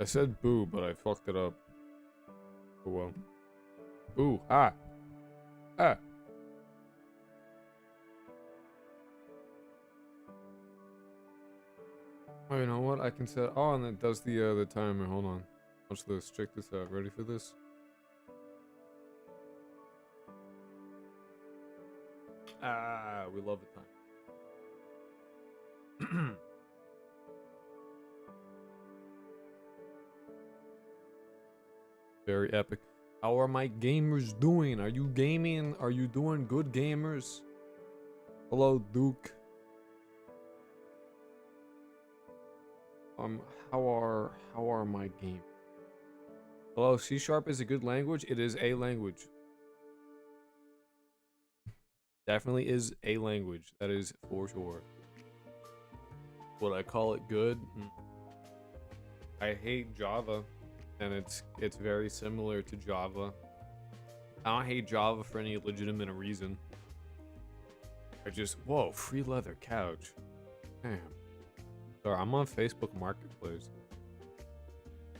I said boo, but I fucked it up. Oh well. Boo, ah! Ah! Oh, you know what? I can set. Oh, and it does the timer. Hold on. Watch this. Check this out. Ready for this? Ah, we love the time. Very epic. How are my gamers doing? Are you gaming? Are you doing good, gamers? Hello, Duke. How are my game? Hello, C# is a good language. It is a language. Definitely is a language. That is for sure. Would I call it good? I hate Java, and it's very similar to Java. I don't hate Java for any legitimate reason. I just, whoa, free leather couch. Damn. Sorry, I'm on Facebook Marketplace.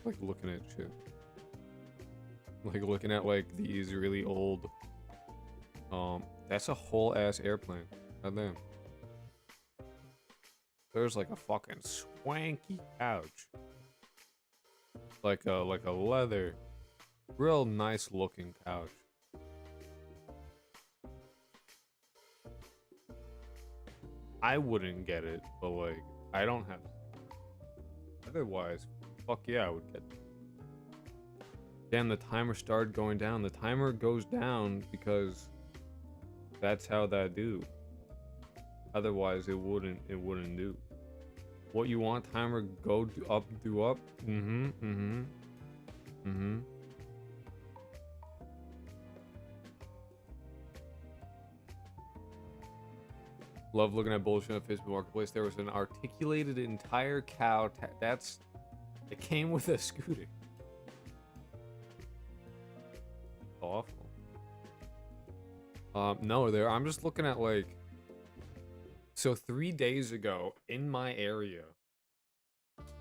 Like looking at shit. Like looking at like these really old. That's a whole ass airplane. God damn. There's like a fucking swanky couch. Like a leather, real nice looking couch. I wouldn't get it, but like I don't have. Otherwise, fuck yeah, I would get it. Damn, the timer started going down. The timer goes down because that's how that do. Otherwise, it wouldn't do. What you want, timer go up, do up. Love looking at bullshit on Facebook Marketplace. There was an articulated entire cow. It came with a scooter. Awful. No, I'm just looking at like. So 3 days ago in my area,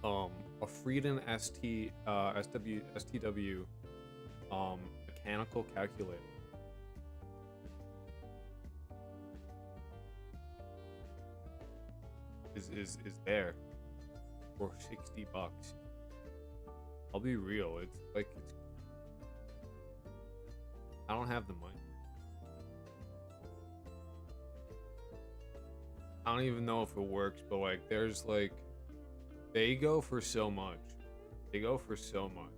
a Freedom STW mechanical calculator is there. for 60 bucks. I'll be real, it's like, I don't have the money. I don't even know if it works, but like, there's like, they go for so much. They go for so much.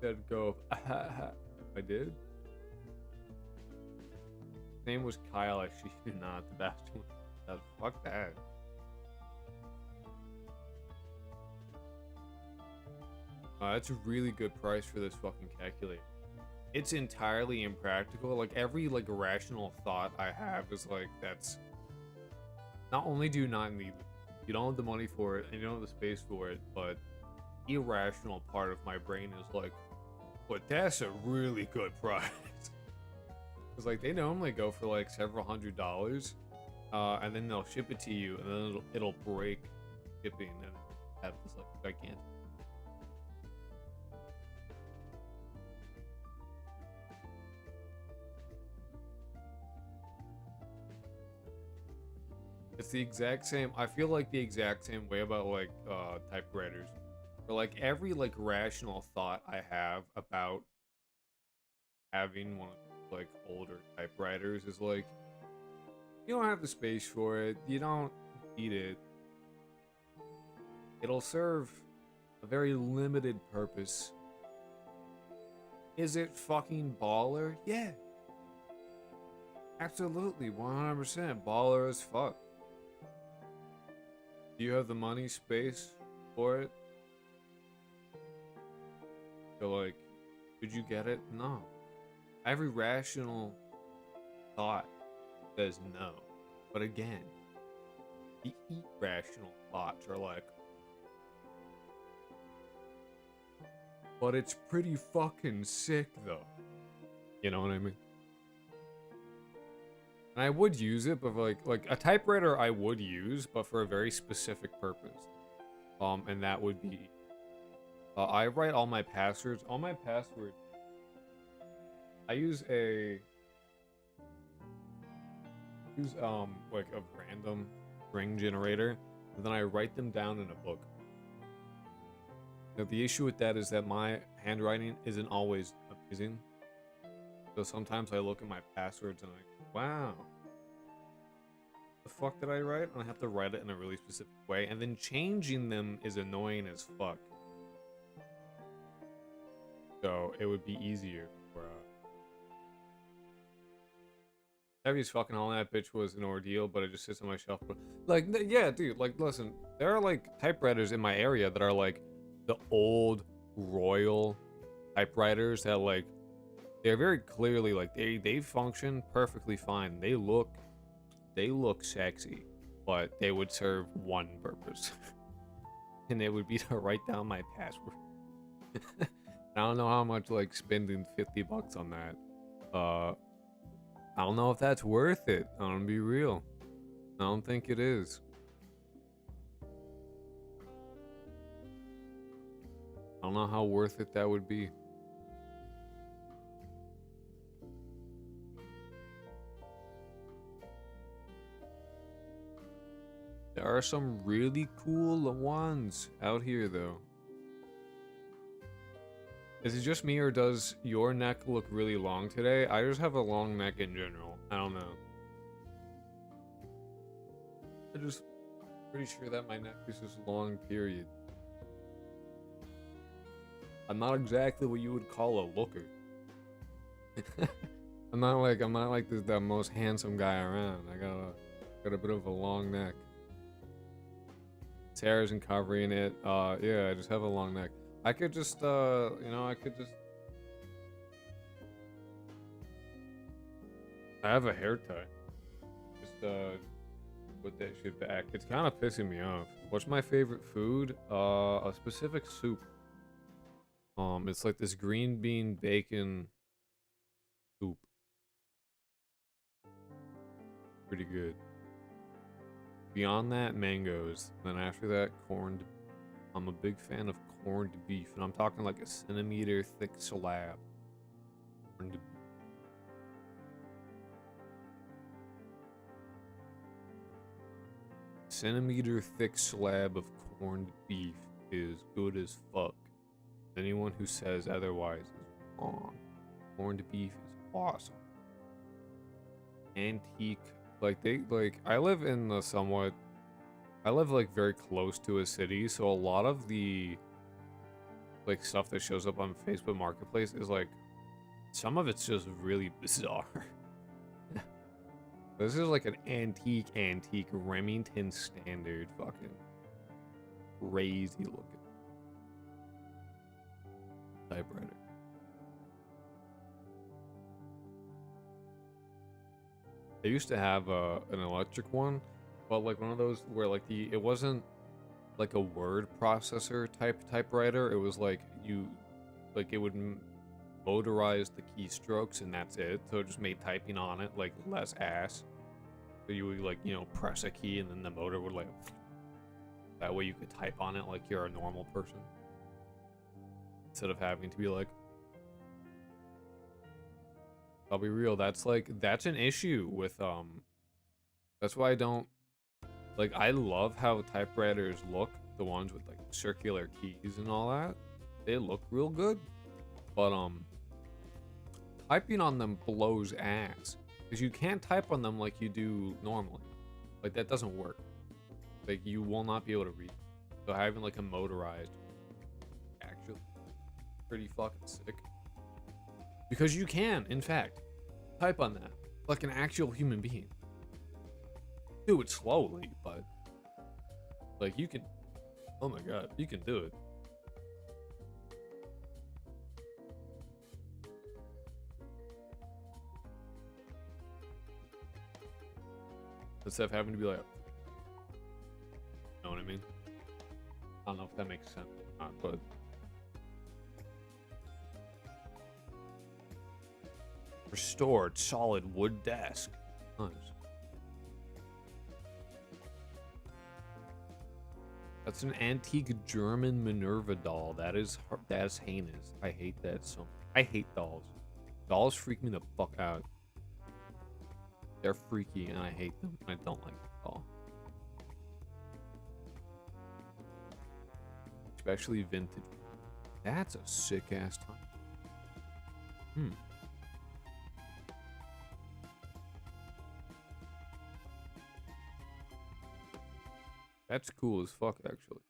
Said go, I did. His name was Kyle, actually, not the best one. Fuck that. That's a really good price for this fucking calculator. It's entirely impractical. Like, every like rational thought I have is like, that's not only do you not need it, you don't have the money for it and you don't have the space for it, but irrational part of my brain is like, but that's a really good price. Because like, they normally go for like several $100s, and then they'll ship it to you, and then it'll break shipping, and that's like gigantic. It's the exact same. I feel like the exact same way about like typewriters. Or like every like rational thought I have about having one of these, like older typewriters is like, you don't have the space for it. You don't need it. It'll serve a very limited purpose. Is it fucking baller? Yeah. Absolutely, 100% baller as fuck. Do you have the money, space for it? So like, could you get it? No. Every rational thought says no. But again, the irrational thoughts are like, but it's pretty fucking sick though. You know what I mean? And I would use it, but like a typewriter I would use, but for a very specific purpose. And that would be, I write all my passwords. All my passwords, I use like a random string generator, and then I write them down in a book. Now the issue with that is that my handwriting isn't always amazing. So sometimes I look at my passwords and I'm like, wow, the fuck did I write? And I have to write it in a really specific way, and then changing them is annoying as fuck. So it would be easier for Heavy's fucking hauling that bitch was an ordeal, but it just sits on my shelf. But like, yeah, dude, like, listen, there are like typewriters in my area that are like the old royal typewriters that like, they're very clearly like they function perfectly fine. They look sexy, but they would serve one purpose. And it would be to write down my password. I don't know how much like spending 50 bucks on that. I don't know if that's worth it. I'm gonna be real. I don't think it is. I don't know how worth it that would be. There are some really cool ones out here, though. Is it just me, or does your neck look really long today? I just have a long neck in general. I don't know. I'm just pretty sure that my neck is just long, period. I'm not exactly what you would call a looker. I'm not like the most handsome guy around. I got a bit of a long neck. His hair isn't covering it. Yeah, I just have a long neck. I could just, you know, I have a hair tie. Just, put that shit back. It's kind of pissing me off. What's my favorite food? A specific soup. It's like this green bean bacon soup. Pretty good. Beyond that, mangoes. Then after that, corned. I'm a big fan of corned beef, and I'm talking like a centimeter thick slab. Corned beef. centimeter thick slab of corned beef is good as fuck. Anyone who says otherwise is wrong. Corned beef is awesome. Antique, I live in the somewhat, I live like very close to a city, so a lot of the like stuff that shows up on Facebook Marketplace is like, some of it's just really bizarre. This is like an antique Remington standard fucking crazy looking typewriter. I used to have an electric one, but like one of those where like it wasn't like a word processor type typewriter. It was like it would motorize the keystrokes and that's it. So it just made typing on it like less ass. So you would like, you know, press a key and then the motor would like, that way you could type on it like you're a normal person. Instead of having to be like, I'll be real, that's an issue with, that's why I don't, like, I love how typewriters look, the ones with like circular keys and all that. They look real good, but typing on them blows ass because you can't type on them like you do normally. Like that doesn't work. Like you will not be able to read. So having like a motorized, actually, pretty fucking sick. Because you can, in fact, type on that like an actual human being. Do it slowly, but like you can. Oh my god, you can do it. Instead of having to be like, you know what I mean? I don't know if that makes sense or not, but restored solid wood desk. Nice. That's an antique German Minerva doll. That's heinous. I hate that so. I hate dolls. Dolls freak me the fuck out. They're freaky and I hate them. I don't like them at all. Especially vintage. That's a sick ass time. That's cool as fuck, actually.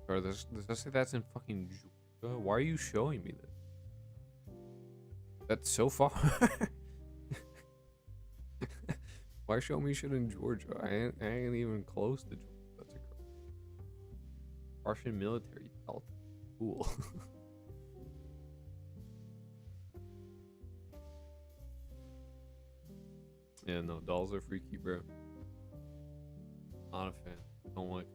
Or does that say that's in fucking Georgia? Why are you showing me this? That's so far. Why show me shit in Georgia? I ain't even close to Georgia. That's a Russian military belt. Cool. Yeah, no, dolls are freaky, bro. Not a fan. Don't like.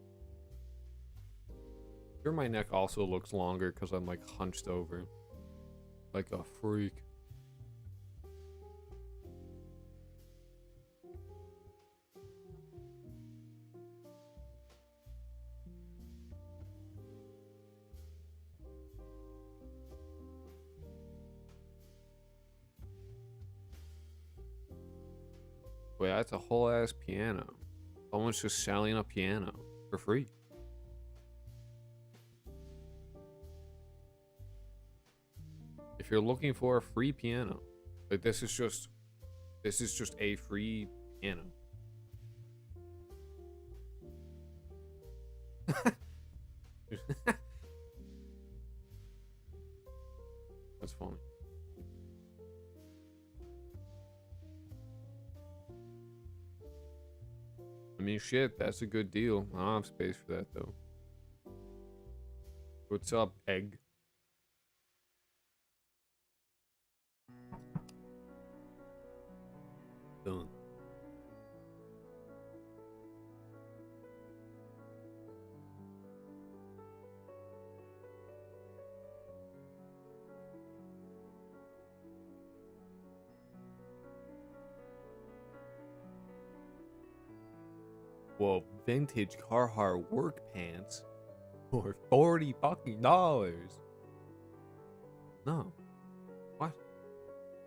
Sure, my neck also looks longer because I'm like hunched over, like a freak. Wait, that's a whole ass piano. Someone's just selling a piano for free. If you're looking for a free piano, like this is just a free piano. That's funny. I mean, shit, that's a good deal. I don't have space for that, though. What's up, egg? Done. Whoa, vintage Carhartt work pants for $40 fucking dollars. No. What?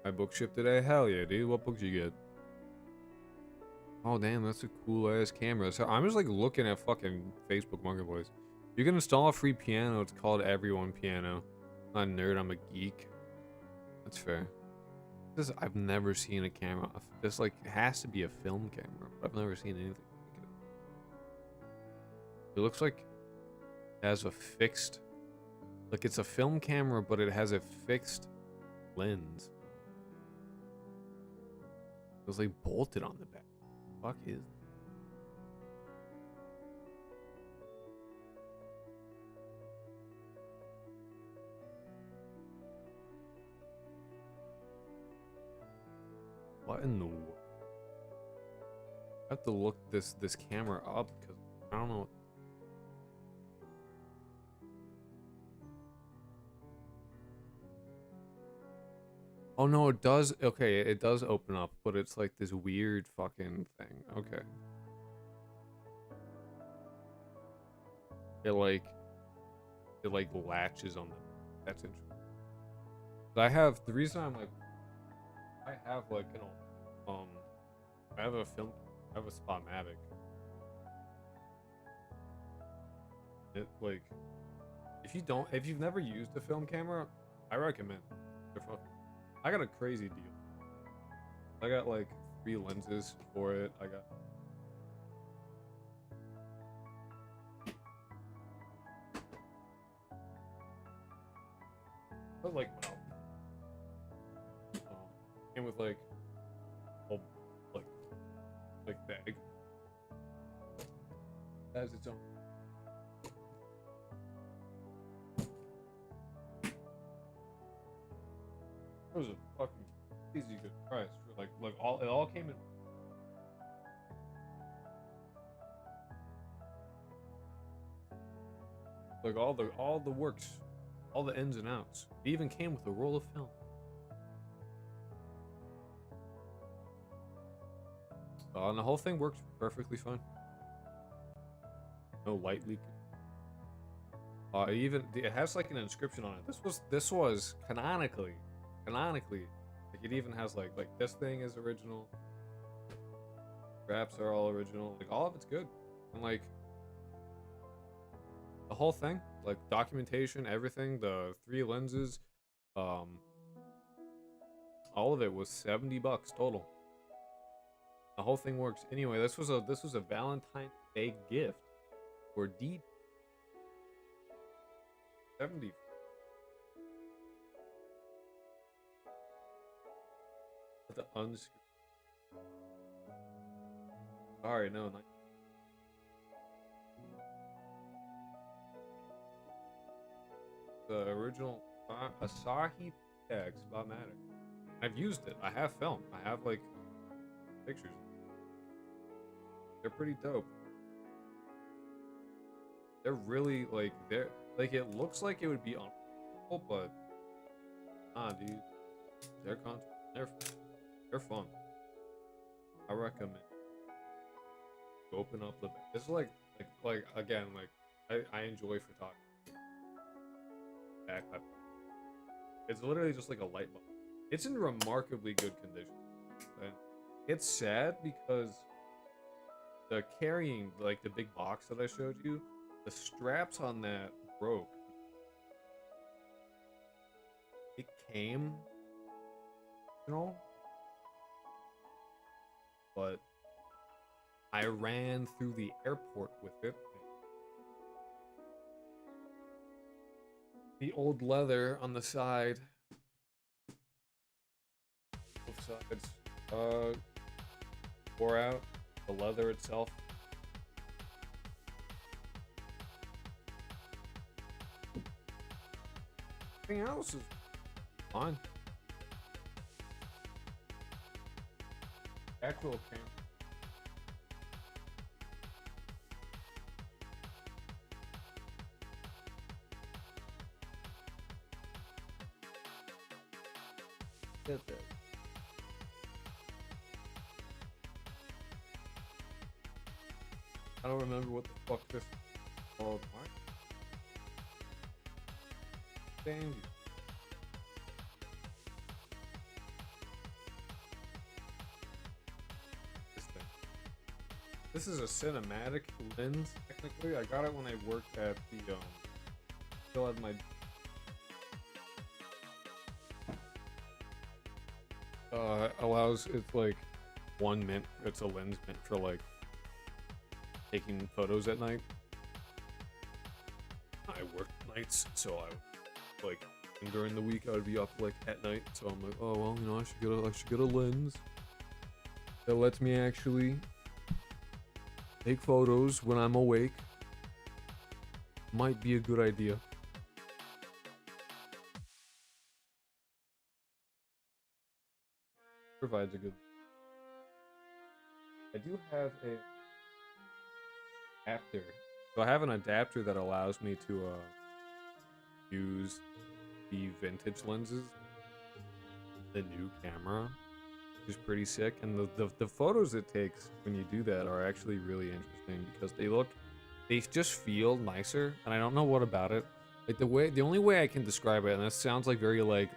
My book shipped today? Hell yeah, dude. What books you get? Oh damn, that's a cool ass camera. So I'm just like looking at fucking Facebook Marketplace. You can install a free piano. It's called Everyone Piano. I'm not a nerd. I'm a geek. That's fair. This I've never seen a camera. This like has to be a film camera. But I've never seen anything like it. It looks like it has a fixed, like it's a film camera, but it has a fixed lens. It was like bolted on the back. Fuck is. What in the world? I have to look this camera up because I don't know. Oh no, it does. Okay, it does open up, but it's like this weird fucking thing. Okay. It like latches on them. That's interesting. But I have the reason I'm like I have like an I have a film, I have a Spotmatic. It like if you've never used a film camera, I recommend. They're fucking. I got a crazy deal. I got like 3 lenses for it. I got. But like came with like a bag. It has its own. It was a fucking crazy good price for like it all came in. Like all the works, all the ins and outs. It even came with a roll of film. And the whole thing works perfectly fine. No light leak. It has like an inscription on it. This was canonically, like it even has like this thing is original. Straps are all original. Like all of it's good, and like the whole thing, like documentation, everything, the 3 lenses, all of it was $70 total. The whole thing works. Anyway, this was a Valentine's Day gift for D 70. The unscrew. Sorry, no. Not... The original Asahi PX Spotmatic. I've used it. I have film. I have like pictures. They're pretty dope. They're really it looks like it would be on, but dude, they're they're fun. I recommend. Open up the. It's like again I enjoy photography. Backpack. It's literally just like a light bulb. It's in remarkably good condition. And it's sad because the carrying, like the big box that I showed you, the straps on that broke. It came, but I ran through the airport with it. The old leather on the side, both sides, wore out. The leather itself. Everything else is fine. Actual camera. Get there. I don't remember what the fuck this is called. What? Dang you. This thing. This is a cinematic lens, technically. I got it when I worked at the, still had my... allows, it's like 1 mint, it's a lens meant for like taking photos at night. I worked nights, so I like during the week I would be up like at night, so I'm like, oh well, you know, I should get a lens that lets me actually take photos when I'm awake. Might be a good idea. Provides a good... I do have a adapter. So I have an adapter that allows me to use the vintage lenses, the new camera, which is pretty sick. And the photos it takes when you do that are actually really interesting because they just feel nicer. And I don't know what about it. Like the only way I can describe it, and this sounds like very like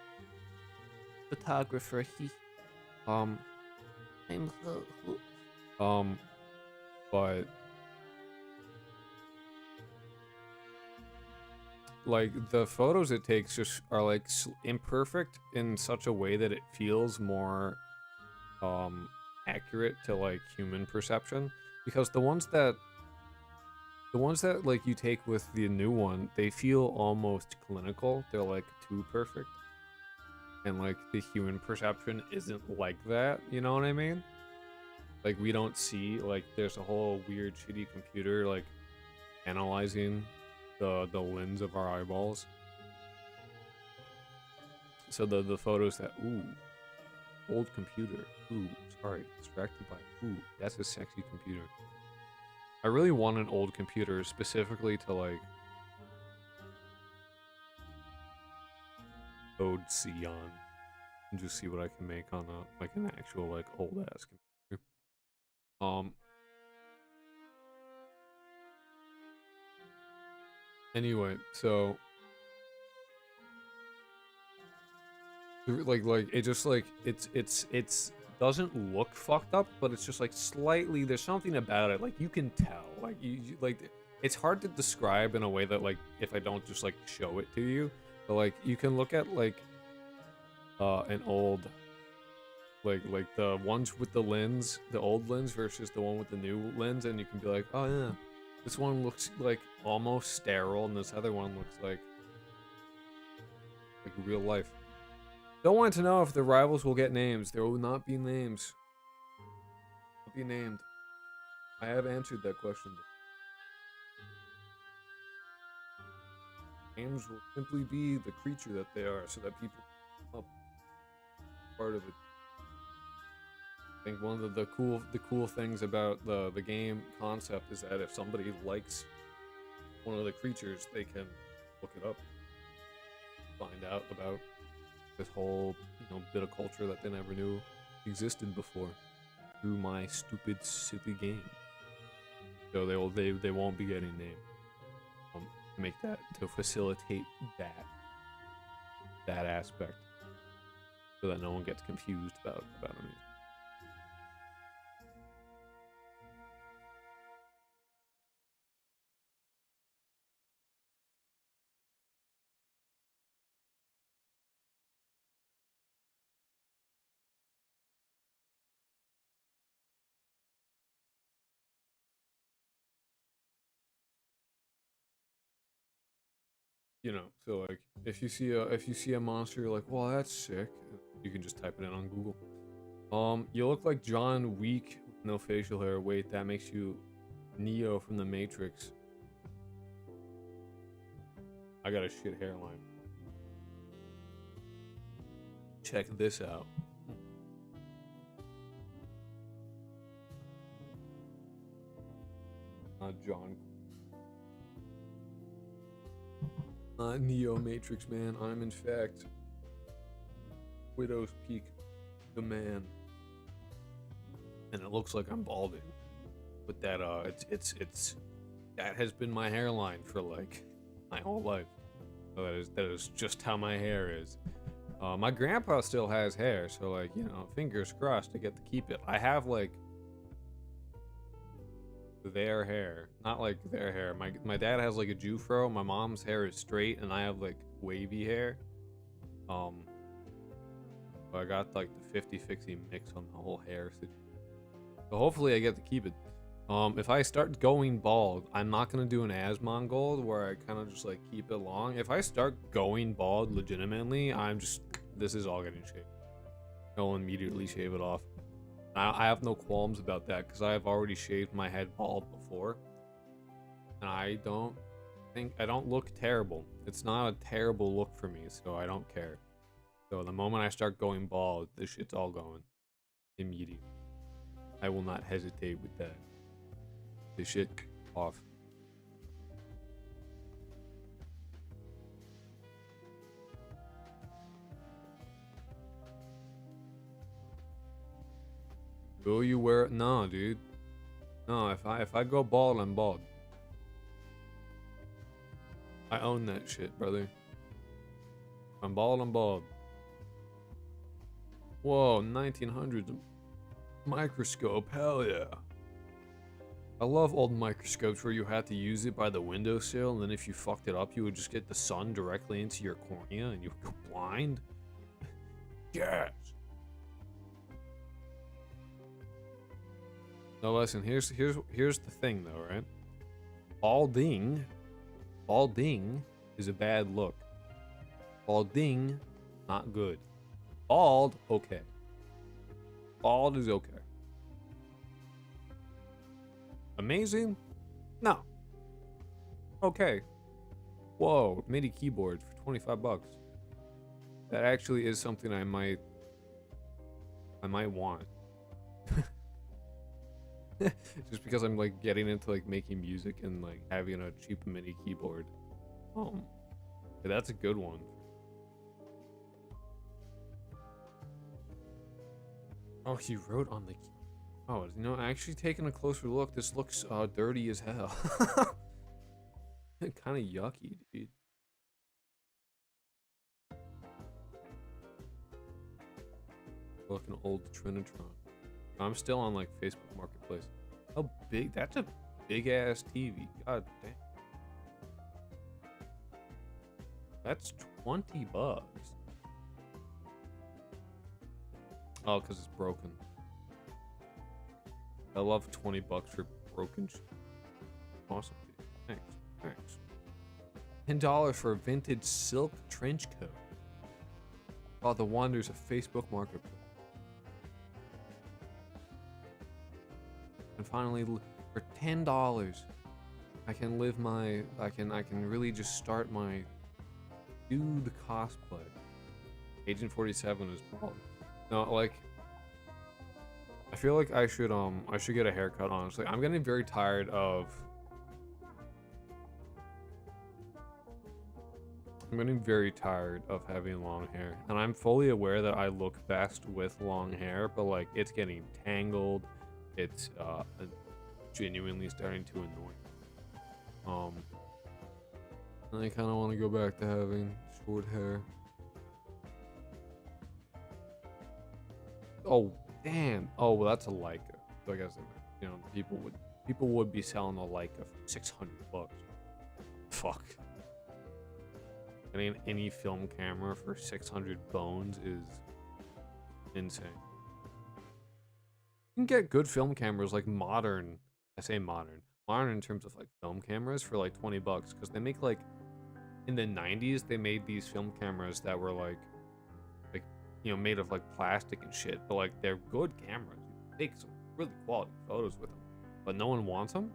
photographer. But like the photos it takes just are like imperfect in such a way that it feels more accurate to like human perception, because the ones that like you take with the new one, they feel almost clinical. They're like too perfect, and like the human perception isn't like that, you know what I mean? Like we don't see, like there's a whole weird shitty computer like analyzing the lens of our eyeballs. So the photos that, ooh, old computer, ooh, sorry, distracted by, ooh, that's a sexy computer. I really want an old computer specifically to like code C on and just see what I can make on a like an actual like old ass computer. Anyway, so like it just like it's doesn't look fucked up, but it's just like slightly, there's something about it like you can tell, like you like it's hard to describe in a way that like if I don't just like show it to you, but like you can look at like an old like the ones with the lens, the old lens versus the one with the new lens, and you can be like, oh yeah, this one looks like almost sterile and this other one looks like real life. Don't want to know if the rivals will get names. There will not be names. Will be named. I have answered that question. Names will simply be the creature that they are, so that people up part of it. I think one of the cool things about the game concept is that if somebody likes one of the creatures, they can look it up, find out about this whole, you know, bit of culture that they never knew existed before through my stupid silly game. So they won't be getting named. Make that to facilitate that aspect, so that no one gets confused about them. You know, so like if you see a monster, you're like, well, that's sick. You can just type it in on Google. You look like John Wick with no facial hair. Wait, that makes you Neo from the Matrix. I got a shit hairline. Check this out. John. Neo Matrix, man. I'm in fact Widow's Peak, the man. And it looks like I'm balding, but that it's that has been my hairline for like my whole life. So that is just how my hair is. My grandpa still has hair, so like, you know, fingers crossed to get to keep it. I have like their hair, not like their hair. My dad has like a Jufro. My mom's hair is straight, and I have like wavy hair. So I got like the 50-50 mix on the whole hair situation. So hopefully I get to keep it. If I start going bald, I'm not gonna do an Asmongold where I kind of just like keep it long. If I start going bald legitimately, this is all getting shaved. I'll immediately shave it off. I have no qualms about that because I have already shaved my head bald before, and I don't look terrible. It's not a terrible look for me, so I don't care. So the moment I start going bald, this shit's all going immediately. I will not hesitate with that. This shit off. Will you wear it? No, dude. No, if I go bald, I'm bald. I own that shit, brother. I'm bald, I'm bald. Whoa, 1900s microscope, hell yeah. I love old microscopes where you had to use it by the windowsill, and then if you fucked it up, you would just get the sun directly into your cornea and you would go blind. Yes. No, listen, here's the thing though, right? Balding is a bad look. Balding, not good. Bald, okay. Bald is okay. Amazing? No. Okay. Whoa, MIDI keyboard for 25 bucks. That actually is something I might want. Just because I'm like getting into like making music and like having a cheap MIDI keyboard. Yeah, that's a good one. Oh, he wrote on the key. Oh, you know, actually taking a closer look, this looks dirty as hell. Kind of yucky, dude. Looking old Trinitron. I'm still on like Facebook Marketplace. How big? That's a big ass TV. God damn. That's 20 bucks. Oh, because it's broken. I love 20 bucks for broken shit. Awesome. Thanks. Thanks. $10 for a vintage silk trench coat. Oh, the wonders of Facebook Marketplace. And finally, for $10, I can live my. I can really just start my dude cosplay. Agent 47 is bald. No, like. I feel like I should get a haircut, honestly. I'm getting very tired of having long hair. And I'm fully aware that I look best with long hair, but like it's getting tangled. It's genuinely starting to annoy me. And I kind of want to go back to having short hair. Oh, damn. Oh, well, that's a Leica. So I guess, you know, people would be selling a Leica for 600 bucks. Fuck. Getting any film camera for 600 bones is insane. You can get good film cameras like modern. I say modern in terms of like film cameras for like 20 bucks because they make like in the 90s they made these film cameras that were like you know, made of like plastic and shit, but like they're good cameras. You take some really quality photos with them, but no one wants them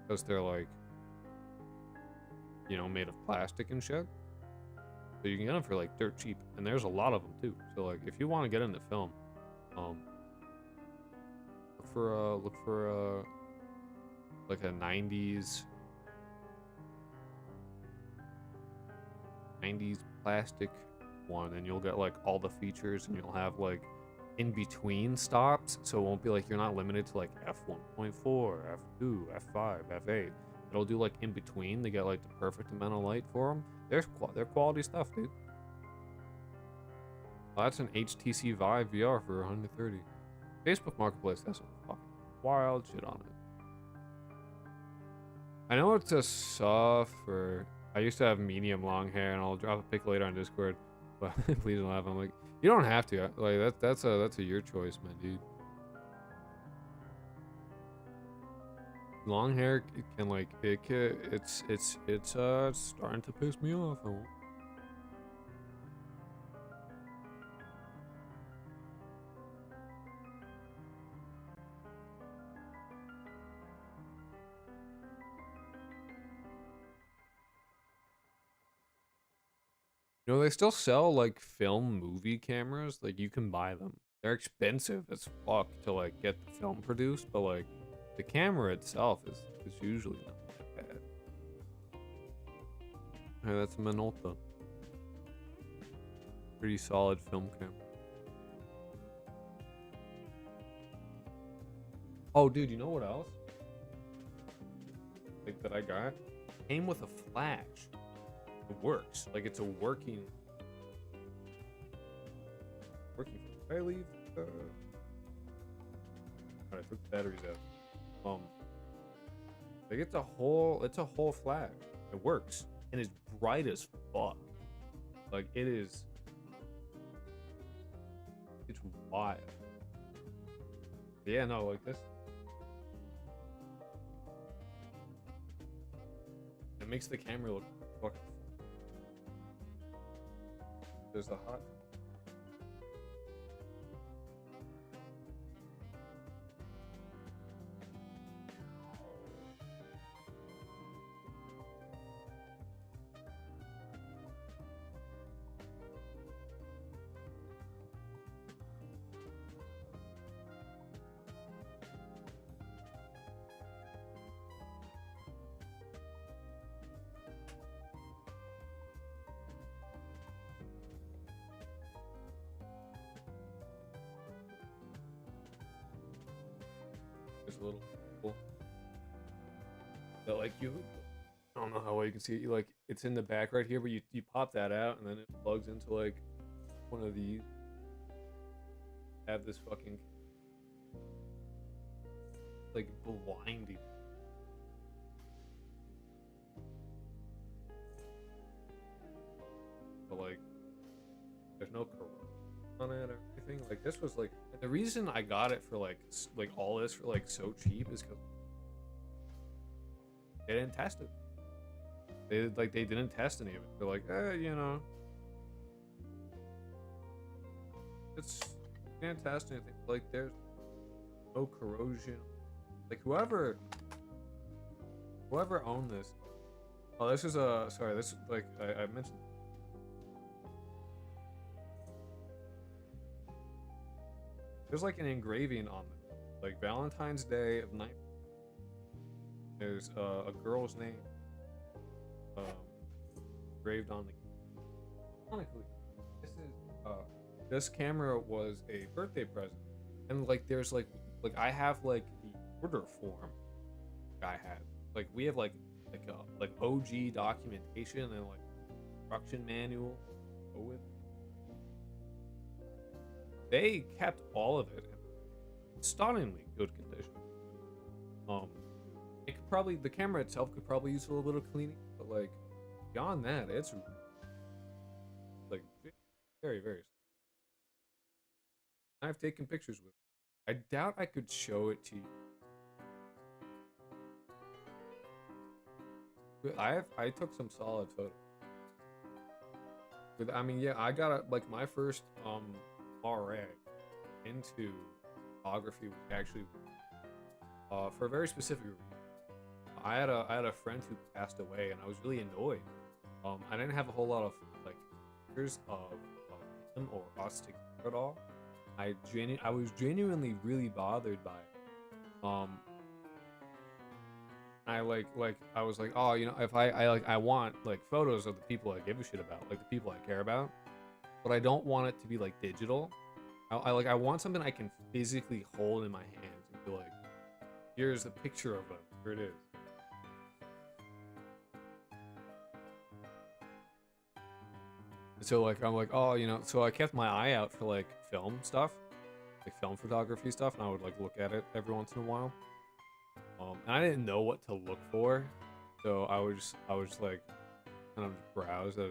because they're like, you know, made of plastic and shit. So you can get them for like dirt cheap, and there's a lot of them too. So like, if you want to get into film, look for like a 90s plastic one, and you'll get like all the features, and you'll have like in between stops, so it won't be like you're not limited to like f1.4, f2, f5, f8. It'll do like in between to get like the perfect amount of light for them. They're quality stuff, dude. Well, that's an HTC Vive VR for 130. Facebook Marketplace has some fucking wild shit on it. I know it's a suffer. I used to have medium long hair, and I'll drop a pic later on Discord. But please don't laugh. I'm like, you don't have to. Like that's a your choice, man, dude. Long hair can like it's starting to piss me off. You know, they still sell like film movie cameras. Like you can buy them. They're expensive as fuck to like get the film produced, but like the camera itself is usually not that bad. Hey, that's a Minolta. Pretty solid film camera. Oh, dude, you know what else? Like that I got? Came with a flash. It works. Like it's a working. Did I leave? I took the batteries out. Like it's a whole flash. It works and it's bright as fuck. Like it's wild. Yeah, no, like this. It makes the camera look fucking. There's the hot. There's a little hole that like you. I don't know how well you can see it. You like it's in the back right here, but you pop that out and then it plugs into like one of these. Have this fucking like blinding. But like there's no corona on it or anything. Like this was like the reason I got it for like all this for like so cheap is because they didn't test it. They didn't test any of it. They're like, you know, it's can't test anything. Like there's no corrosion. Like whoever owned this. Oh, this is a sorry. This like I mentioned. There's like an engraving on it, like Valentine's Day of 9. There's a girl's name engraved on the. Ironically, this camera was a birthday present, and like there's like I have like the order form I had. Like we have like OG documentation and like instruction manual. Go with. They kept all of it in stunningly good condition. It could probably the camera itself could probably use a little bit of cleaning, but like beyond that, it's like very very. I've taken pictures with it. I doubt I could show it to you. But I took some solid photos. With I mean yeah, I got like my first foray into photography was actually for a very specific reason. I had a friend who passed away, and I was really annoyed. I didn't have a whole lot of like pictures of him or us together at all. I was genuinely really bothered by it. I I was like, oh, you know, if I want like photos of the people I give a shit about, like the people I care about, but I don't want it to be like digital. I want something I can physically hold in my hands and be like, here's a picture of them. Here it is. So like I'm like, oh, you know, so I kept my eye out for like film stuff, like film photography stuff, and I would like look at it every once in a while. And I didn't know what to look for. So I was like kind of just browse. I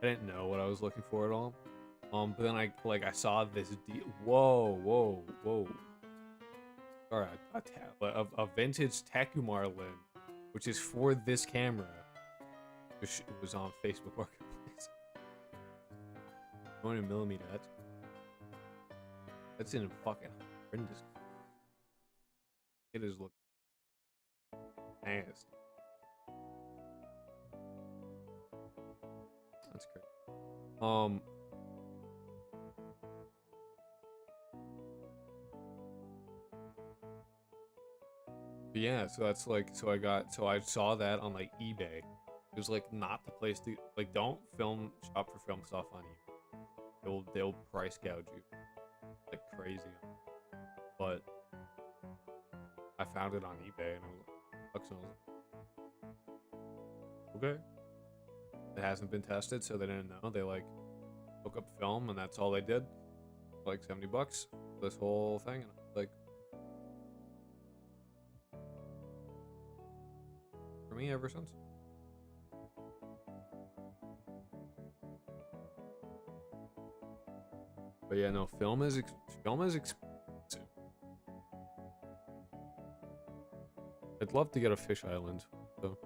didn't know what I was looking for at all. But then I saw this whoa. All right, a vintage Takumar lens, which is for this camera, which was on Facebook Marketplace. 20mm. That's in fucking horrendous. It is looking nasty. That's crazy. But yeah, so that's like, so I saw that on like eBay. It was like not the place to, like, don't shop for film stuff on eBay. They'll price gouge you like crazy. But I found it on eBay and I was like, bucks, and I was like, okay. It hasn't been tested, so they didn't know. They like hook up film and that's all they did. Like $70 for this whole thing, and I was like, for me ever since. But yeah, no, film is expensive. I'd love to get a fish island, so.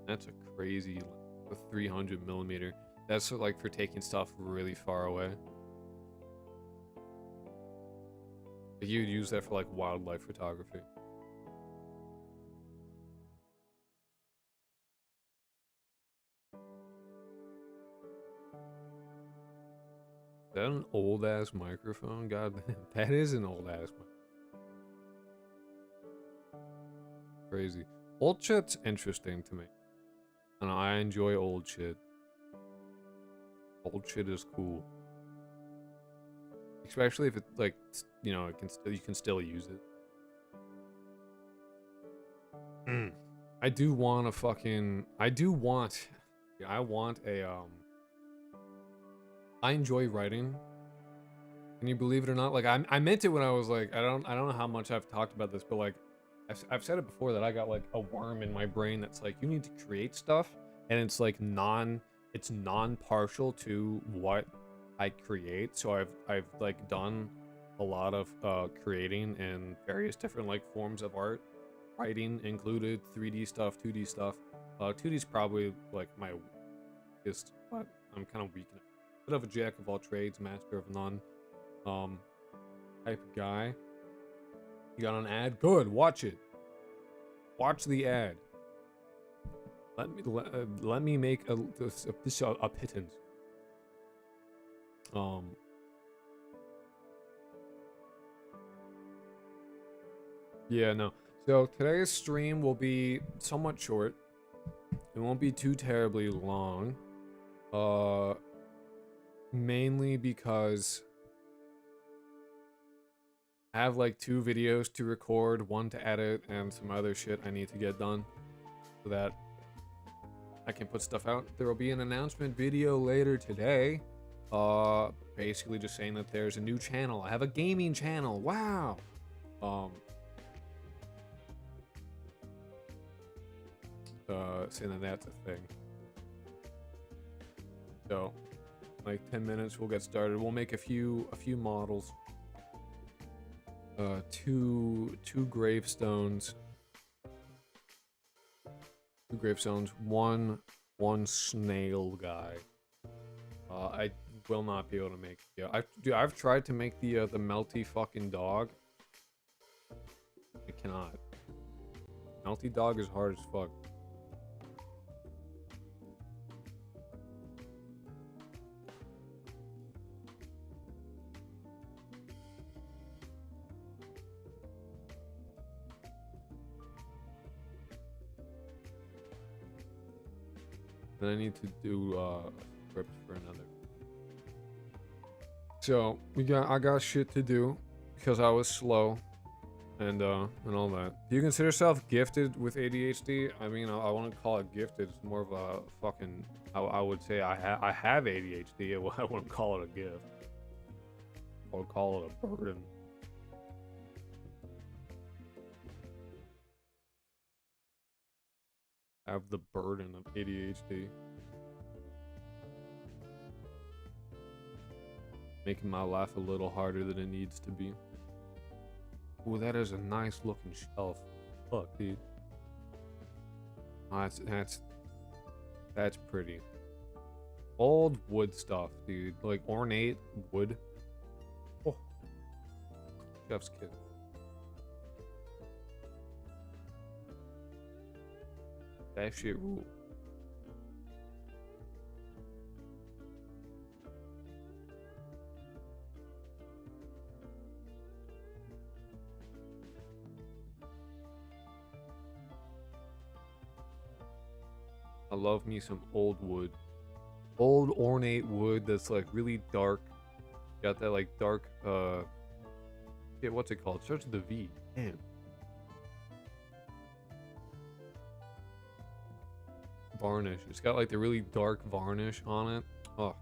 That's a crazy, like, a 300mm. That's for, like, for taking stuff really far away. Like, you'd use that for like wildlife photography. Is that an old ass microphone? God damn, that is an old ass microphone. Crazy. Old shit's interesting to me. And I enjoy old shit. Old shit is cool. Especially if it's like, you know, you can still use it. I want a I enjoy writing. Can you believe it or not? Like, I meant it when I was like, I don't know how much I've talked about this, but like I've said it before that I got like a worm in my brain that's like, you need to create stuff, and it's like non-partial to what I create. So I've like done a lot of creating in various different like forms of art, writing included, 3D stuff, 2D stuff. 2D's probably like my weakest, but I'm kind of weak in it. Bit of a jack of all trades, master of none, type of guy. You got an ad? Good, watch it. Watch the ad. Let me make a pittance. Yeah, no. So today's stream will be somewhat short. It won't be too terribly long. Mainly because I have like 2 videos to record, 1 to edit, and some other shit I need to get done so that I can put stuff out. There will be an announcement video later today. Basically just saying that there's a new channel. I have a gaming channel. Wow. Saying that that's a thing. So, like 10 minutes, we'll get started. We'll make a few models. 2 gravestones. 2 gravestones. One snail guy. I will not be able to make. Yeah, I've tried to make the melty fucking dog. I cannot. Melty dog is hard as fuck. Then I need to do script for another. So I got shit to do because I was slow and all that. Do you consider yourself gifted with ADHD? I mean, I wouldn't call it gifted. It's more of a fucking. I would say I have ADHD. I wouldn't call it a gift. I would call it a burden. I have the burden of ADHD. Making my life a little harder than it needs to be. Ooh, that is a nice looking shelf. Look, dude. Oh, that's pretty. Old wood stuff, dude. Like ornate wood. Oh. Chef's kid. That shit rule. I love me some old wood. Old ornate wood that's like really dark. Got that like dark yeah, what's it called? It starts with a V. Damn. Varnish. It's got like the really dark varnish on it. Oh.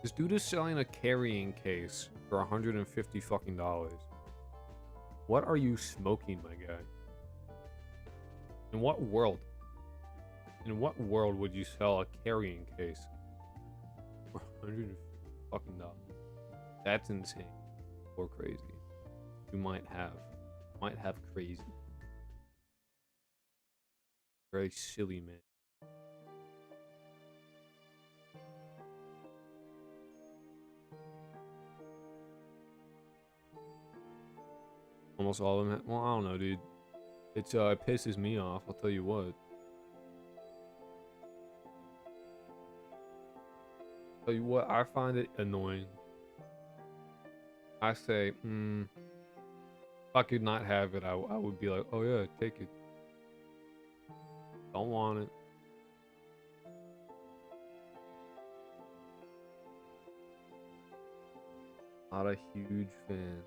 This dude is selling a carrying case for $150 fucking dollars. What are you smoking, my guy? In what world? In what world would you sell a carrying case for $150 fucking dollars? That's insane. Or crazy. You might have crazy. Very silly, man. Almost all of them. Well, I don't know, dude. It pisses me off. I'll tell you what. Tell you what, I find it annoying. I say, if I could not have it, I would be like, oh yeah, take it. Don't want it. Not a huge fan.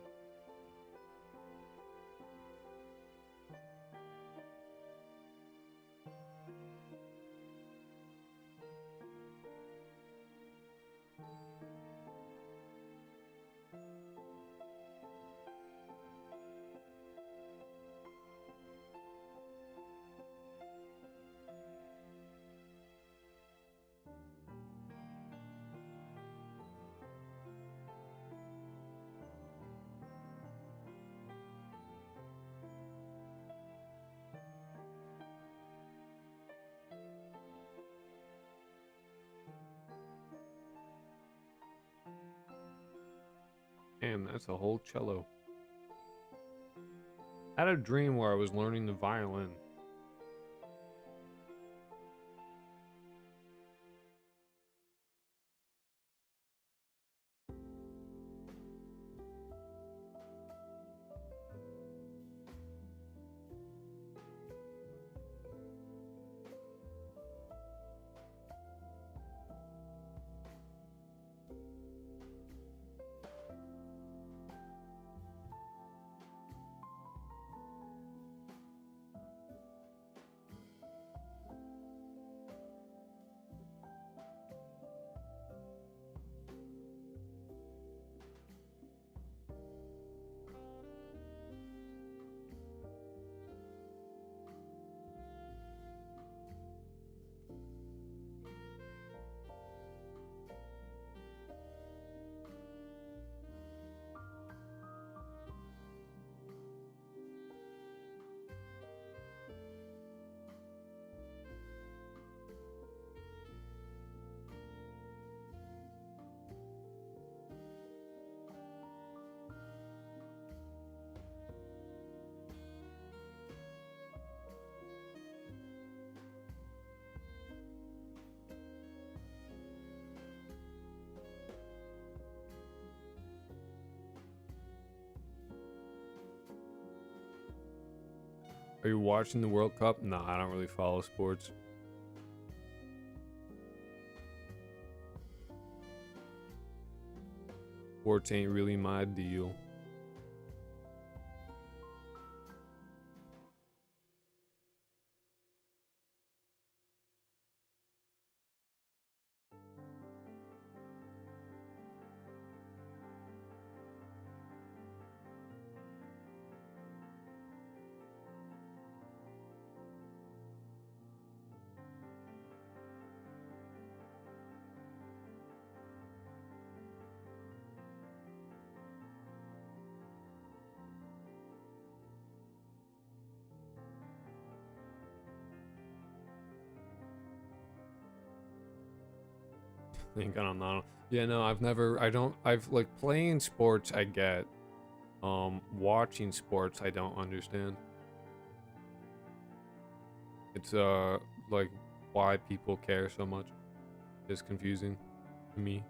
Damn, that's a whole cello. I had a dream where I was learning the violin. Are you watching the World Cup? Nah, I don't really follow sports. Sports ain't really my deal. Think I don't know. Yeah, no, I've like playing sports I get. Watching sports I don't understand. It's like why people care so much is confusing to me.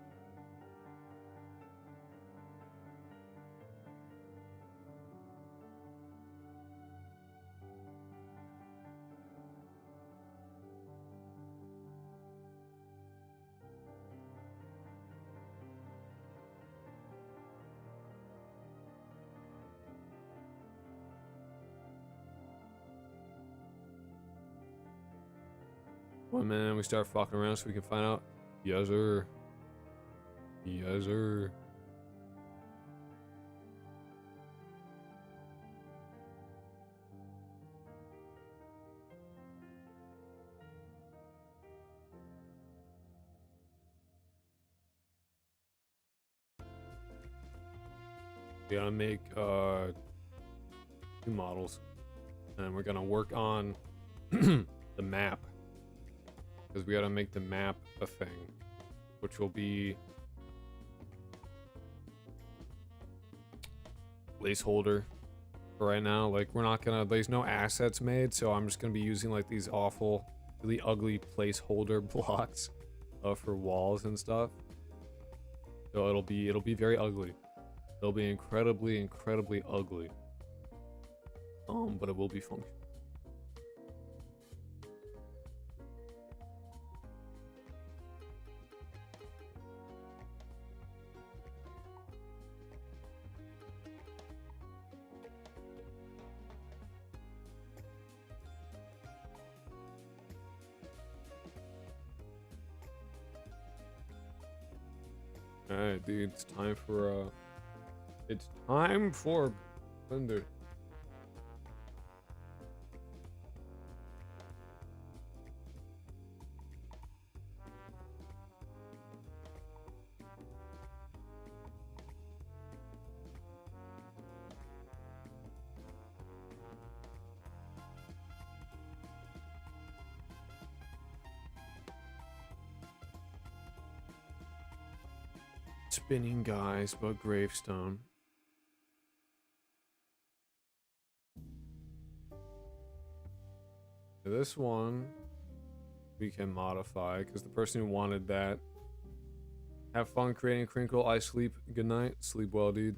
One minute we start fucking around so we can find out. Yes, sir. Yes, sir. We gotta make 2 models, and we're gonna work on the map, because we gotta make the map a thing, which will be placeholder for right now. Like, we're not gonna, there's no assets made, so I'm just gonna be using like these awful, really ugly placeholder blocks for walls and stuff. So it'll be very ugly. It'll be incredibly ugly. But it will be functional. Alright, dude, it's time for Blender. Spinning guys, but gravestone. This one we can modify because the person who wanted that. Have fun creating crinkle. I sleep. Good night. Sleep well, dude.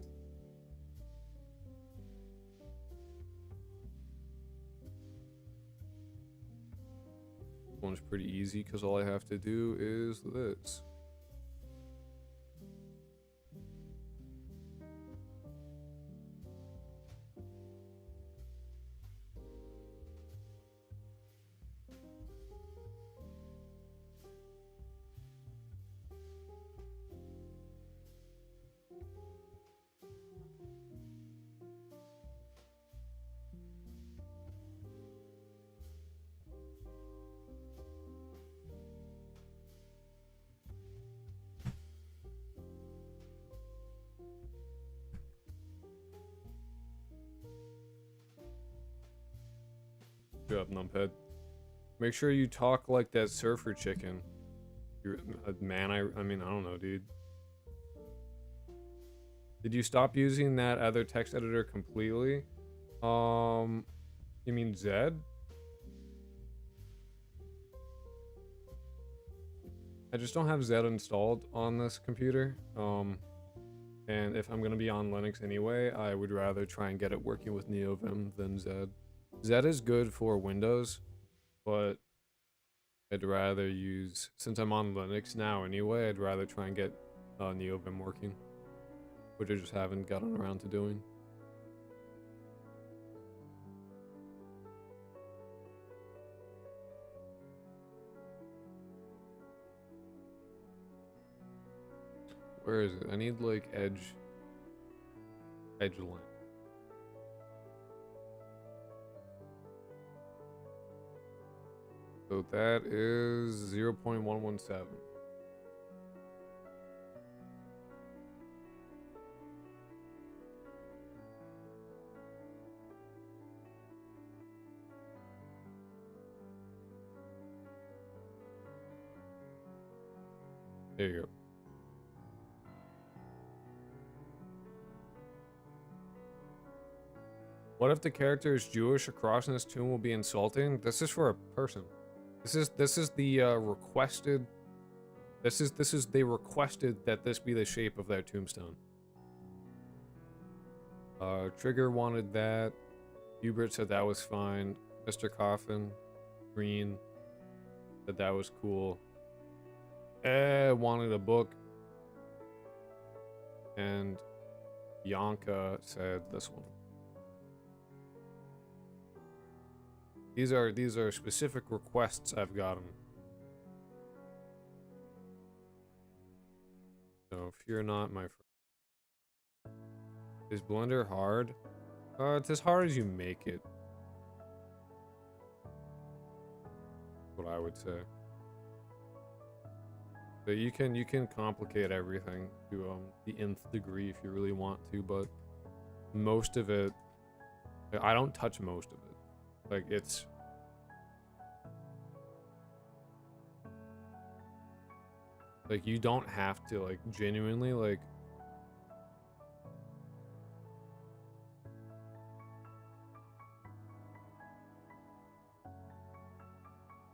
This one's pretty easy because all I have to do is this. Shut up, numphead. Make sure you talk like that surfer chicken. You're a man. I mean, I don't know, dude. Did you stop using that other text editor completely? You mean Zed? I just don't have Zed installed on this computer. And if I'm gonna be on Linux anyway, I would rather try and get it working with NeoVim than Zed. Zed is good for Windows, but I'd rather use, since I'm on Linux now anyway, I'd rather try and get NeoVim working. which I just haven't gotten around to doing. Where is it? I need like edge line. So that is 0.117. There you go. What if the character is Jewish? A cross in his tomb will be insulting. This is for a person. This is the requested. This is they requested that this be the shape of their tombstone. Trigger wanted that. Hubert said that was fine. Mr. Coffin, Green, said that was cool. Wanted a book. And Yanka said this one. These are specific requests I've gotten. So fear not, my friend. Is Blender hard? It's as hard as you make it. What I would say. But you can complicate everything to the nth degree if you really want to, but most of it, I don't touch most of it. Like it's like you don't have to like genuinely like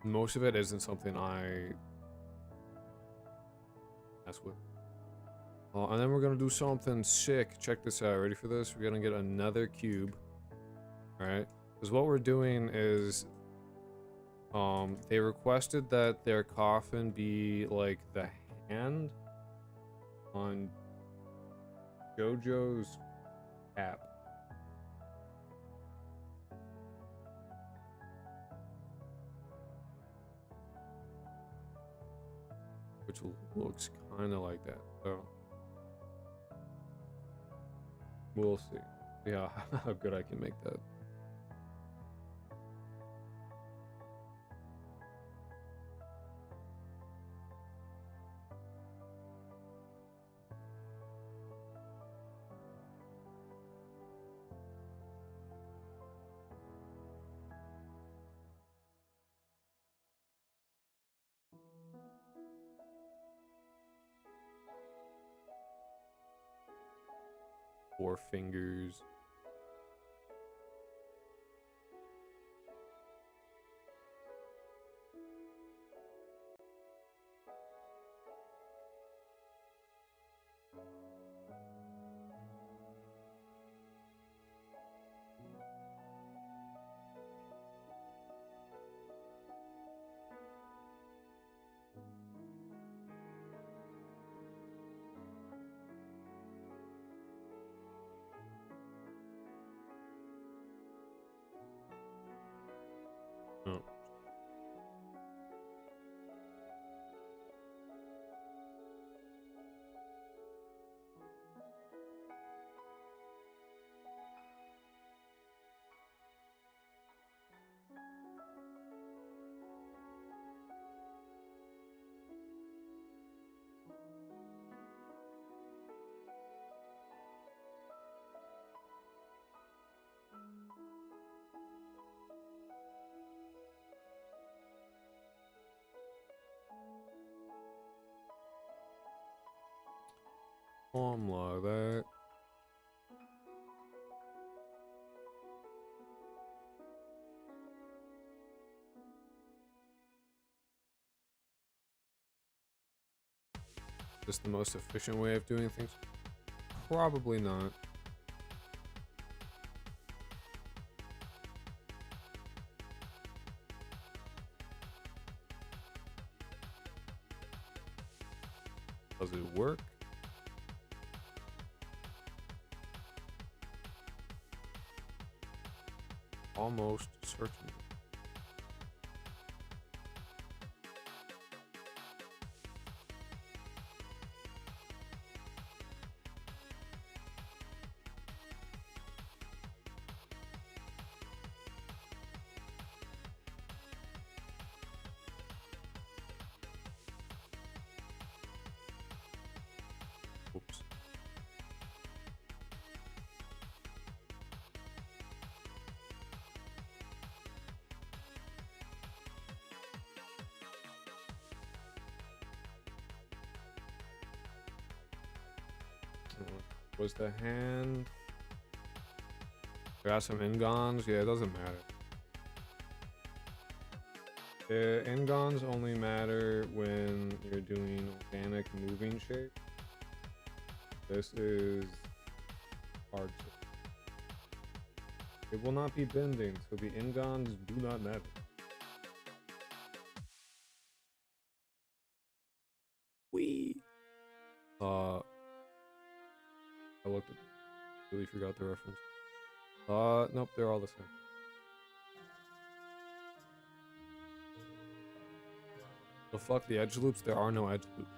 most of it isn't something I mess with. And then we're gonna do something sick. Check this out. Ready for this? We're gonna get another cube. Alright? Because what we're doing is they requested that their coffin be like the hand on JoJo's cap. Which looks kind of like that, so we'll see. Yeah, how good I can make that. Four fingers. Oh. Like that. Is this the most efficient way of doing things? Probably not. Does it work? almost certain. Oops. Was the hand? Got some ingons? Yeah, it doesn't matter. The ingons only matter when you're doing organic moving shape. This is hard shape. It will not be bending, so the ingons do not matter. Wee. I looked at. Really forgot the reference. Nope, they're all the same. So fuck the edge loops. There are no edge loops.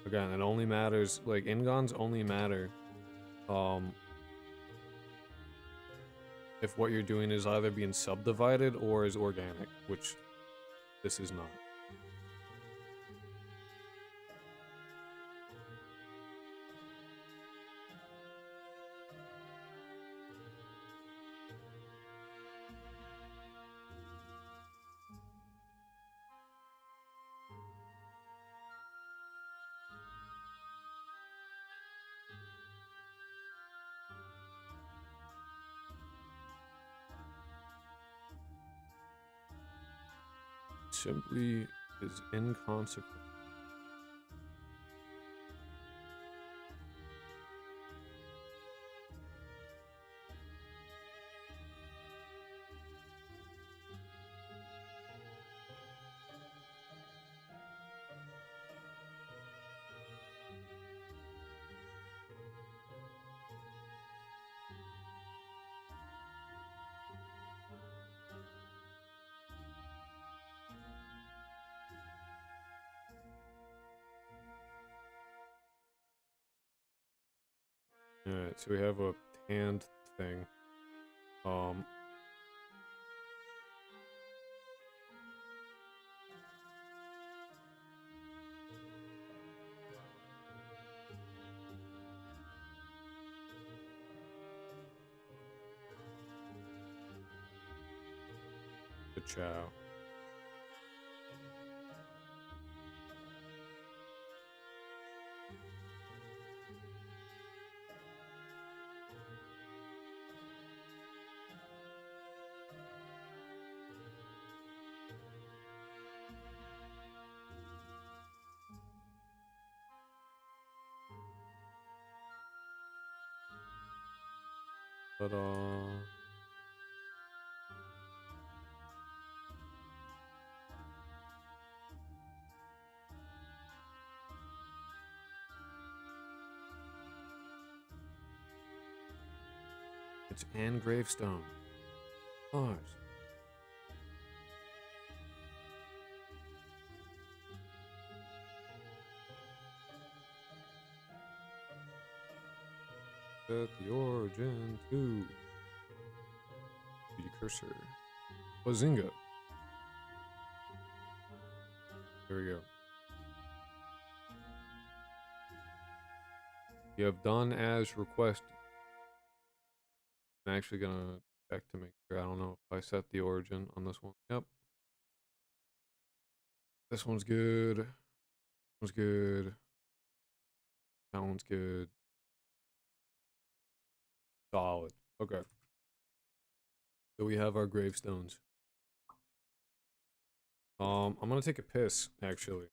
Again, it only matters. Like ingons only matter. If what you're doing is either being subdivided or is organic, which this is not. Simply is inconsequential. Alright, so we have a hand thing. The chow. But it's and gravestone. Mars. Set the origin to precursor. Bazinga. There we go. You have done as requested. I'm actually gonna check to make sure. I don't know if I set the origin on this one. Yep. This one's good. That one's good. That one's good. Solid. Okay. So we have our gravestones. I'm gonna take a piss, actually.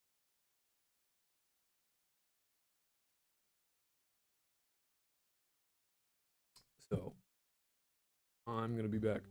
So I'm gonna be back.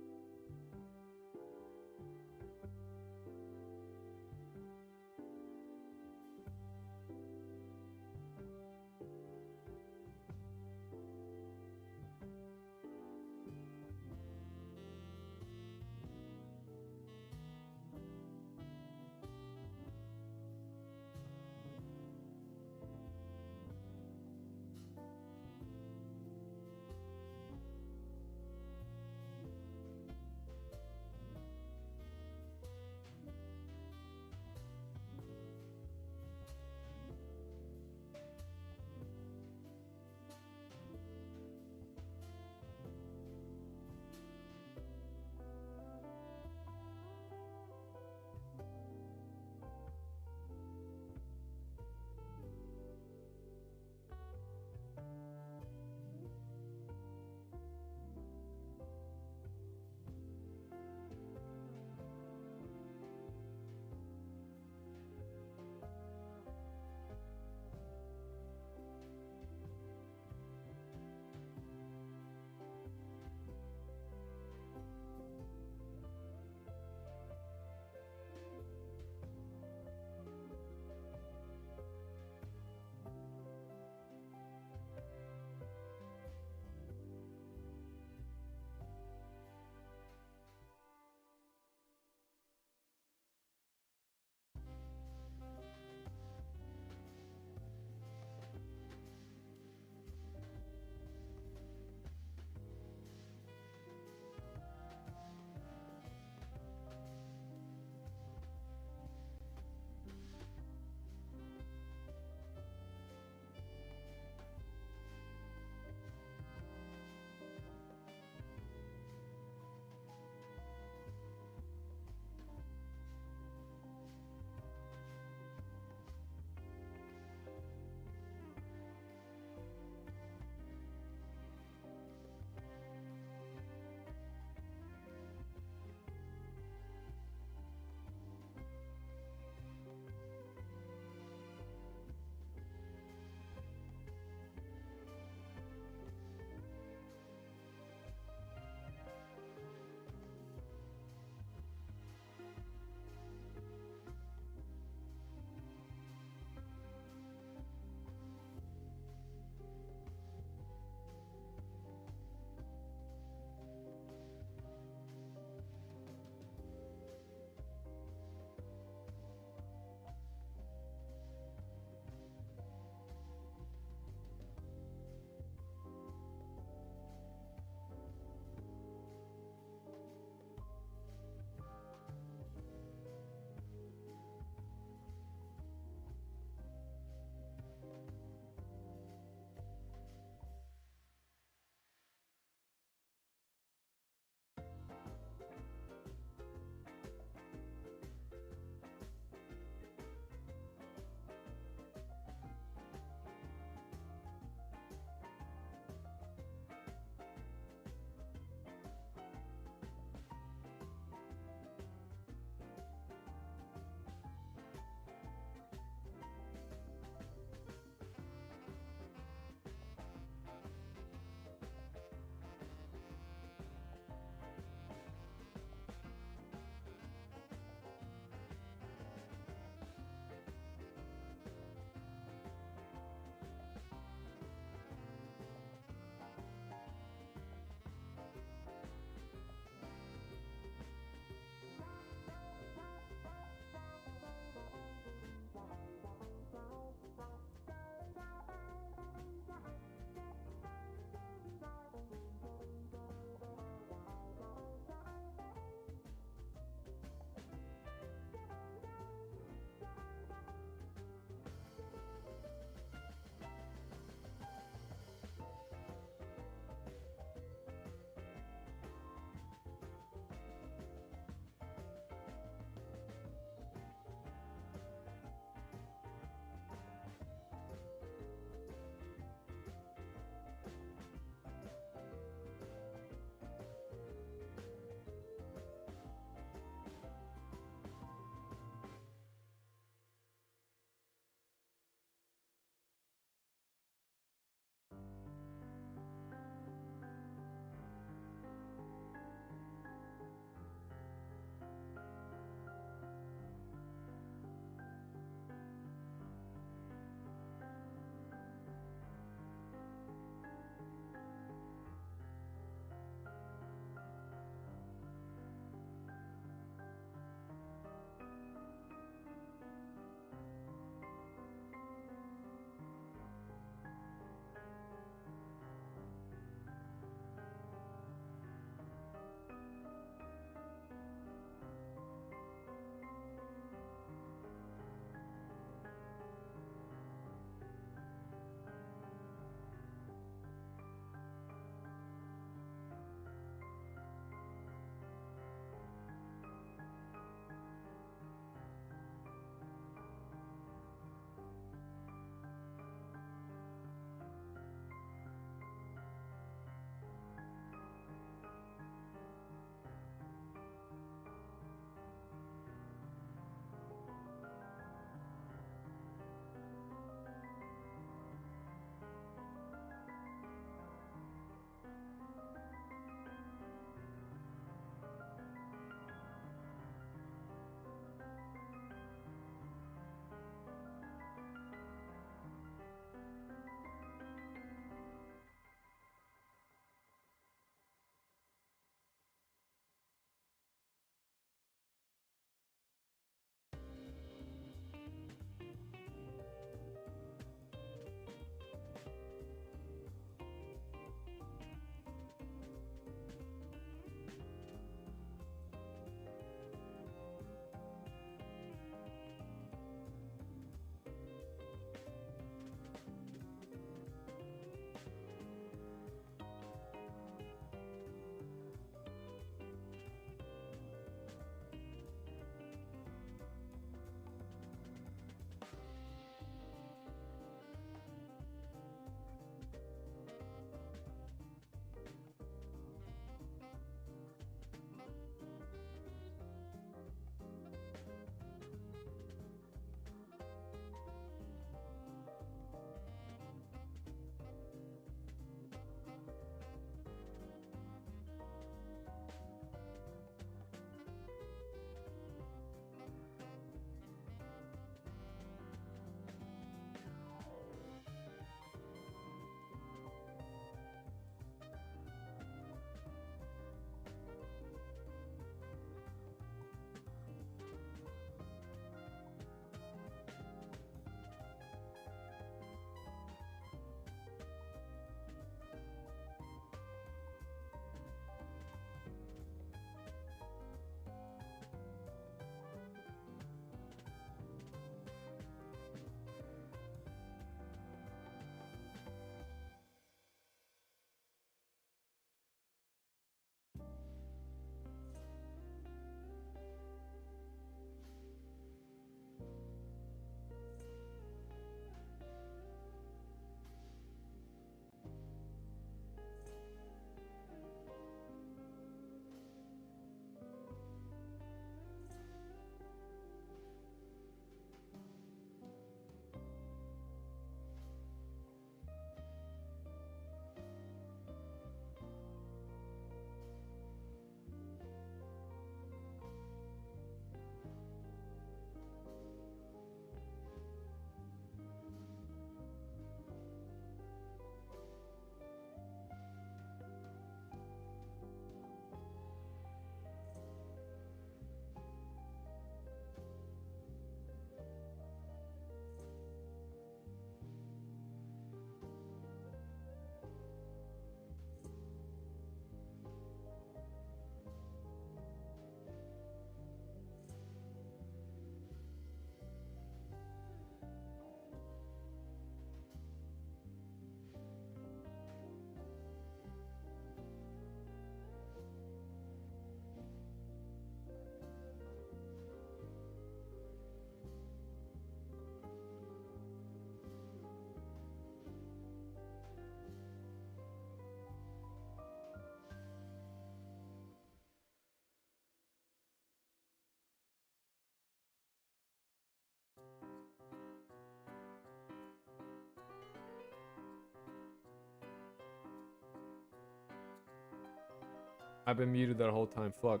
I've been muted that whole time. Fuck.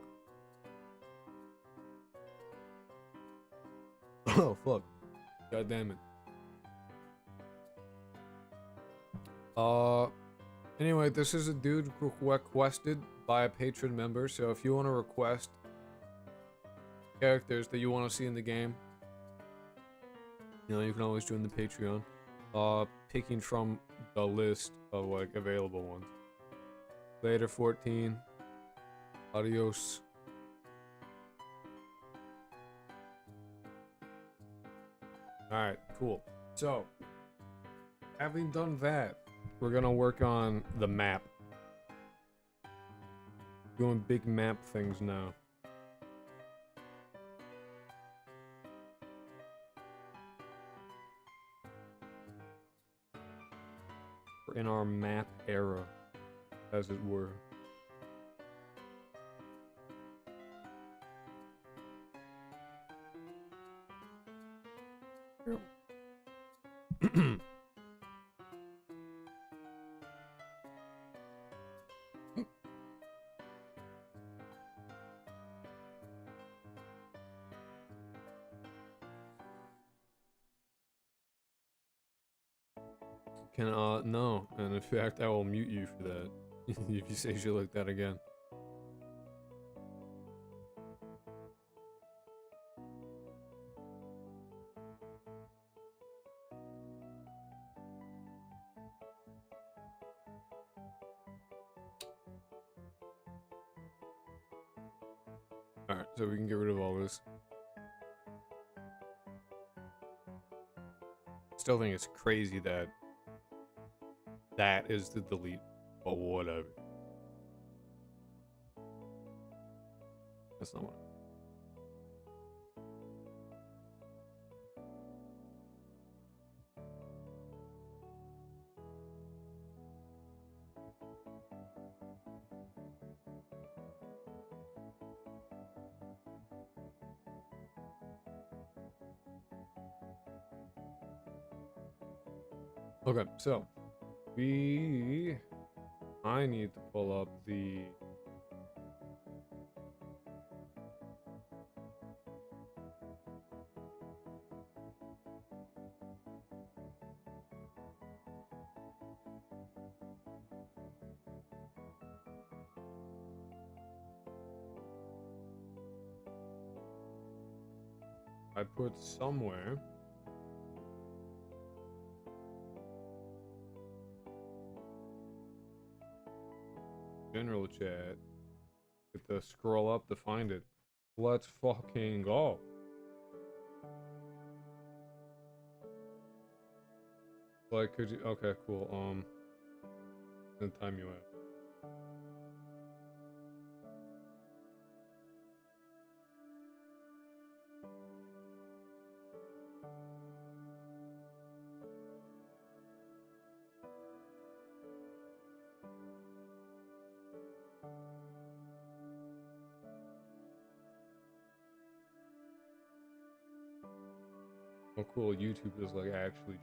Oh, fuck. God damn it. Anyway, this is a dude requested by a patron member, so if you want to request characters that you want to see in the game, you know, you can always join the Patreon. Picking from the list of, like, available ones. Later 14. Adios. Alright, cool. So, having done that, we're gonna work on the map. Doing big map things now. We're in our map era, as it were. No, and in fact, I will mute you for that if you say shit like that again. Alright, so we can get rid of all this. Still think it's crazy that that is the delete, but whatever. That's not what. Okay, so I need to pull up the I put somewhere. General chat. Get to scroll up to find it. Let's fucking go. Like, could you? Okay, cool. Then time you out. Oh, cool. YouTube is like actually.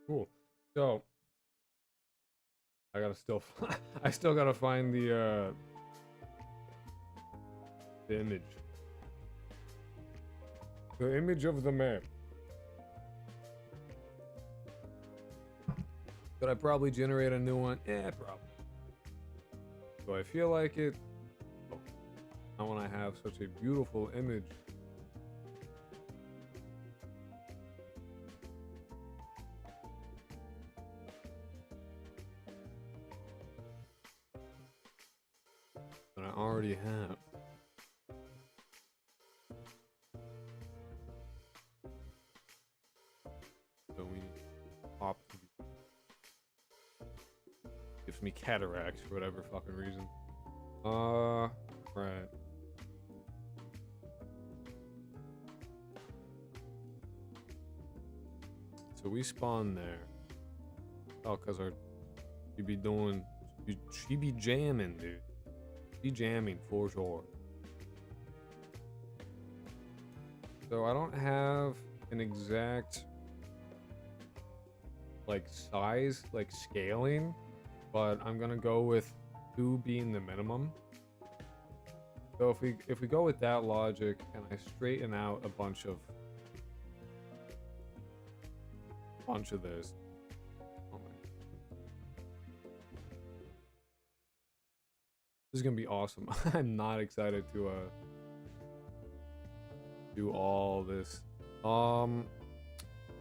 Cool. So I gotta still. I still gotta find the image. The image of the map. Could I probably generate a new one? Yeah, probably. So I feel like it. Oh, I want to have such a beautiful image. That I already have. So we pop. Gives me cataracts for whatever fucking reason. Right. So we spawn there. Oh, cause she be doing, she be jamming, dude. She jamming for sure. So I don't have an exact like size, like scaling, but I'm gonna go with 2 being the minimum. So if we go with that logic and I straighten out a bunch of this. Oh my. This is gonna be awesome. I'm not excited to do all this.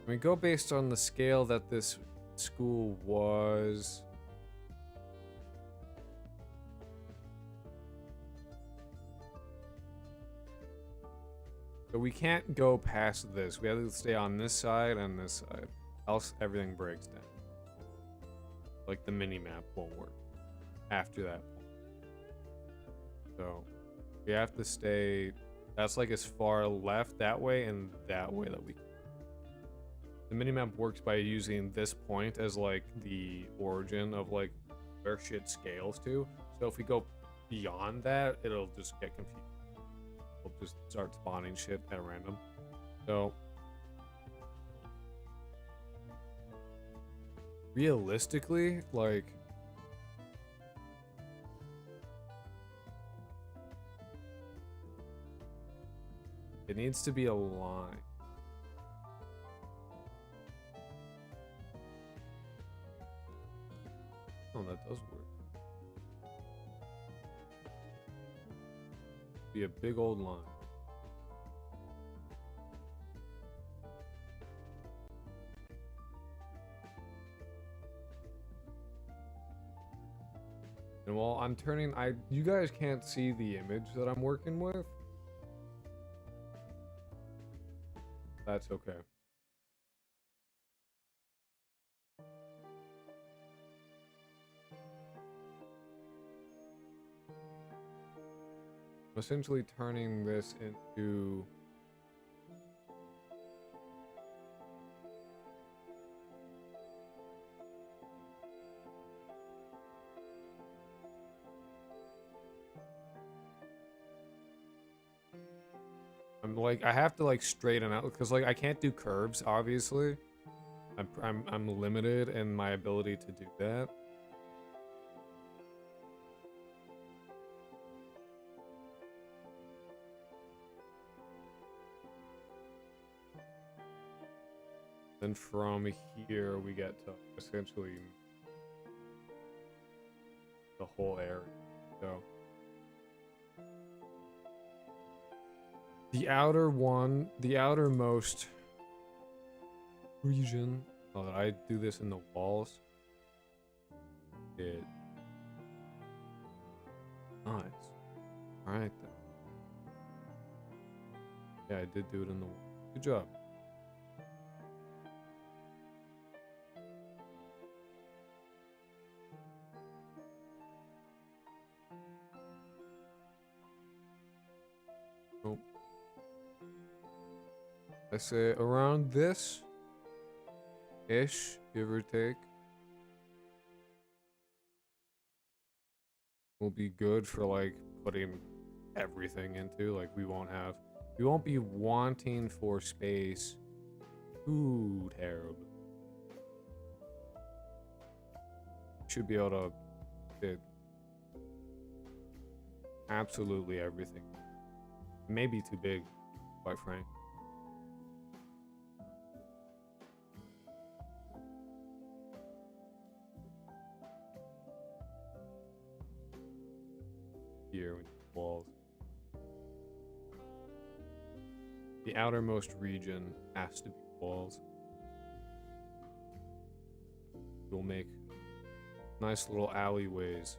We go based on the scale that this school was. So we can't go past this. We have to stay on this side and this side. Else everything breaks down. Like the mini-map won't work after that point. So we have to stay. That's like as far left that way and that way that we can. The minimap works by using this point as like the origin of like where shit scales to. So if we go beyond that, it'll just get confused. We'll just start spawning shit at random. So realistically, like it needs to be a line. Oh, that does work. Be a big old line. And while I'm turning, you guys can't see the image that I'm working with. That's okay. I'm essentially turning this into I'm like I have to like straighten out because like I can't do curves obviously. I'm limited in my ability to do that. Then from here we get to essentially the whole area. So the outermost region. Oh, that I do this in the walls. It nice. All right then. Yeah, I did do it in the wall. Good job. Oh. I say around this ish, give or take, will be good for like putting everything into. Like we won't be wanting for space too terribly. Should be able to fit absolutely everything. Maybe too big, quite frank. The outermost region has to be walls. We'll make nice little alleyways.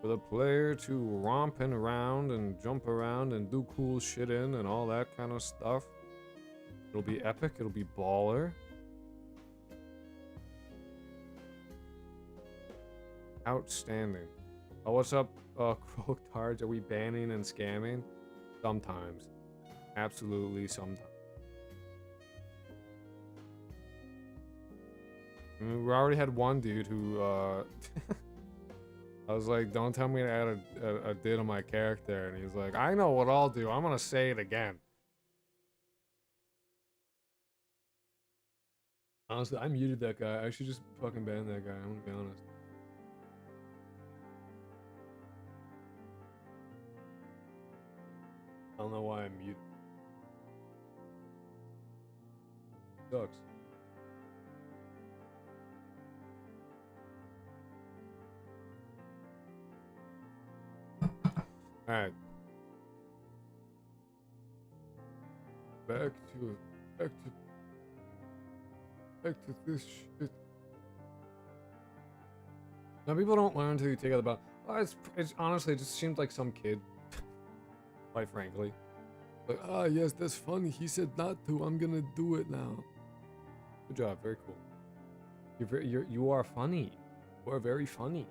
For the player to romping around and jump around and do cool shit in and all that kind of stuff. It'll be epic, it'll be baller. Outstanding. Oh, what's up, Croaktards? Are we banning and scamming? Sometimes. Absolutely sometimes. I mean, we already had one dude who, I was like, don't tell me to add a did on my character. And he's like, I know what I'll do. I'm gonna say it again. Honestly, I muted that guy. I should just fucking ban that guy. I'm gonna be honest. I don't know why I'm muted. Sucks. Alright. Back to this shit. Now people don't learn until you take out the belt. Oh, it's honestly, it just seemed like some kid. Quite frankly. Like, ah, yes, that's funny. He said not to. I'm gonna do it now. Good job. Very cool. You are funny. You are very funny.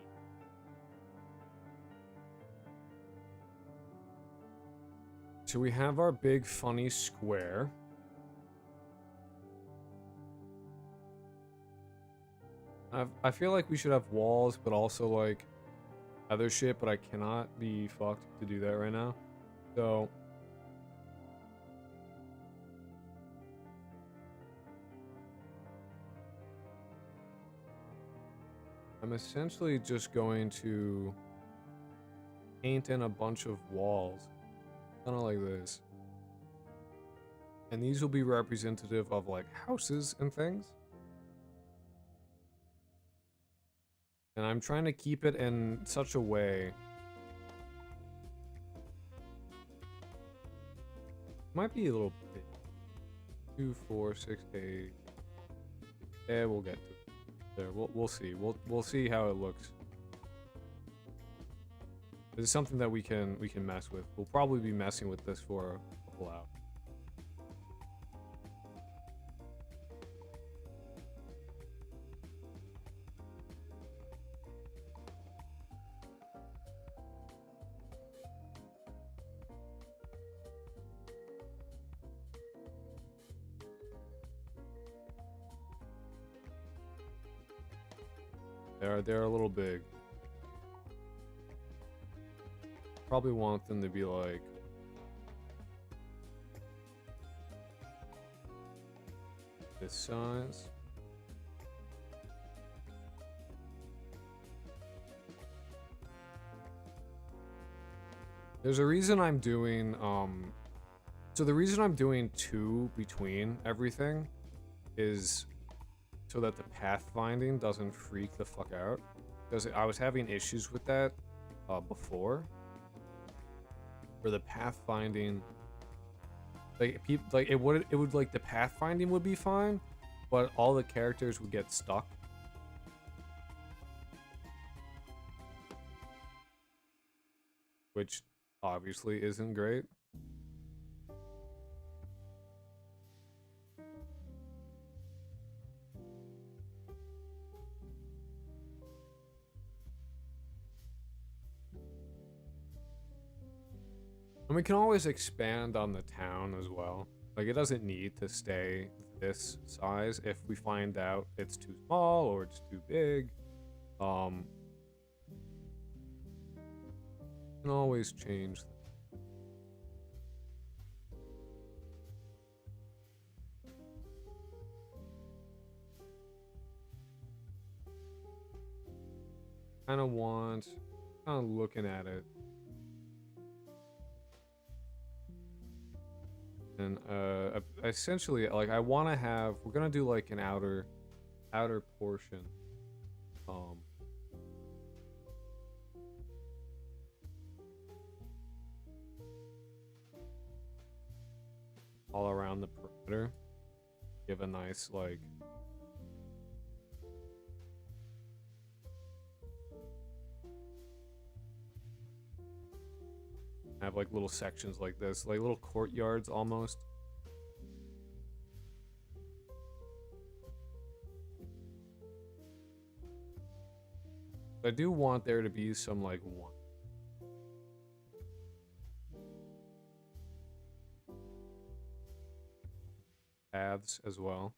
So we have our big funny square. I feel like we should have walls, but also like other shit, but I cannot be fucked to do that right now. So I'm essentially just going to paint in a bunch of walls, kind of like this. And these will be representative of like houses and things. And I'm trying to keep it in such a way. Might be a little bit. 2, 4, 6, 8. Yeah, we'll get to it. There, we'll see. We'll see how it looks. This is something that we can mess with. We'll probably be messing with this for a couple hours. They're a little big. Probably want them to be like this size. There's a reason I'm doing so the reason I'm doing 2 between everything is so that the pathfinding doesn't freak the fuck out, because I was having issues with that before, where the pathfinding, like it would like the pathfinding would be fine, but all the characters would get stuck. Which obviously isn't great. And we can always expand on the town as well. Like, it doesn't need to stay this size if we find out it's too small or it's too big. You can always change that. Kind of looking at it. And essentially, like, I want to have, we're gonna do like an outer portion, um, all around the perimeter. Give a nice, like, have like little sections like this, like little courtyards almost. I do want there to be some like one paths as well.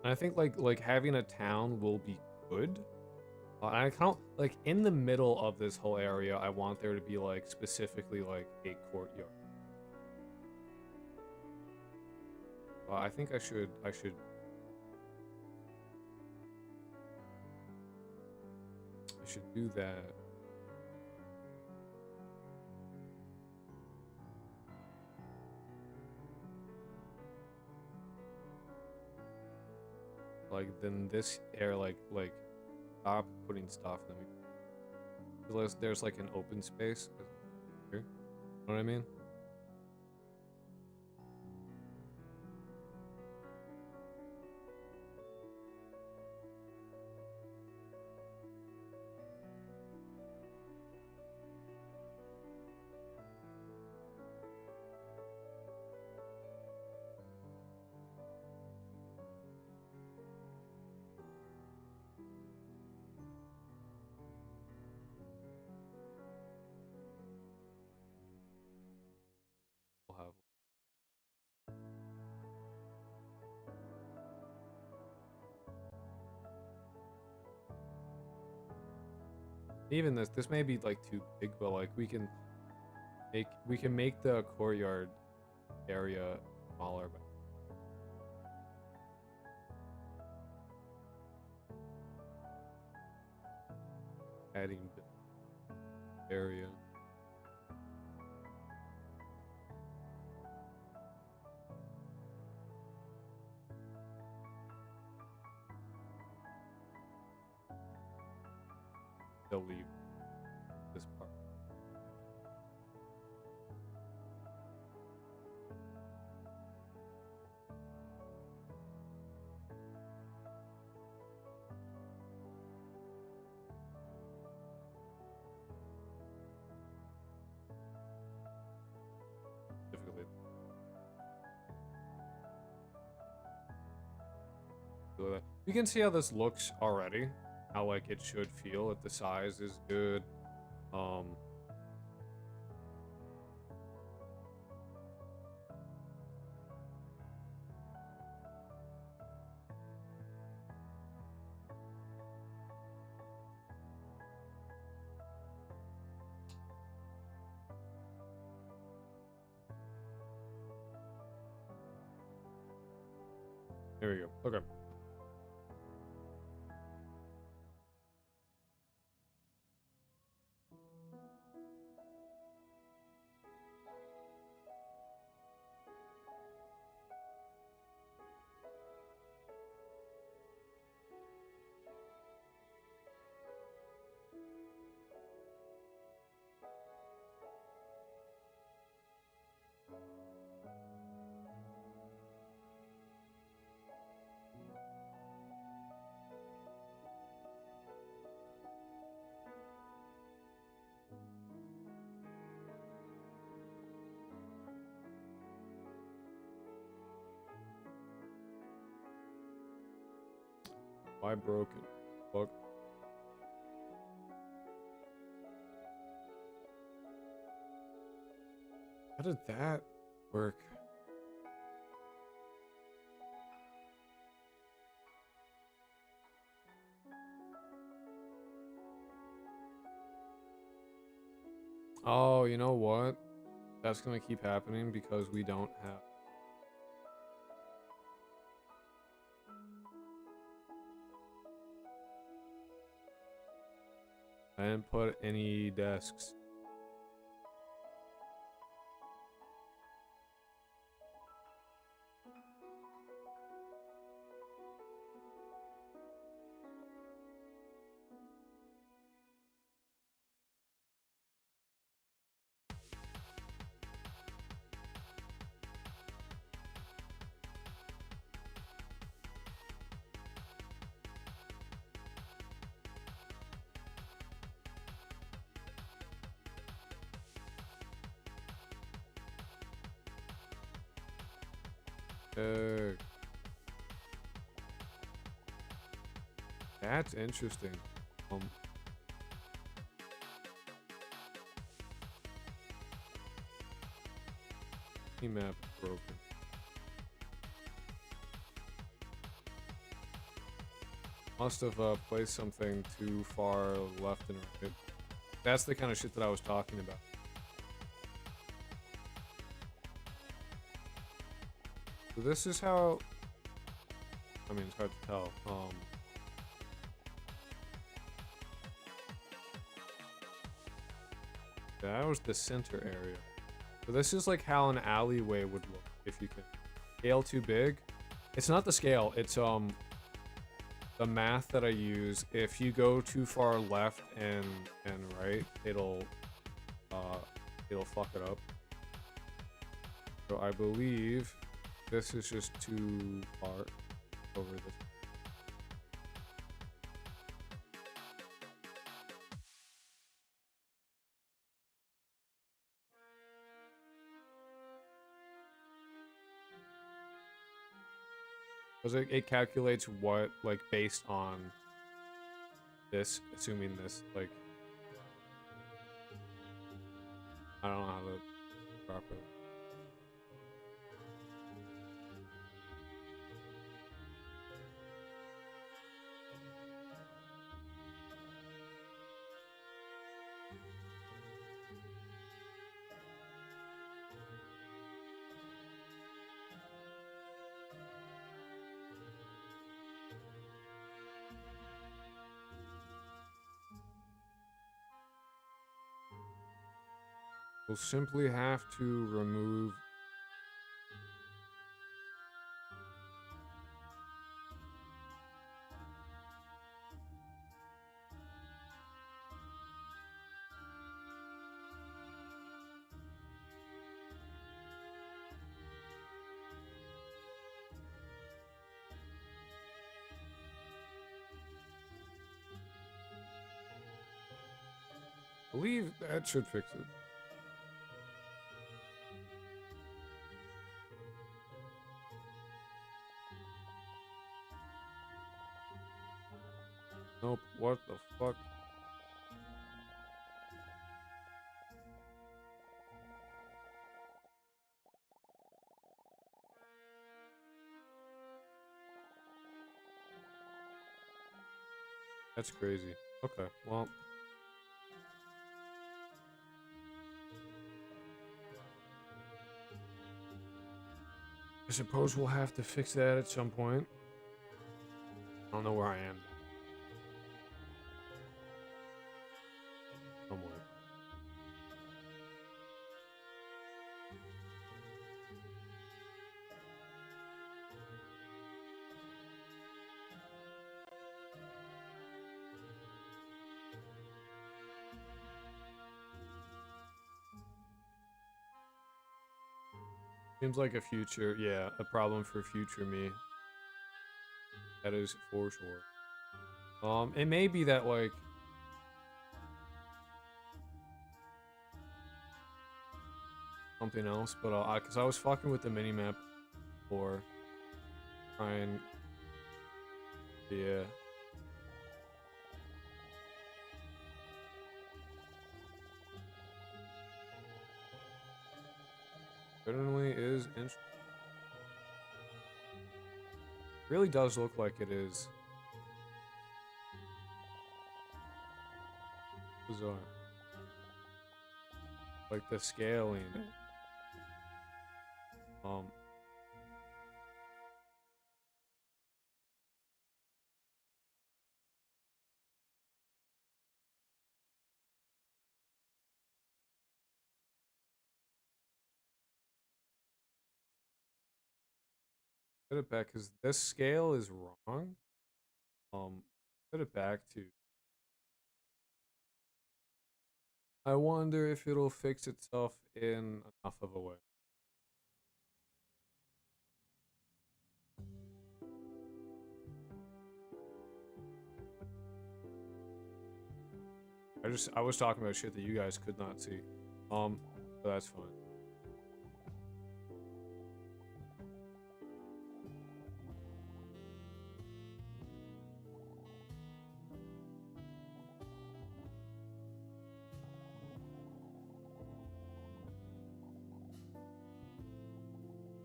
And I think like having a town will be good. I count like in the middle of this whole area, I want there to be like specifically like a courtyard. I think I should do that. Like then this air like stop putting stuff. There's like an open space here. You know what I mean? We'll have even this may be like too big, but like we can make the courtyard area smaller by adding area. They'll leave this part. Difficultly. You can see how this looks already. How like it should feel if the size is good. There we go. Okay. Why broken? Fuck. How did that work? Oh, you know what? That's gonna keep happening because we don't have... I didn't put any desks. That's interesting. Map broken. Must have placed something too far left and right. That's the kind of shit that I was talking about. So this is how... I mean, it's hard to tell. That was the center area. So this is like how an alleyway would look if you can scale too big. It's not the scale, it's the math that I use. If you go too far left and right, it'll fuck it up. So I believe this is just too far over this. Because it calculates what, like, based on this, assuming this, like, I don't know how to properly. We'll simply have to remove... I believe that should fix it. Nope, what the fuck? That's crazy. Okay, well... I suppose we'll have to fix that at some point. I don't know where I am. Somewhere. Seems like a future, yeah, a problem for future me. That is for sure. It may be that, like... something else, but, cause I was fucking with the minimap for trying... Yeah. Certainly is interesting. Really does look like it is. Bizarre. like the scaling. Put it back because this scale is wrong. Put it back to. I wonder if it'll fix itself in enough of a way. I was talking about shit that you guys could not see. But that's fine.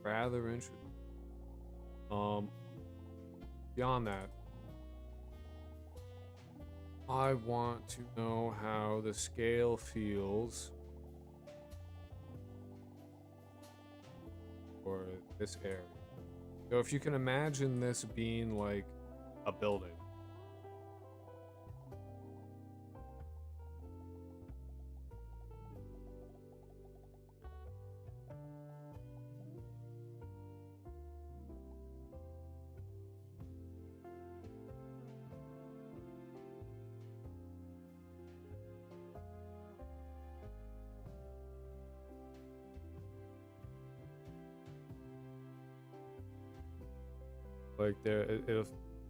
Rather interesting. Beyond that, I want to know how the scale feels for this area. So if you can imagine this being like a building. Like it's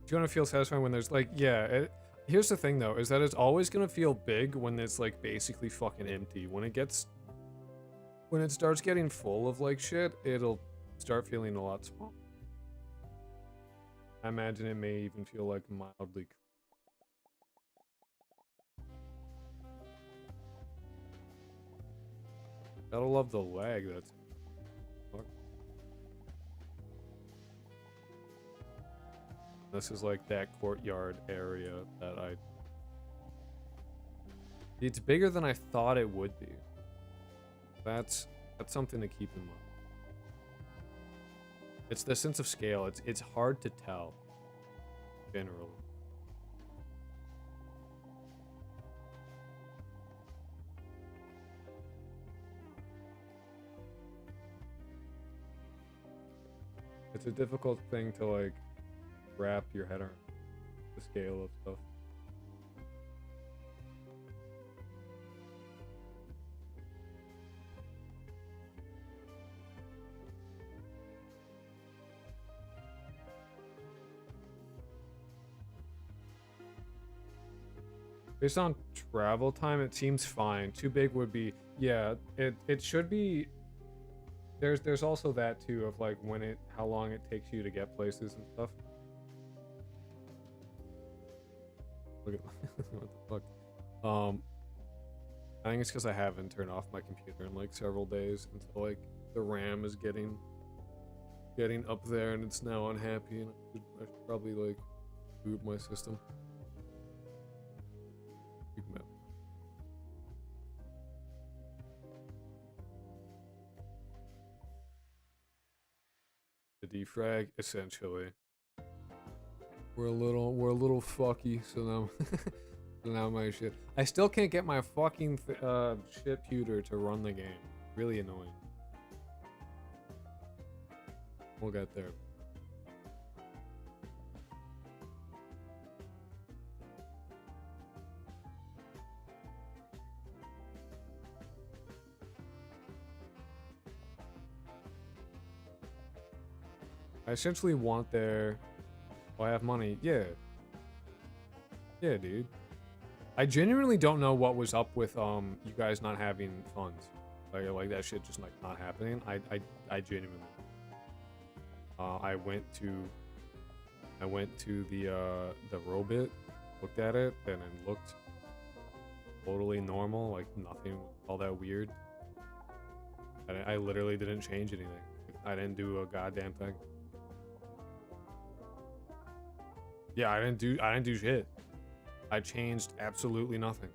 gonna feel satisfying when there's like, yeah. Here's the thing though, is that it's always gonna feel big when it's like basically fucking empty. When it starts getting full of like shit, it'll start feeling a lot small. I imagine it may even feel like mildly. Gotta love the lag that's. This is like that courtyard area that it's bigger than I thought it would be. That's something to keep in mind. It's the sense of scale. It's hard to tell generally. It's a difficult thing to like wrap your head around the scale of stuff. Based on travel time, it seems fine. Too big would be, yeah, it should be. There's also that too of like how long it takes you to get places and stuff. Look at what the fuck. I think it's because I haven't turned off my computer in like several days, and so like the RAM is getting up there, and it's now unhappy, and I should probably like boot my system. The defrag, essentially. We're a little fucky, so now so now my shit. I still can't get my fucking shit computer to run the game. Really annoying. We'll get there. I essentially want their. Oh, I have money. Yeah. Yeah, dude. I genuinely don't know what was up with you guys not having funds. Like that shit just like not happening. I genuinely. I went to the Robit, looked at it, and it looked totally normal, like nothing all that weird. I literally didn't change anything. I didn't do a goddamn thing. Yeah, I didn't do shit. I changed absolutely nothing.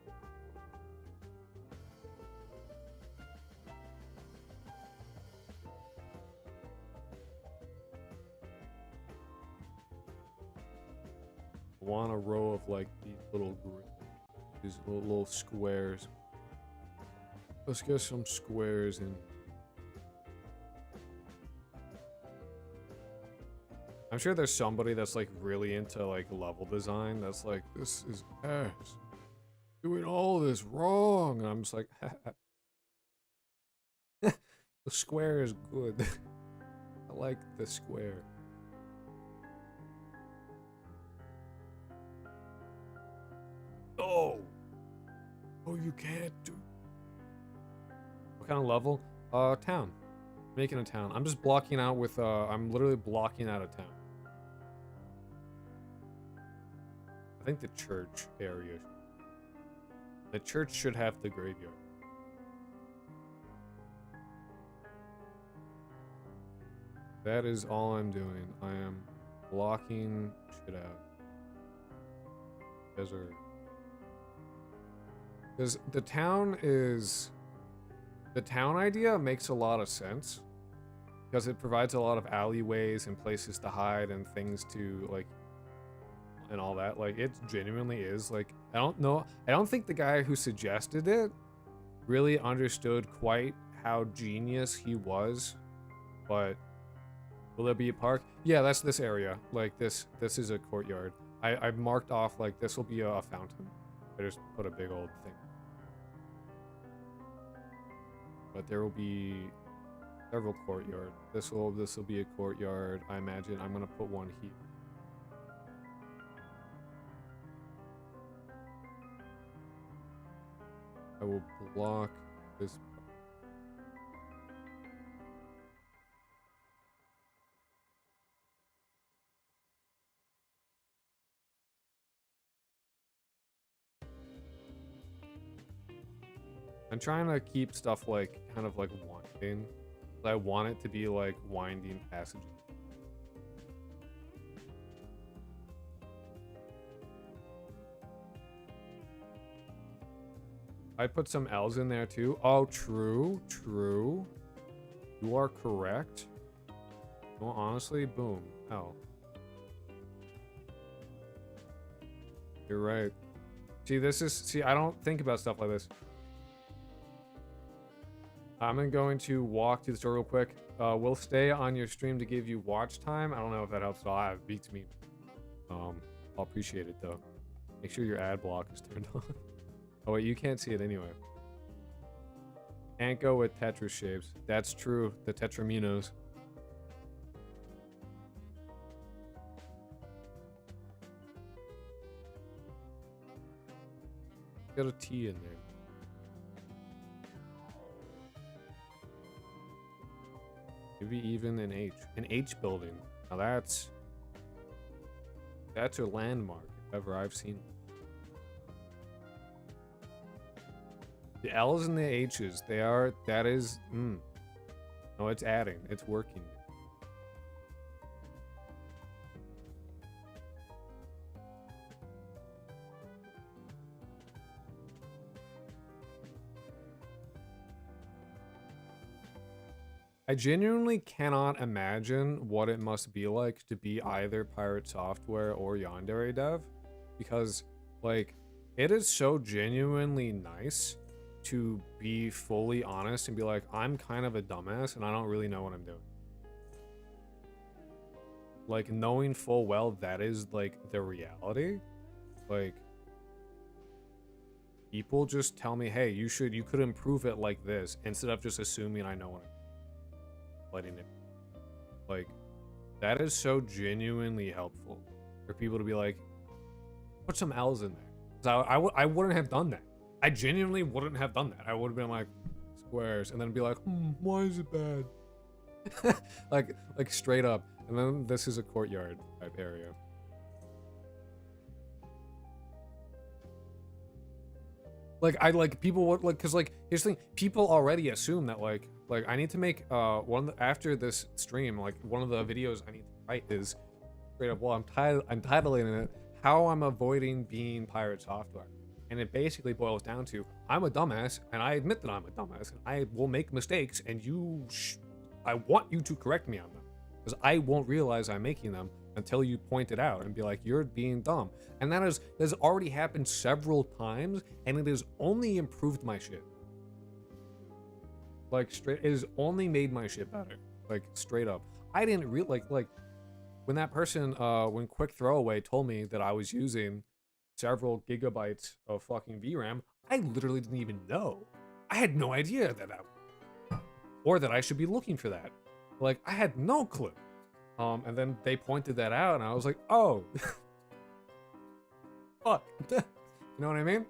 want a row of like these these little squares. Let's get some squares in. I'm sure there's somebody that's like really into like level design that's like, this is ass. Doing all this wrong. And I'm just like, the square is good. I like the square. Oh! Oh, you can't do... What kind of level? Town. Making a town. I'm just blocking out with, I'm literally blocking out a town. I think the church area. The church should have the graveyard. That is all I'm doing. I am blocking shit out. Desert. Because the town idea makes a lot of sense. Because it provides a lot of alleyways and places to hide and things to, like, and all that. Like, it genuinely is, like, I don't know. I don't think the guy who suggested it really understood quite how genius he was. But will there be a park? Yeah, that's this area. Like, this is a courtyard. I've marked off, like, this will be a fountain. I just put a big old thing. But there will be several courtyards. This will be a courtyard. I imagine I'm gonna put one here. I will block this. I'm trying to keep stuff like kind of like winding. I want it to be like winding passages. I put some L's in there too. Oh, true. You are correct. Well, honestly, boom. L. You're right. See, I don't think about stuff like this. I'm going to walk to the store real quick. We'll stay on your stream to give you watch time. I don't know if that helps at all. It beats me. I'll appreciate it though. Make sure your ad block is turned on. Oh wait, you can't see it anyway. Can't go with Tetris shapes. That's true. The Tetraminos. Got a T in there. Maybe even an H. An H building. Now that's a landmark if ever I've seen. The L's and the H's, that is, No, it's adding. It's working. I genuinely cannot imagine what it must be like to be either Pirate Software or Yandere Dev, because, like, it is so genuinely nice to be fully honest and be like, I'm kind of a dumbass and I don't really know what I'm doing. Like, knowing full well that is, like, the reality. Like, people just tell me, hey, you could improve it like this, instead of just assuming I know what I'm doing. Letting it, like, that is so genuinely helpful for people to be like, put some L's in there. So I wouldn't have done that. I genuinely wouldn't have done that. I would have been like, squares, and then be like, why is it bad? like straight up. And then this is a courtyard type area. Like people would like, cause like here's the thing, people already assume that like I need to make after this stream, like one of the videos I need to write is straight up, well, I'm titling it how I'm avoiding being Pirate Software. And it basically boils down to, I'm a dumbass, and I admit that I'm a dumbass, and I will make mistakes, and I want you to correct me on them. because I won't realize I'm making them until you point it out and be like, you're being dumb. And that has already happened several times, and it has only improved my shit. Like, straight, it has only made my shit better. Like, straight up. I didn't like when that person, when Quick Throwaway told me that I was using several gigabytes of fucking VRAM, I literally didn't even know. I had no idea or that I should be looking for that. Like, I had no clue. And then they pointed that out, and I was like, oh, fuck. You know what I mean?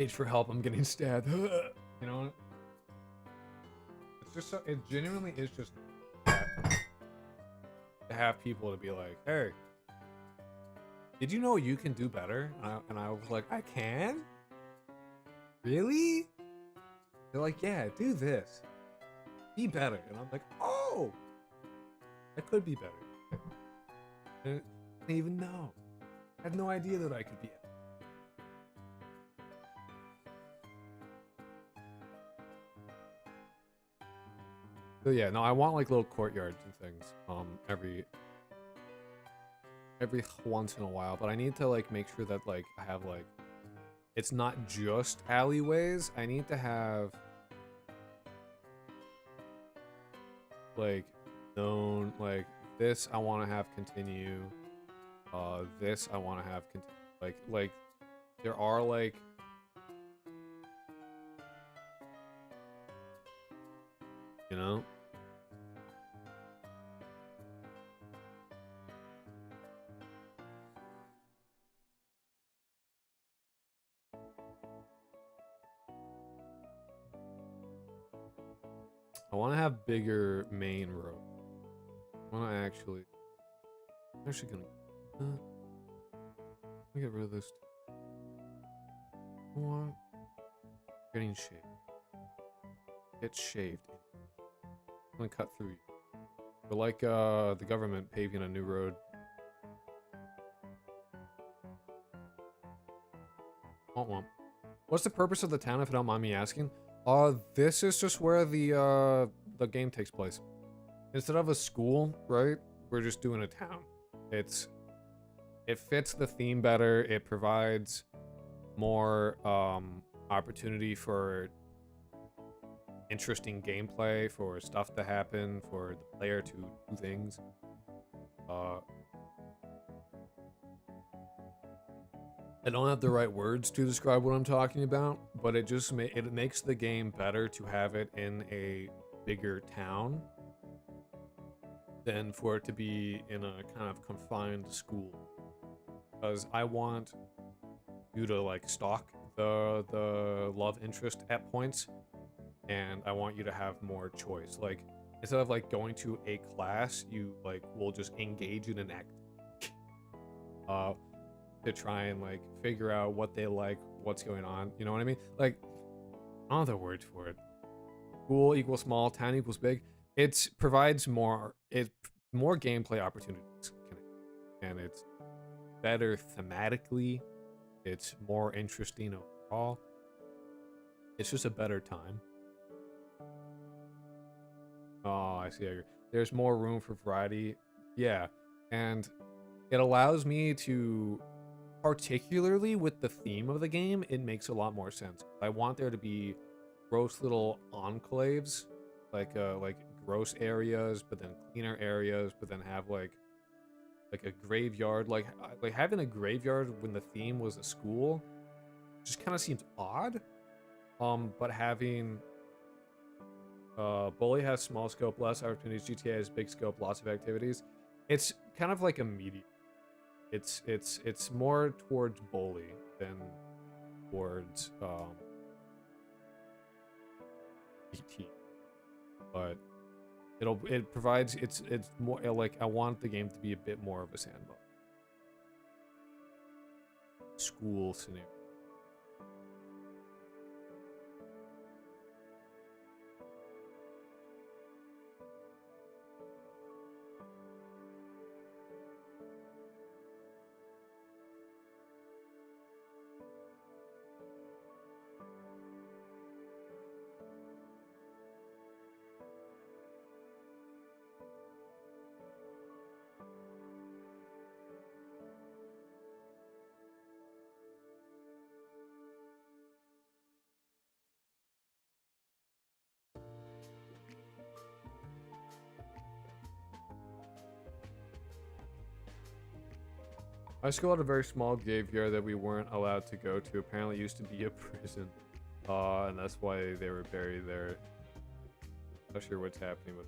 Age for help, I'm getting stabbed. You know? It's just so, it genuinely is just to have people to be like, hey, did you know you can do better? And I was like, I can? Really? They're like, yeah, do this. Be better. And I'm like, oh, I could be better. I didn't even know. I had no idea that I could be. So yeah, no, I want like little courtyards and things every once in a while, but I need to like make sure that like I have like it's not just alleyways. I need to have like known like this I want to have continue. This I want to have continue. Like there are like you know. I want to have bigger main road. I want to actually gonna let me get rid of this. What? Getting shaved. Get shaved. I'm gonna cut through you. But like the government paving a new road. Want one. What's the purpose of the town, if you don't mind me asking? This is just where the game takes place. Instead of a school, right? We're just doing a town. It fits the theme better. It provides more opportunity for interesting gameplay, for stuff to happen, for the player to do things. I don't have the right words to describe what I'm talking about, but it just it makes the game better to have it in a bigger town than for it to be in a kind of confined school. Because I want you to like stalk the love interest at points, and I want you to have more choice. Like instead of like going to a class, you like will just engage in an act. To try and like figure out what they like, what's going on, you know what I mean? Like, I don't know the words for it. School equals small, town equals big. It provides more gameplay opportunities, and it's better thematically. It's more interesting overall. It's just a better time. Oh, I see. There's more room for variety. Yeah, and it allows me to, particularly with the theme of the game, it makes a lot more sense. I want there to be gross little enclaves, like gross areas, but then cleaner areas, but then have like a graveyard. Like having a graveyard when the theme was a school just kind of seems odd. But having Bully has small scope, less opportunities. GTA has big scope, lots of activities. It's kind of like a medium. It's more towards Bully than towards ET, but it provides it's more like I want the game to be a bit more of a sandbox school scenario. My school had a very small graveyard that we weren't allowed to go to. Apparently it used to be a prison. And that's why they were buried there. Not sure what's happening, but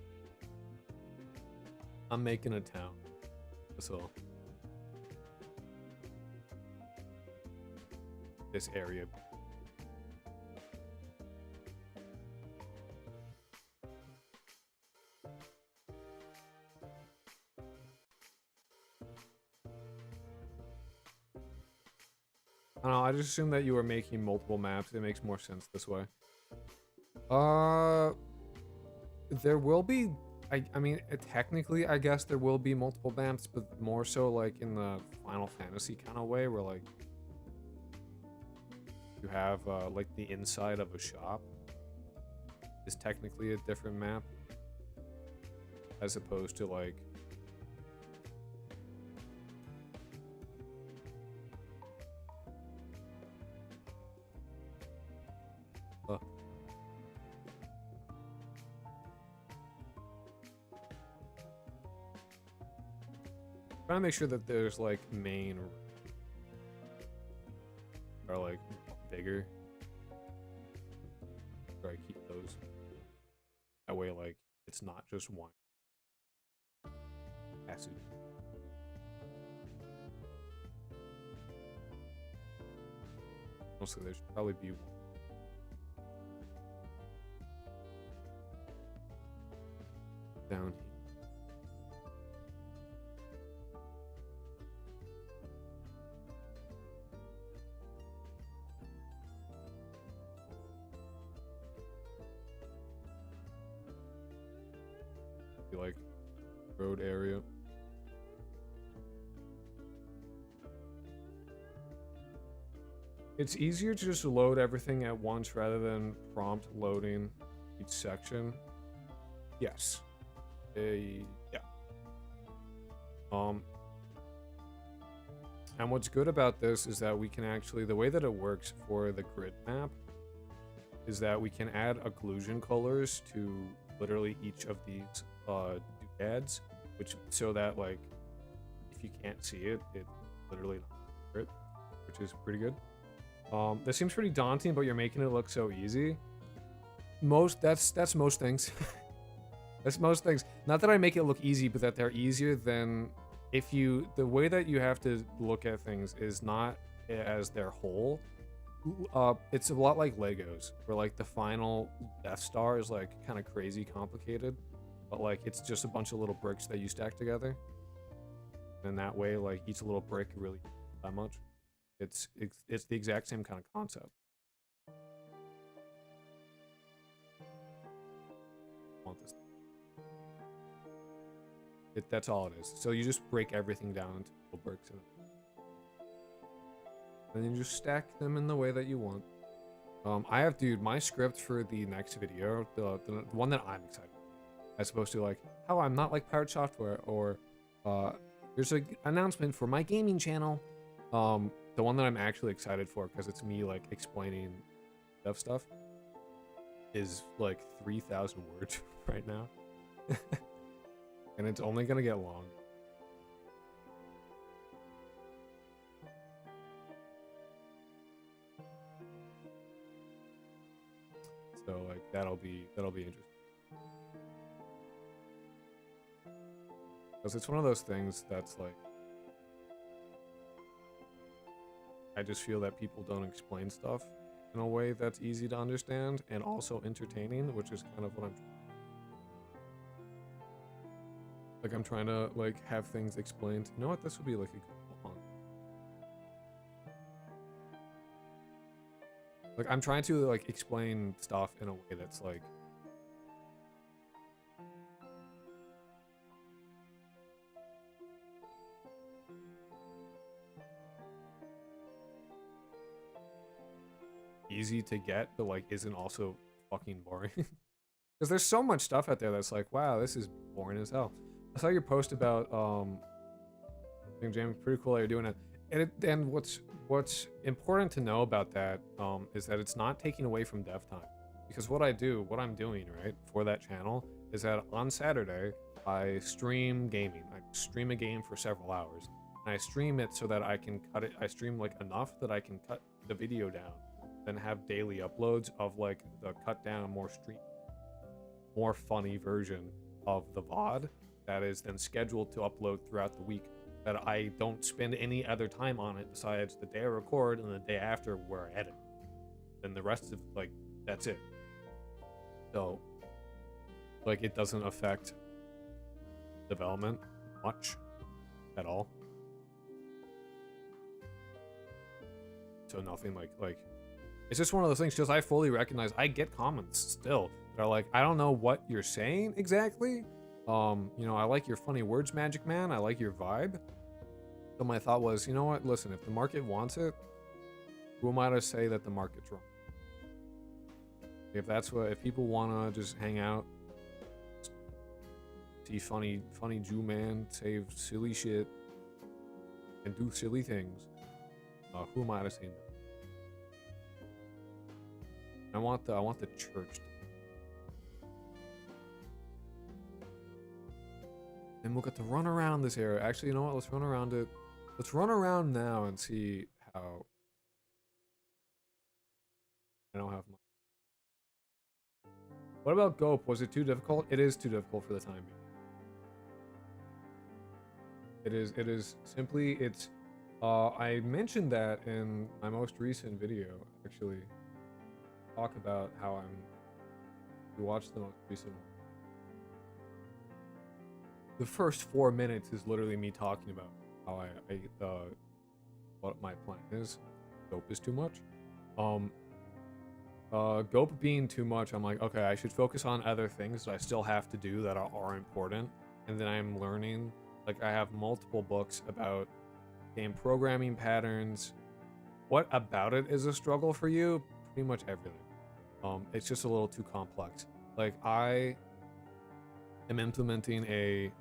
I'm making a town. That's all. This area. I don't know, I just assumed that you were making multiple maps. It makes more sense this way. There will be, I mean, technically, I guess there will be multiple maps, but more so like in the Final Fantasy kind of way, where like you have like the inside of a shop is technically a different map, as opposed to like trying to make sure that there's like main or like bigger. Try to keep those. That way, like it's not just one passage. Also, there should probably be one down here. Like road area. It's easier to just load everything at once rather than prompt loading each section. Yes. Yeah. And what's good about this is that we can actually, the way that it works for the grid map is that we can add occlusion colors to literally each of these doodads, which so that like if you can't see it, it's literally not it, which is pretty good. This seems pretty daunting, but you're making it look so easy. That's most things. That's most things. Not that I make it look easy, but that they're easier than if you. The way that you have to look at things is not as their whole. It's a lot like Legos, where like the final Death Star is like kind of crazy complicated, but like it's just a bunch of little bricks that you stack together, and that way like each little brick really that much. It's the exact same kind of concept. I want this. That's all it is. So you just break everything down into little bricks, and then you just stack them in the way that you want. I have, dude, my script for the next video, the one that I'm excited about, as opposed to like how I'm not like Pirate Software, or there's an announcement for my gaming channel. The one that I'm actually excited for, because it's me like explaining stuff, is like 3,000 words right now. And it's only gonna get long. So like that'll be interesting. Because it's one of those things that's like, I just feel that people don't explain stuff in a way that's easy to understand and also entertaining, which is kind of what I'm trying to like have things explained. You know what? This would be like a good one. Like I'm trying to like explain stuff in a way that's like easy to get, but like isn't also fucking boring. Because there's so much stuff out there that's like, wow, this is boring as hell. I saw your post about Jamie, pretty cool that you're doing it. And what's important to know about that is that it's not taking away from dev time. Because what I'm doing, right, for that channel is that on Saturday I stream gaming. I stream a game for several hours. I stream it so that I can cut it. I stream like enough that I can cut the video down, then have daily uploads of like the cut down, more funny version of the VOD that is then scheduled to upload throughout the week, that I don't spend any other time on it besides the day I record and the day after where I edit. Then the rest of, like, that's it. So, like, it doesn't affect development much at all. So nothing like it's just one of those things, because I fully recognize I get comments still that are like, I don't know what you're saying exactly. You know, I like your funny words, Magic Man. I like your vibe. So my thought was, you know what? Listen, if the market wants it, who am I to say that the market's wrong? If people want to just hang out, see funny Jew man say silly shit and do silly things, who am I to say no? I want the church. And we'll get to run around this area. Actually, you know what? Let's run around it. Let's run around now and see how. I don't have much. What about Gope? Was it too difficult? It is too difficult for the time being. It is simply, it's, I mentioned that in my most recent video, actually. Talk about how you watched the most recent one. The first 4 minutes is literally me talking about how what my plan is. Gope is too much. Gope being too much, I'm like, okay, I should focus on other things that I still have to do that are important. And then I'm learning, like, I have multiple books about game programming patterns. What about it is a struggle for you? Pretty much everything. It's just a little too complex. Like, I am implementing a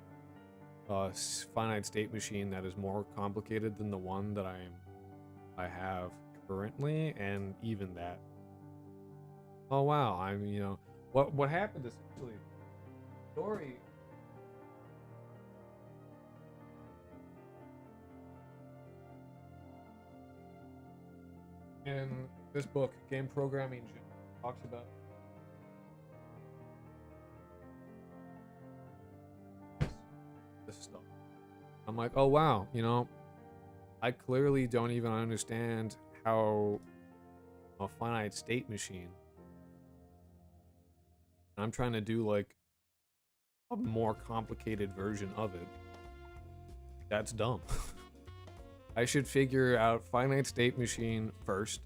finite state machine that is more complicated than the one that I have currently, and even that. Oh wow! You know, what happened essentially? Story. In this book, Game Programming talks about this stuff. I'm like, oh wow, you know, I clearly don't even understand how a finite state machine. I'm trying to do like a more complicated version of it. That's dumb. I should figure out finite state machine first.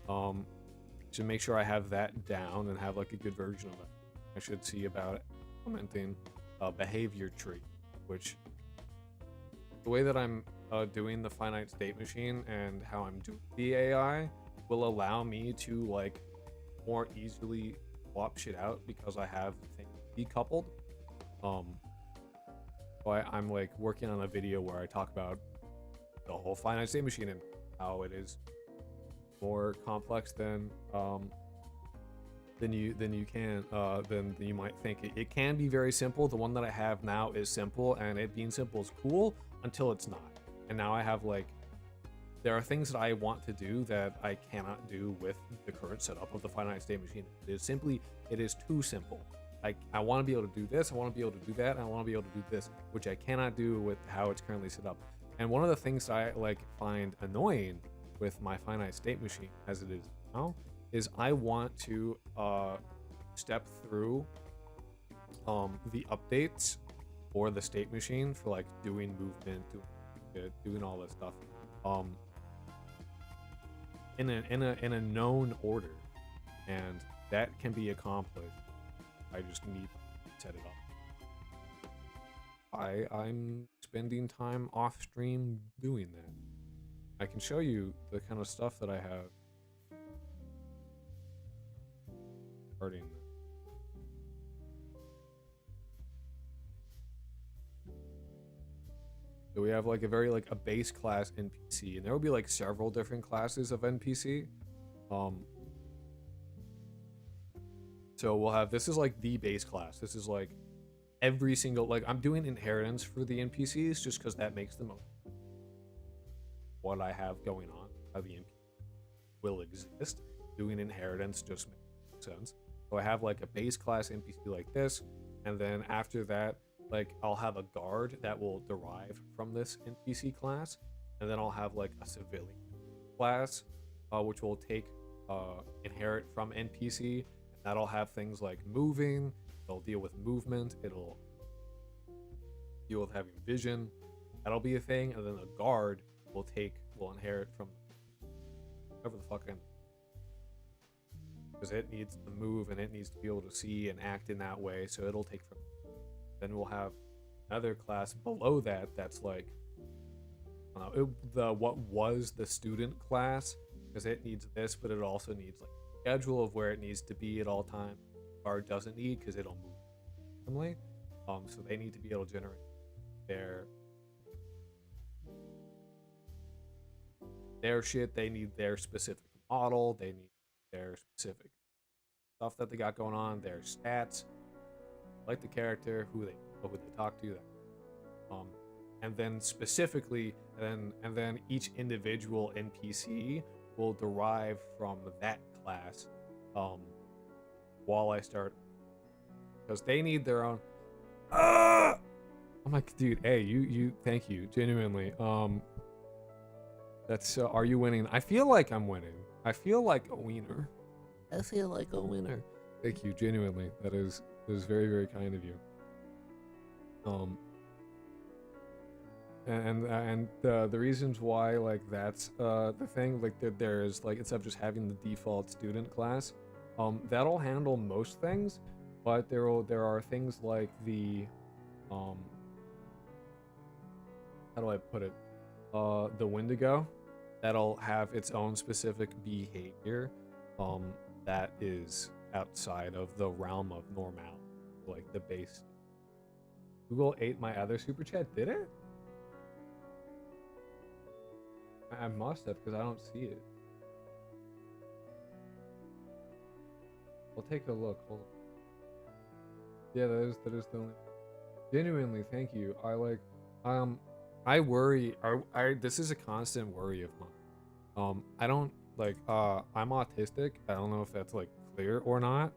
To make sure I have that down and have like a good version of it. I should see about implementing a behavior tree, which the way that I'm doing the finite state machine and how I'm doing the AI will allow me to like more easily swap shit out because I have things decoupled. So I'm like working on a video where I talk about the whole finite state machine and how it is more complex than you might think. It can be very simple. The one that I have now is simple, and it being simple is cool until it's not. And now I have like, there are things that I want to do that I cannot do with the current setup of the finite state machine. It is too simple. I want to be able to do this, I want to be able to do that, and I want to be able to do this, which I cannot do with how it's currently set up. And one of the things I like find annoying with my finite state machine as it is now is I want to step through the updates for the state machine for like doing movement, doing all this stuff in a known order, and that can be accomplished. I just need to set it up. I'm spending time off stream doing that. I can show you the kind of stuff that I have starting. So we have like a very like a base class NPC, and there will be like several different classes of NPC. So we'll have, this is like the base class. This is like every single, like I'm doing inheritance for the NPCs just because that makes the most. what I have going on, how the NPC will exist. Doing inheritance just makes sense. So I have like a base class NPC like this, and then after that, like I'll have a guard that will derive from this NPC class, and then I'll have like a civilian class, which will inherit from NPC. And that'll have things like moving. It'll deal with movement. It'll deal with having vision. That'll be a thing, and then the guard will inherit from whatever the fuck I am, because it needs to move and it needs to be able to see and act in that way. So it'll take from. Then we'll have another class below that that's like what was the student class, because it needs this, but it also needs like a schedule of where it needs to be at all times. Guard doesn't need, because it'll move randomly. So they need to be able to generate their shit. They need their specific model. They need their specific stuff that they got going on, their stats, like the character, who they talk to, and then specifically, and then each individual NPC will derive from that class, while I start, because they need their own. I'm like, dude, hey, you, thank you, genuinely. That's are you winning? I feel like I'm winning. I feel like a wiener. I feel like a winner. Thank you, genuinely. That is very, very kind of you. And the reasons why, like, that's the thing, like, there's like, instead of just having the default student class, that'll handle most things, but there are things like the how do I put it, the Wendigo, that'll have its own specific behavior that is outside of the realm of normality, like the base. Google ate my other super chat, did it? I must have, because I don't see it. I'll take a look. Hold on. Yeah, that is the only. Genuinely, thank you. I worry. This is a constant worry of mine. I don't like. I'm autistic. I don't know if that's like clear or not.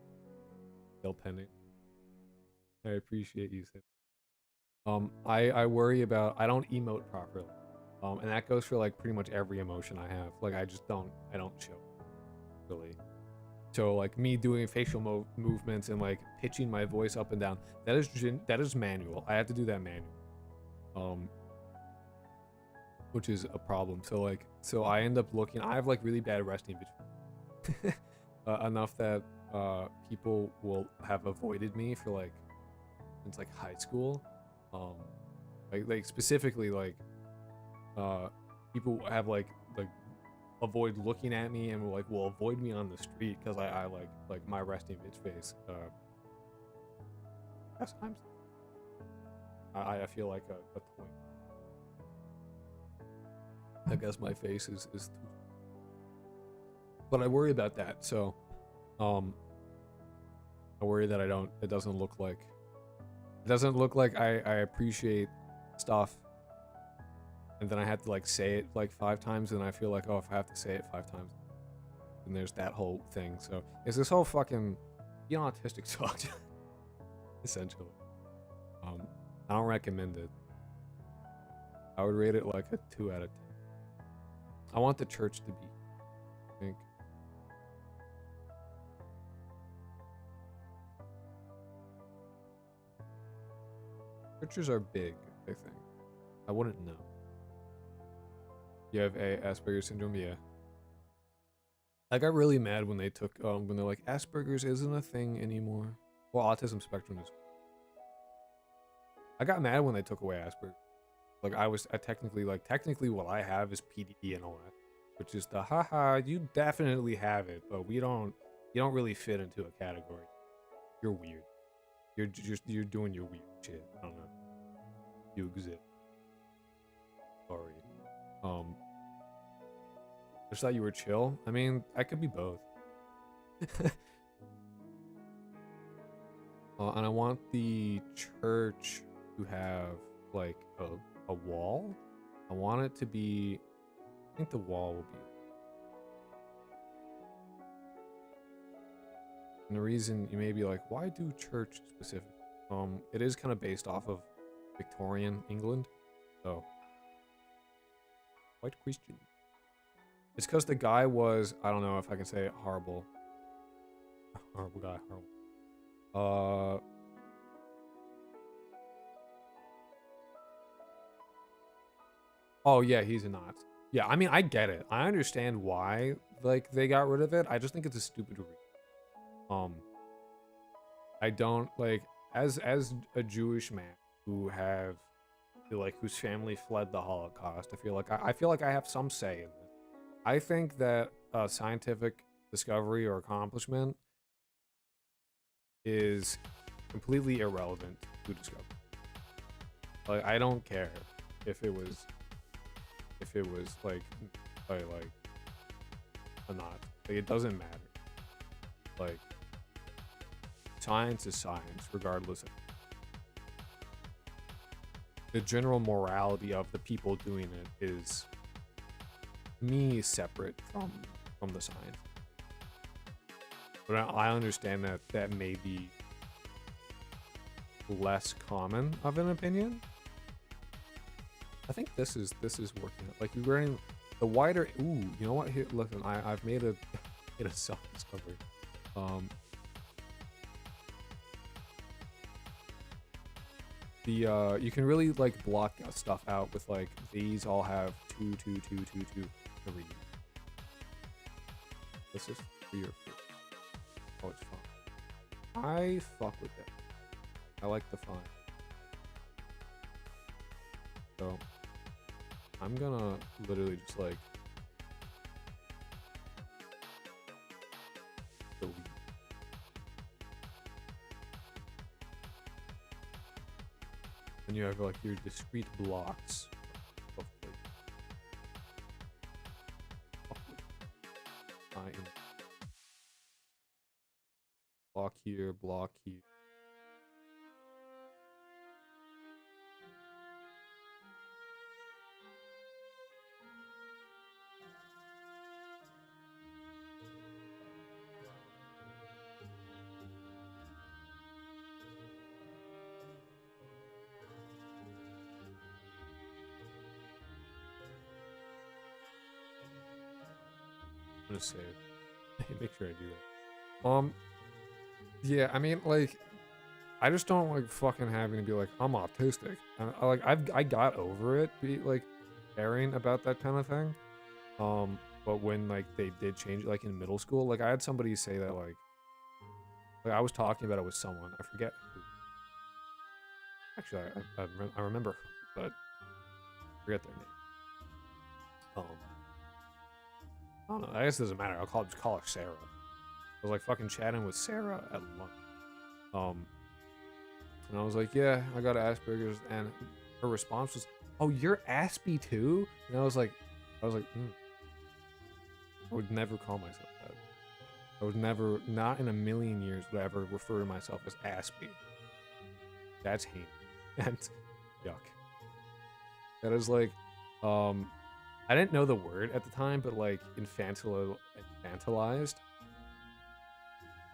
Still pending. I appreciate you saying. I worry about. I don't emote properly. And that goes for like pretty much every emotion I have. Like I don't show really. So like me doing facial movements and like pitching my voice up and down, that is manual. I have to do that manual. Which is a problem. So I end up looking. I have like really bad resting bitch. Enough that people will have avoided me for like since like high school. Like specifically like. People have like avoid looking at me and will avoid me on the street because I like my resting bitch face. Sometimes I feel like a twink. I guess my face is too, but I worry about that. So I worry that it doesn't look like I appreciate stuff. And then I had to like say it like 5 times, and I feel like, oh, if I have to say it 5 times, and there's that whole thing. So it's this whole fucking autistic talk, essentially. I don't recommend it. I would rate it like a 2 out of 10. I want the church to be, I think. Churches are big, I think. I wouldn't know. You have Asperger's syndrome, yeah. I got really mad when they took when they're like, Asperger's isn't a thing anymore. Well, autism spectrum is. I got mad when they took away Asperger's. Like I technically what I have is PDD and all that, which is the haha, you definitely have it, but you don't really fit into a category. You're weird. You're doing your weird shit. I don't know. You exist. Sorry. I just thought you were chill. I mean, I could be both. And I want the church to have like a wall. I want it to be think the wall will be. And the reason you may be like, why do church specific? It is kind of based off of Victorian England, so quite Christian. It's because the guy was, I don't know if I can say it, horrible. Horrible guy, horrible. Oh yeah, he's a Nazi. Yeah, I mean, I get it. I understand why, like, they got rid of it. I just think it's a stupid reason. I don't, like, as a Jewish man who whose family fled the Holocaust, I feel like I have some say in this. I think that scientific discovery or accomplishment is completely irrelevant to discovery. Like, I don't care if it was like a not. Like, it doesn't matter. Like, science is science, regardless of the general morality of the people doing it is me separate from the science. But I understand that may be less common of an opinion. I think this is working. Like, you're wearing the wider. Ooh, you know what? Here, listen, I've made a self-discovery. You can really, like, block stuff out with, like, these all have 2, 2, 2, 2, 2, 3. This is 3 or 4. Oh, it's fun. I fuck with it. I like the fun. So I'm gonna literally just, like, delete. And you have, like, your discrete blocks of, like, block here, block here. I'm gonna save. Make sure I do that. Yeah, I mean, like, I just don't like fucking having to be like, I'm autistic. And I got over it, like, caring about that kind of thing. But when, like, they did change it, like, in middle school, like, I had somebody say that, like I was talking about it with someone. I forget who. Actually, I remember who, but I forget their name. I don't know. I guess it doesn't matter. Just call her Sarah. I was, like, fucking chatting with Sarah at lunch. And I was like, yeah, I got Asperger's, and her response was, oh, you're Aspie too? And I was like, I would never call myself that. I would never, not in a million years, would I ever refer to myself as Aspie. That's hate. That's yuck. That is, like, I didn't know the word at the time, but, like, infantilized.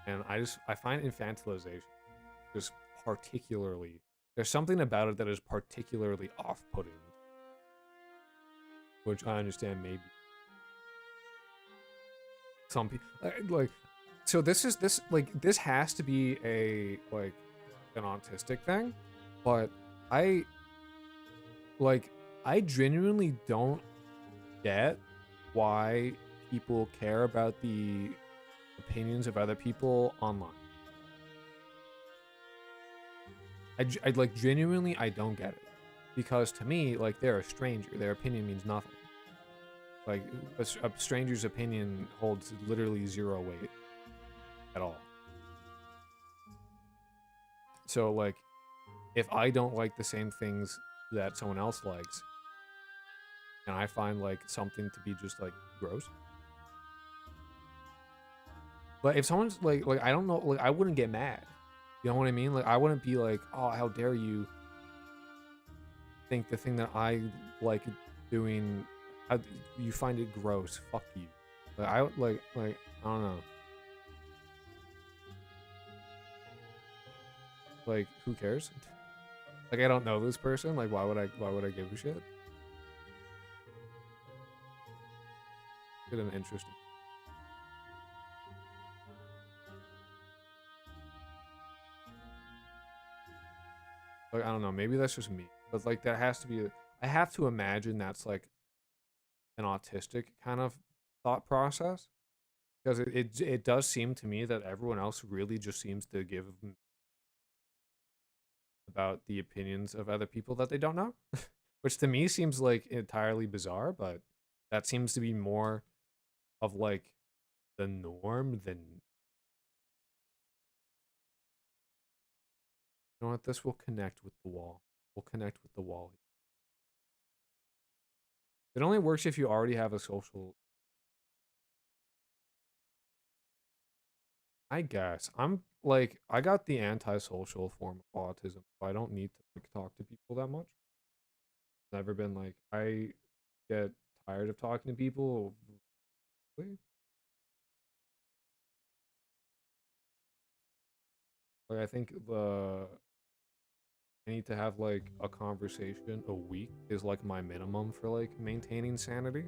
And I find infantilization just particularly, there's something about it that is particularly off-putting, which I understand maybe some people like. So this has to be a, like, an autistic thing, but I genuinely don't get why people care about the opinions of other people online. I like, genuinely, I don't get it, because to me, like, they're a stranger. Their opinion means nothing. Like, a stranger's opinion holds literally 0 weight at all. So, like, if I don't like the same things that someone else likes, and I find, like, something to be just, like, gross, but if someone's like I don't know, like, I wouldn't get mad. You know what I mean? Like, I wouldn't be like, oh, how dare you think the thing that I like doing I, you find it gross. Fuck you. Like, I don't know. Like, who cares? Like, I don't know this person. Like, why would I give a shit? Get an interesting. Like, I don't know. Maybe that's just me. But like, that has to be. I have to imagine that's like an autistic kind of thought process, because it does seem to me that everyone else really just seems to give about the opinions of other people that they don't know, which to me seems like entirely bizarre, but that seems to be more of like the norm than, you know what, this will connect with the wall. We'll connect with the wall. It only works if you already have a social. I guess I'm like, I got the antisocial form of autism, so I don't need to like talk to people that much. Never been like, I get tired of talking to people. Really? Like, I think I need to have like a conversation a week is like my minimum for like maintaining sanity,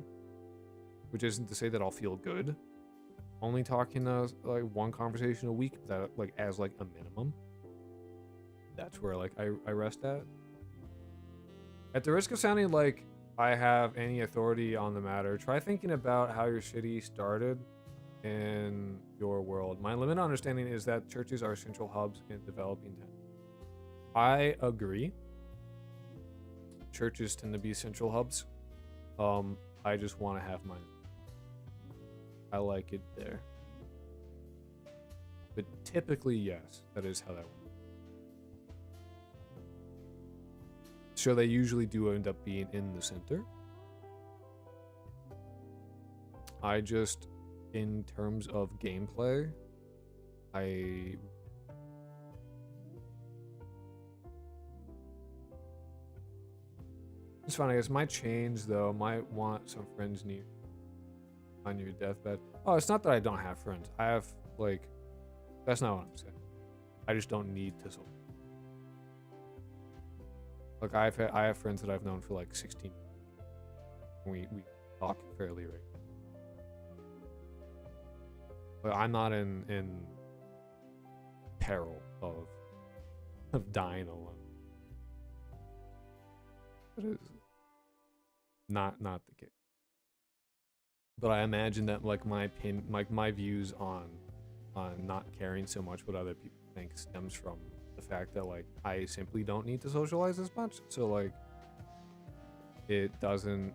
which isn't to say that I'll feel good only talking to like one conversation a week, that like as like a minimum. That's where like I rest at. At the risk of sounding like I have any authority on the matter, try thinking about how your city started in your world. My limited understanding is that churches are central hubs in developing towns. I agree. Churches tend to be central hubs. I just want to have mine. I like it there. But typically, yes, that is how that works. So they usually do end up being in the center. I just, in terms of gameplay, it's fine, I guess. Might change though. Might want some friends near on your deathbed. Oh, it's not that I don't have friends. I have like, that's not what I'm saying. I just don't need to. Like, I have friends that I've known for like 16 years. We talk fairly regularly. But I'm not in peril of dying alone. That is not the case. But I imagine that like my views on not caring so much what other people think stems from the fact that like I simply don't need to socialize as much. So like it doesn't,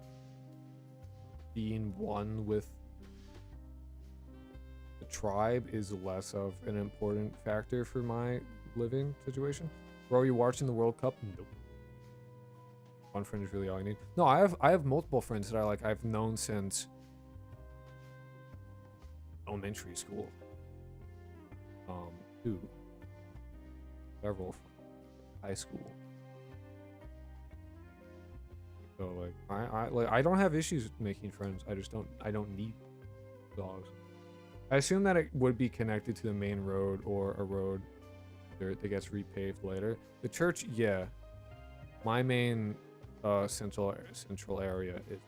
being one with the tribe is less of an important factor for my living situation. Bro, are you watching the World Cup? Nope. One friend is really all I need. No, I have multiple friends that I've known since elementary school. Two. Several from high school. So like I don't have issues making friends. I don't need dogs. I assume that it would be connected to the main road or a road that gets repaved later. The church, yeah. My main central area is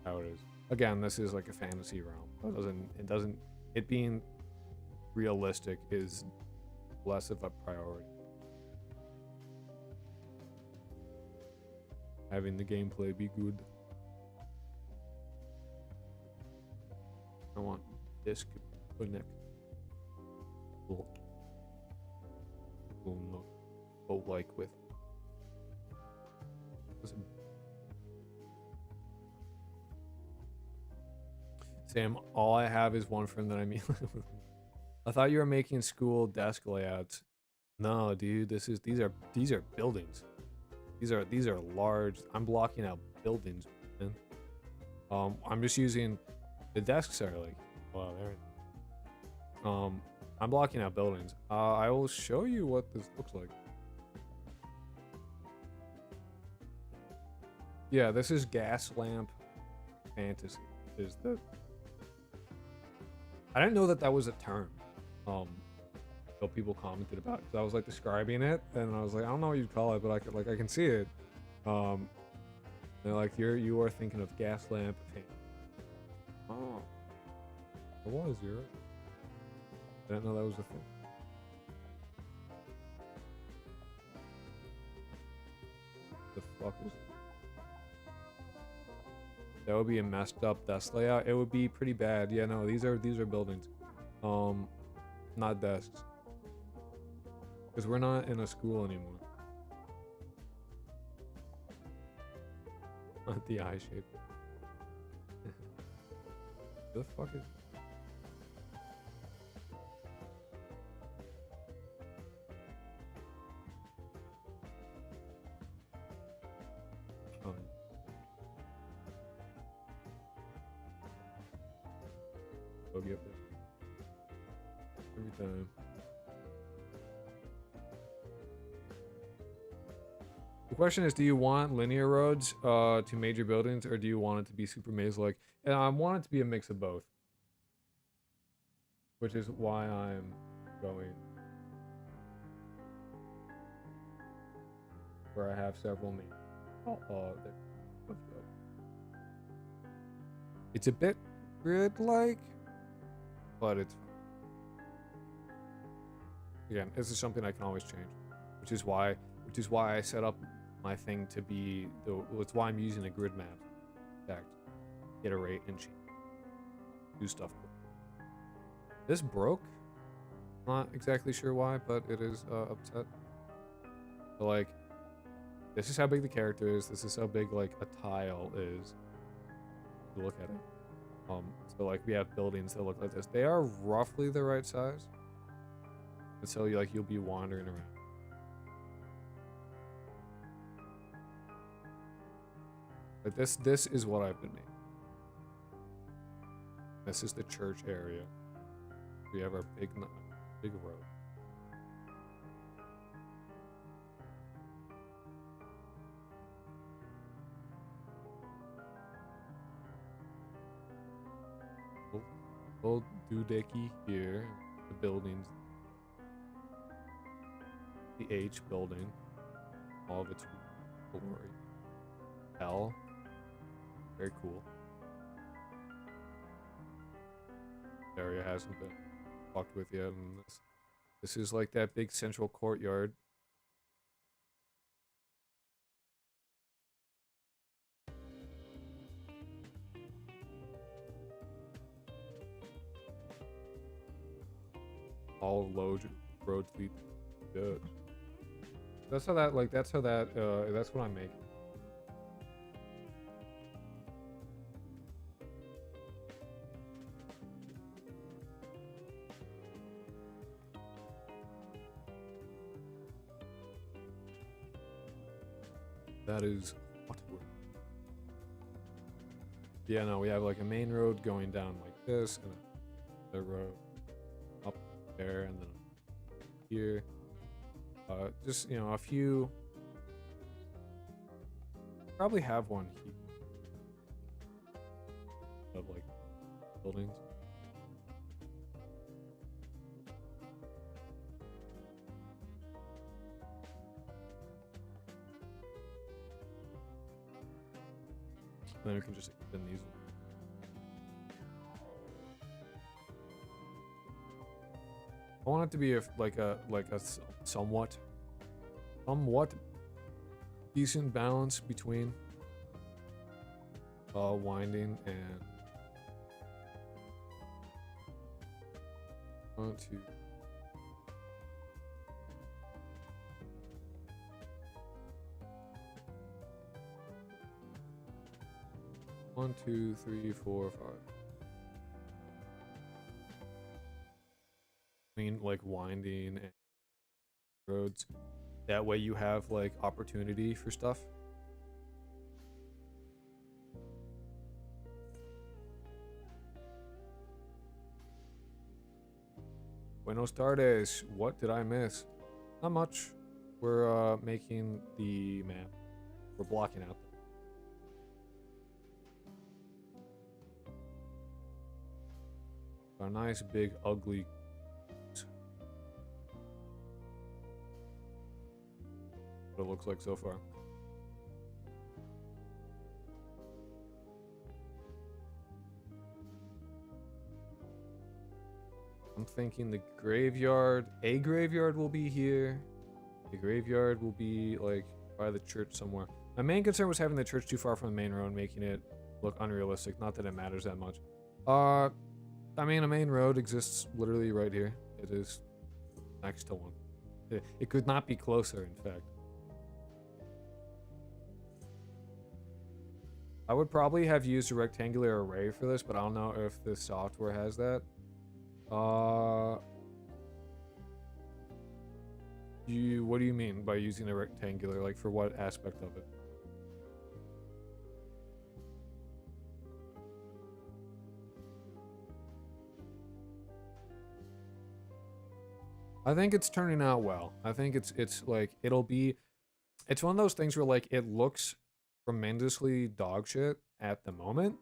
how it is. Again, this is like a fantasy realm. It being realistic is less of a priority. Having the gameplay be good. I want this to connect. Cool. Not like with. Sam, all I have is one friend that I meet. I thought you were making school desk layouts. No, dude, these are buildings. These are large. I'm blocking out buildings, man. I'm just using the desks are like, wow, there. I'm blocking out buildings. I will show you what this looks like. Yeah, this is gas lamp fantasy. Is the I didn't know that that was a term. So people commented about it. 'Cause I was like describing it, and I was like, I don't know what you'd call it, but I can see it. Um, they're like you are thinking of gas lamp fantasy. Oh, it was. You're right. I didn't know that was a thing. The fuck is it? That would be a messed up desk layout. It would be pretty bad. Yeah, no, these are buildings. Not desks. Because we're not in a school anymore. Not the eye shape. The fuck is um, go get this every time. The question is, do you want linear roads to major buildings, or do you want it to be super maze-like? And I want it to be a mix of both, which is why I'm going where I have several main. It's a bit grid-like, but it's again, this is something I can always change, which is why I set up my thing to be it's why I'm using a grid map. In fact, iterate and change, do stuff. This broke. Not exactly sure why, but it is upset. So like, this is how big the character is. This is how big like a tile is. Look at it. So like we have buildings that look like this. They are roughly the right size. And so you'll be wandering around. But this is what I've been making. This is the church area. We have our big road. Old doohickey here. The buildings. The H building. All of its glory. L. Very cool. This area hasn't been fucked with yet, and this is like that big central courtyard. All roads lead good. That's how that that's what I'm making. That is what we're... Yeah, no, we have like a main road going down like this, and the road up there, and then here. Just, a few... Probably have one here. Of like buildings. And then we can just extend these. I want it to be like a somewhat decent balance between winding and 1, 2. 1, 2, 3, 4, 5. I mean, like winding and roads. That way you have like opportunity for stuff. Buenos tardes. What did I miss? Not much. We're making the map. We're blocking out. A nice big ugly. What it looks like so far. I'm thinking the graveyard, a graveyard will be here. The graveyard will be like by the church somewhere. My main concern was having the church too far from the main road, making it look unrealistic. Not that it matters that much. I mean, a main road exists literally right here. It is next to one. It could not be closer, in fact. I would probably have used a rectangular array for this, but I don't know if the software has that. What do you mean by using a rectangular? Like, for what aspect of it? I think it's turning out well. I think it's like it's one of those things where like it looks tremendously dog shit at the moment,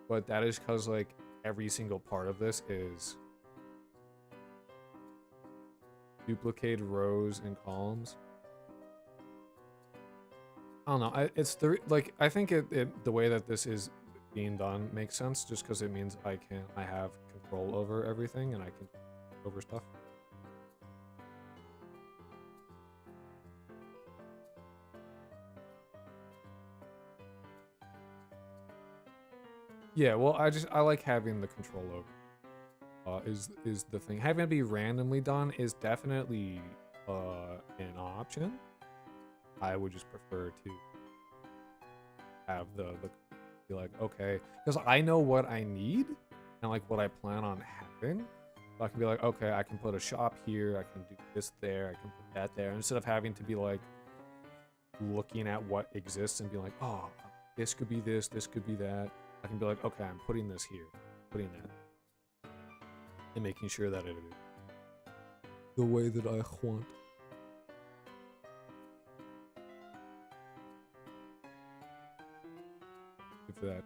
but that is because like every single part of this is duplicated rows and columns. I don't know. I think the way that this is being done makes sense just because it means I have control over everything and I can over stuff. Yeah, well, I like having the control over. Is the thing. Having it be randomly done is definitely an option. I would just prefer to have the be like, okay, because I know what I need and like what I plan on having. So I can be like, okay, I can put a shop here, I can do this there, I can put that there, instead of having to be like looking at what exists and be like, oh, this could be this could be that. I can be like, okay, I'm putting this here, putting that, and making sure that it is the way that I want. If that.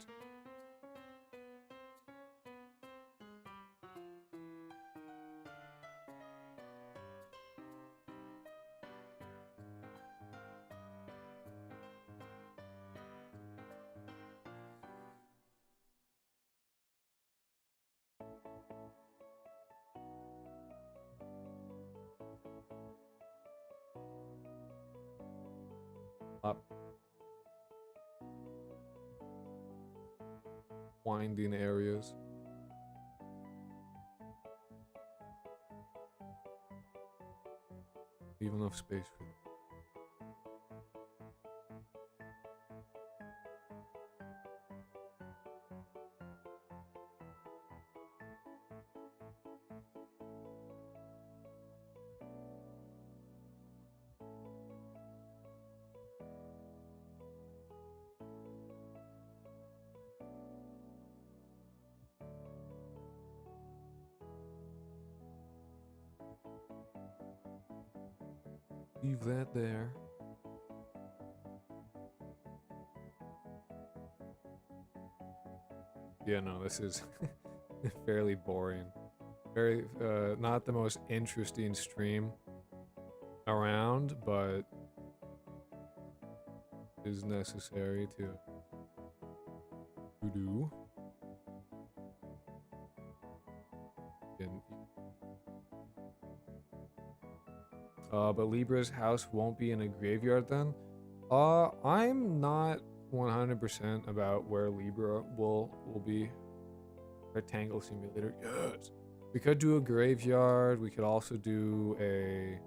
Up. Winding areas. Leave enough space for them. Leave that there. Yeah, no, this is fairly boring. Very, not the most interesting stream around, but is necessary to do. But Libra's house won't be in a graveyard then? I'm not 100% about where Libra will be. Rectangle simulator, yes! We could do a graveyard, we could also do a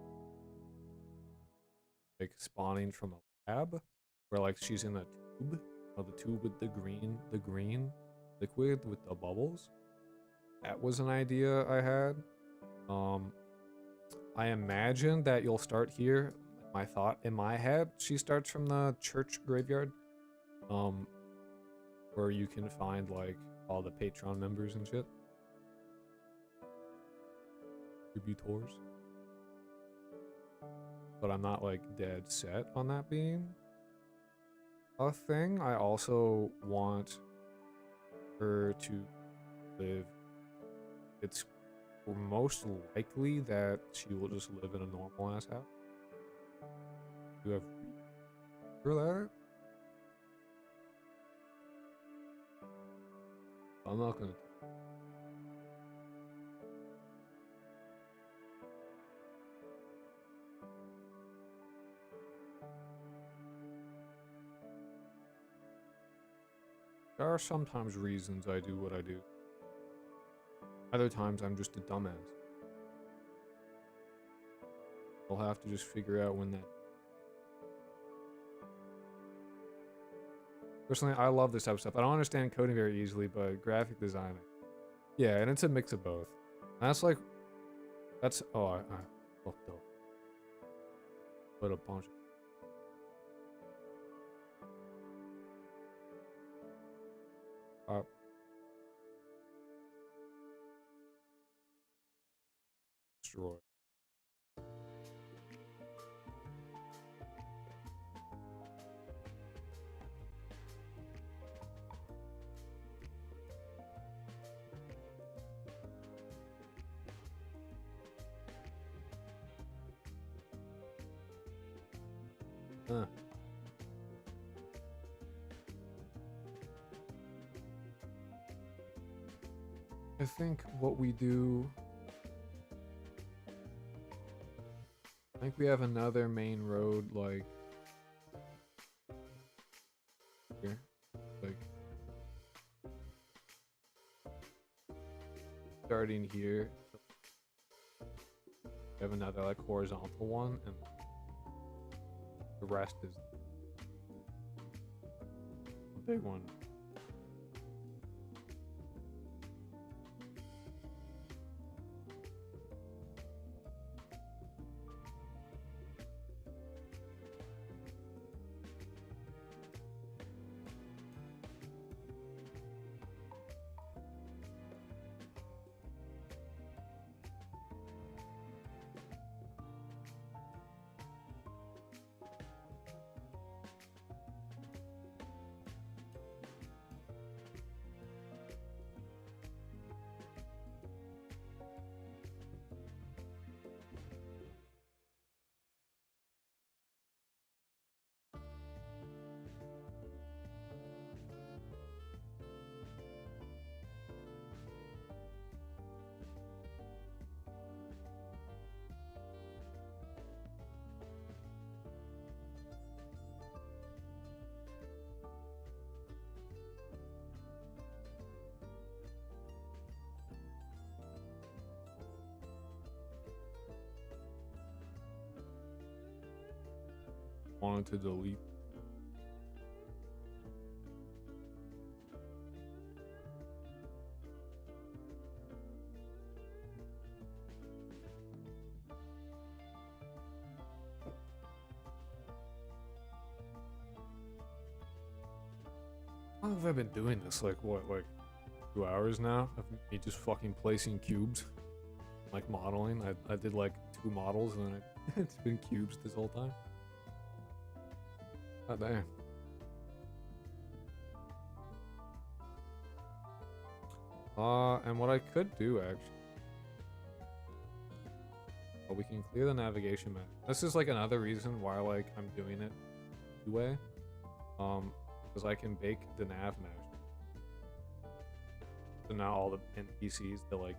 like spawning from a lab where like she's in a tube. The tube with the green liquid with the bubbles. That was an idea I had. I imagine that you'll start here. My thought in my head, she starts from the church graveyard, where you can find like all the Patreon members and shit. Tributors. But I'm not like dead set on that being a thing. I also want her to live it's most likely that she will just live in a normal ass house. You have for that? I'm not gonna. There are sometimes reasons I do what I do. Other times I'm just a dumbass. I'll have to just figure out when that. Personally, I love this type of stuff. I don't understand coding very easily, but graphic design. Yeah, and it's a mix of both. And that's like, that's, oh, I fucked up. Put a bunch. Destroy. Huh. I think what we do. I think we have another main road, like. Here. Like. Starting here. We have another, like, horizontal one, and the rest is the big one. Wanted to delete. How long have I been doing this? Like what, like 2 hours now of me just fucking placing cubes, like modeling. I did like 2 models and it's been cubes this whole time. God damn. And what I could do actually, well, we can clear the navigation map. This is like another reason why like I'm doing it two-way. Because I can bake the nav mesh. So now all the NPCs to like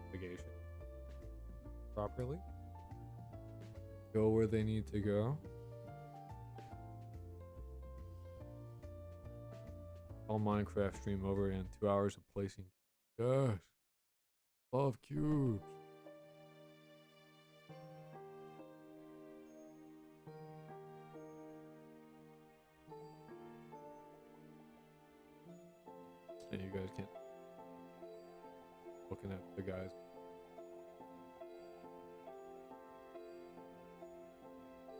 navigation properly go where they need to go. All Minecraft stream over and 2 hours of placing. Gosh, love cubes. And you guys can't. Looking at the guys.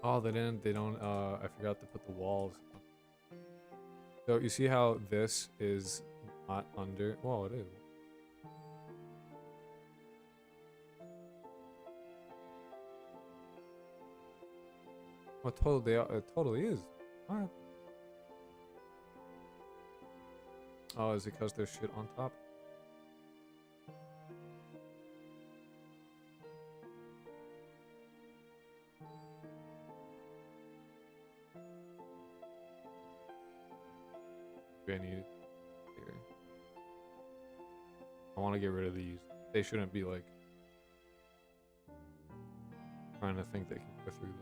Oh, they don't, I forgot to put the walls. So you see how this is not under, well, it is. Oh, it totally is. What? Oh, is it because there's shit on top? Maybe I need it here. I want to get rid of these. They shouldn't be like trying to think they can go through them.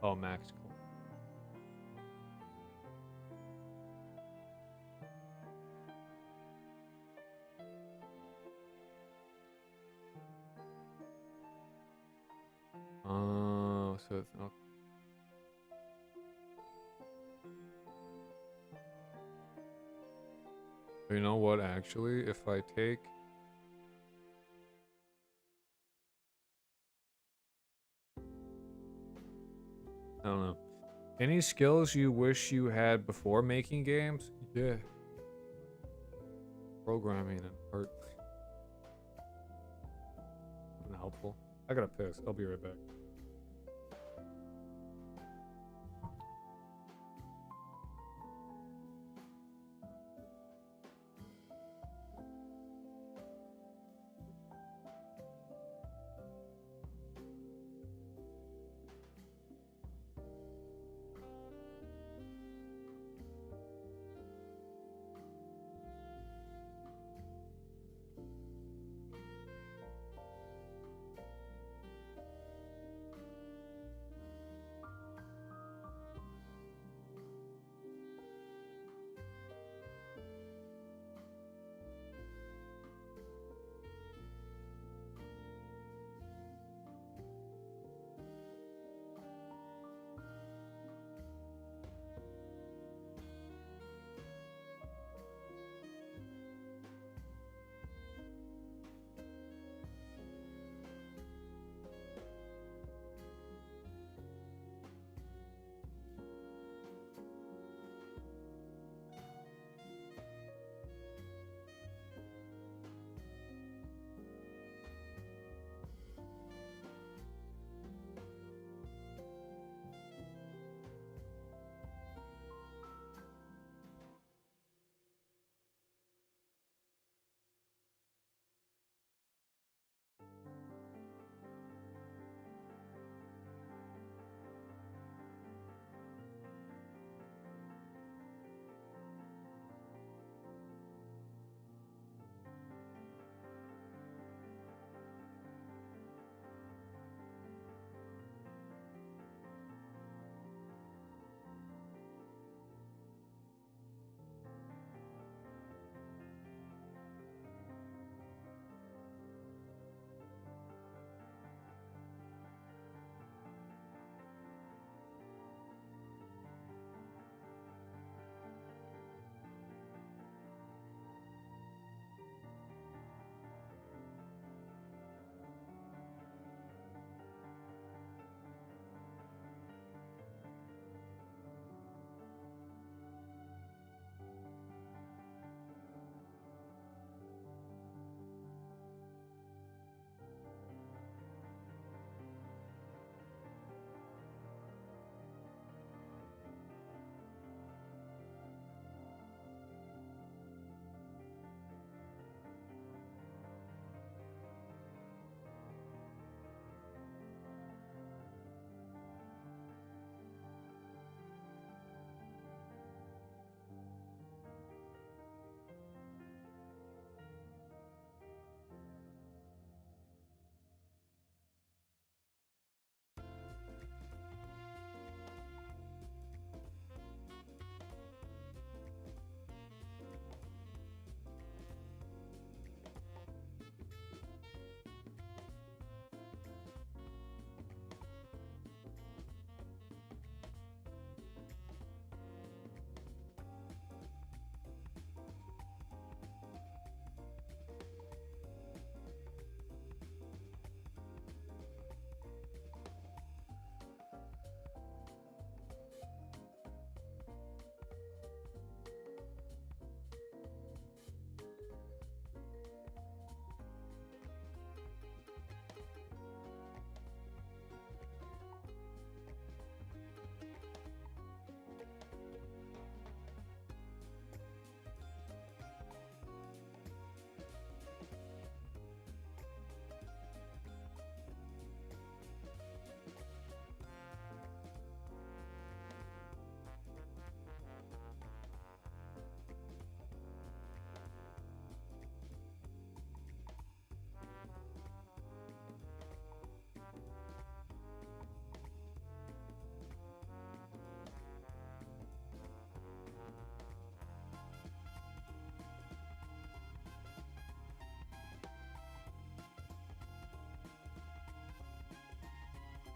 Oh, max. Oh, so it's not. You know what? Actually, if I take. I don't know. Any skills you wish you had before making games? Yeah. Programming and art. Been helpful. I gotta piss. I'll be right back.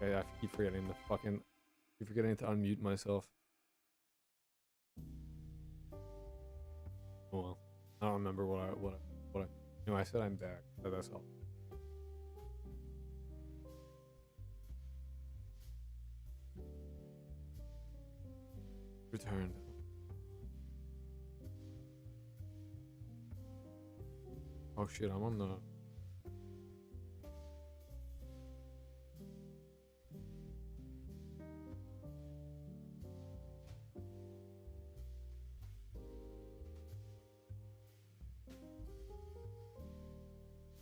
Okay, I keep forgetting to unmute myself. Oh well. I don't remember what I no, I said I'm back, but that's all. Returned. Oh shit, I'm on the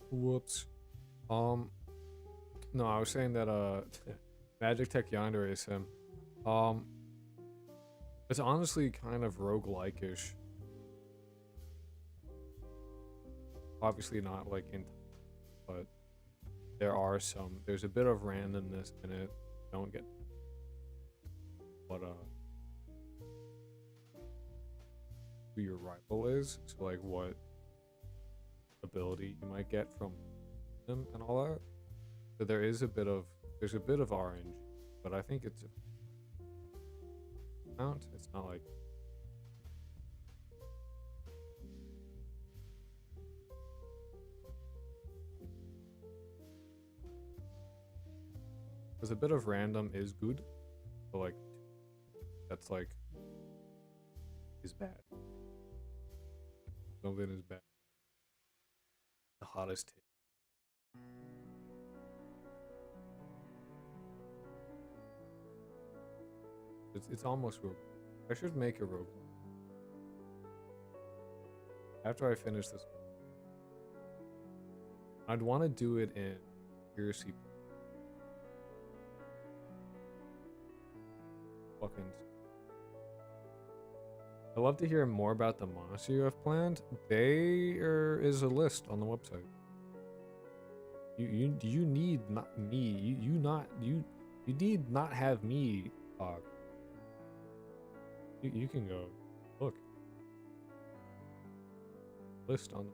whoops. No, I was saying that Magic Tech Yandere Sim. It's honestly kind of roguelike-ish. Obviously not like in, but there's a bit of randomness in it. Don't get, but who your rival is, so like what ability you might get from them and all that. So there's a bit of orange, but I think it's amount. It's not like there's a bit of random is good, but like that's like is bad. Something is bad. The hottest take. It's almost rogue. I should make a rogue after I finish this. I'd want to do it in accuracy. Fucking. I'd love to hear more about the monastery you have planned. There is a list on the website. You need not me. You need not have me talk. You can go look. List on.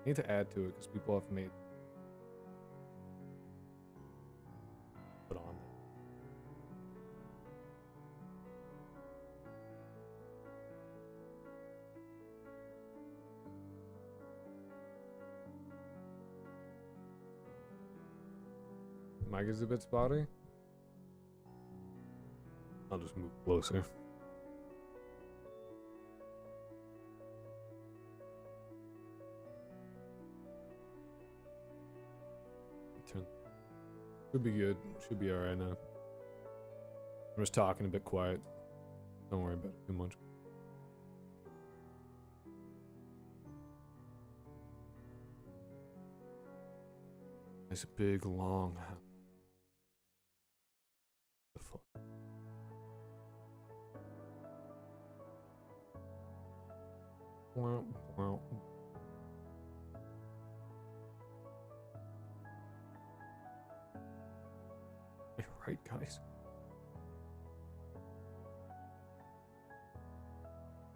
I need to add to it because people have made. Put on. Mic is a bit spotty. I'll just move closer. Should be good. Should be alright now. I'm just talking a bit quiet. Don't worry about it too much. It's a big, long house. The fuck? Wow, wow. You're right, guys.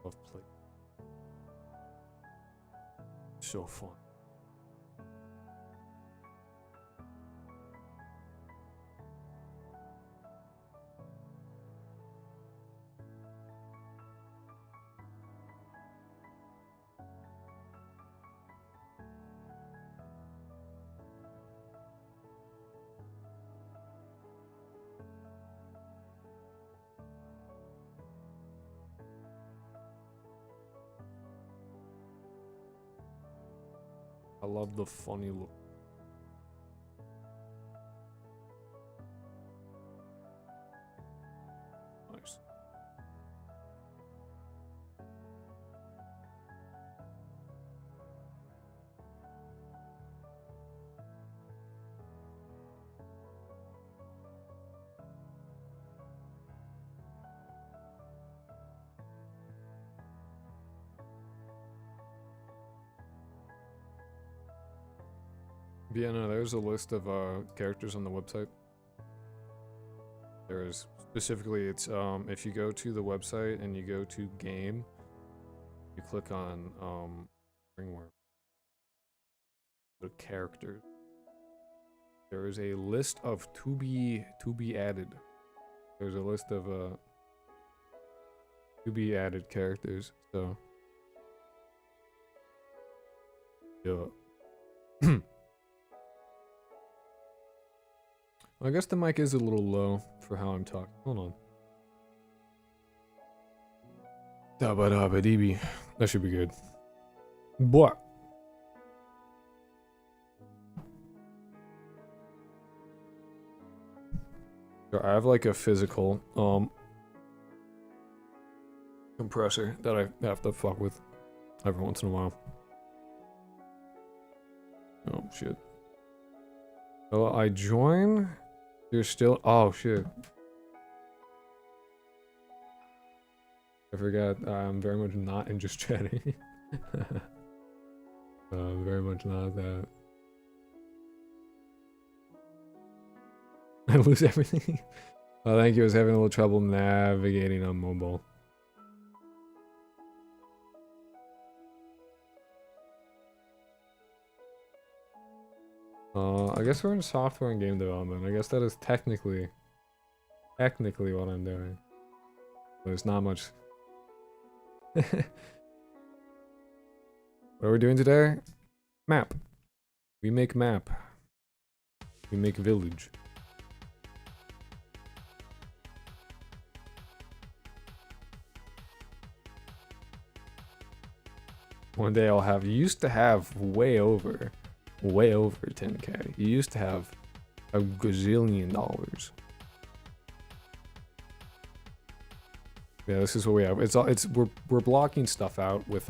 Love play. So fun. I love the funny look. Nice. Yeah, no, there's a list of characters on the website. There is specifically, it's if you go to the website and you go to game, you click on ringworm. The characters. There is a list of to be added. There's a list of to be added characters. So yeah. I guess the mic is a little low for how I'm talking. Hold on. Dabba-dabba-dee-bee. That should be good. Boy. I have like a physical compressor that I have to fuck with every once in a while. Oh shit. So I join. You're still. Oh shit. I forgot. I'm very much not in just chatting. Very much not that. I lose everything. Oh, thank you. I was having a little trouble navigating on mobile. I guess we're in software and game development. I guess that is technically what I'm doing. There's not much. What are we doing today? Map. We make map. We make village. One day I'll have. You used to have way over 10K. You used to have a gazillion dollars. Yeah, this is what we have. We're blocking stuff out with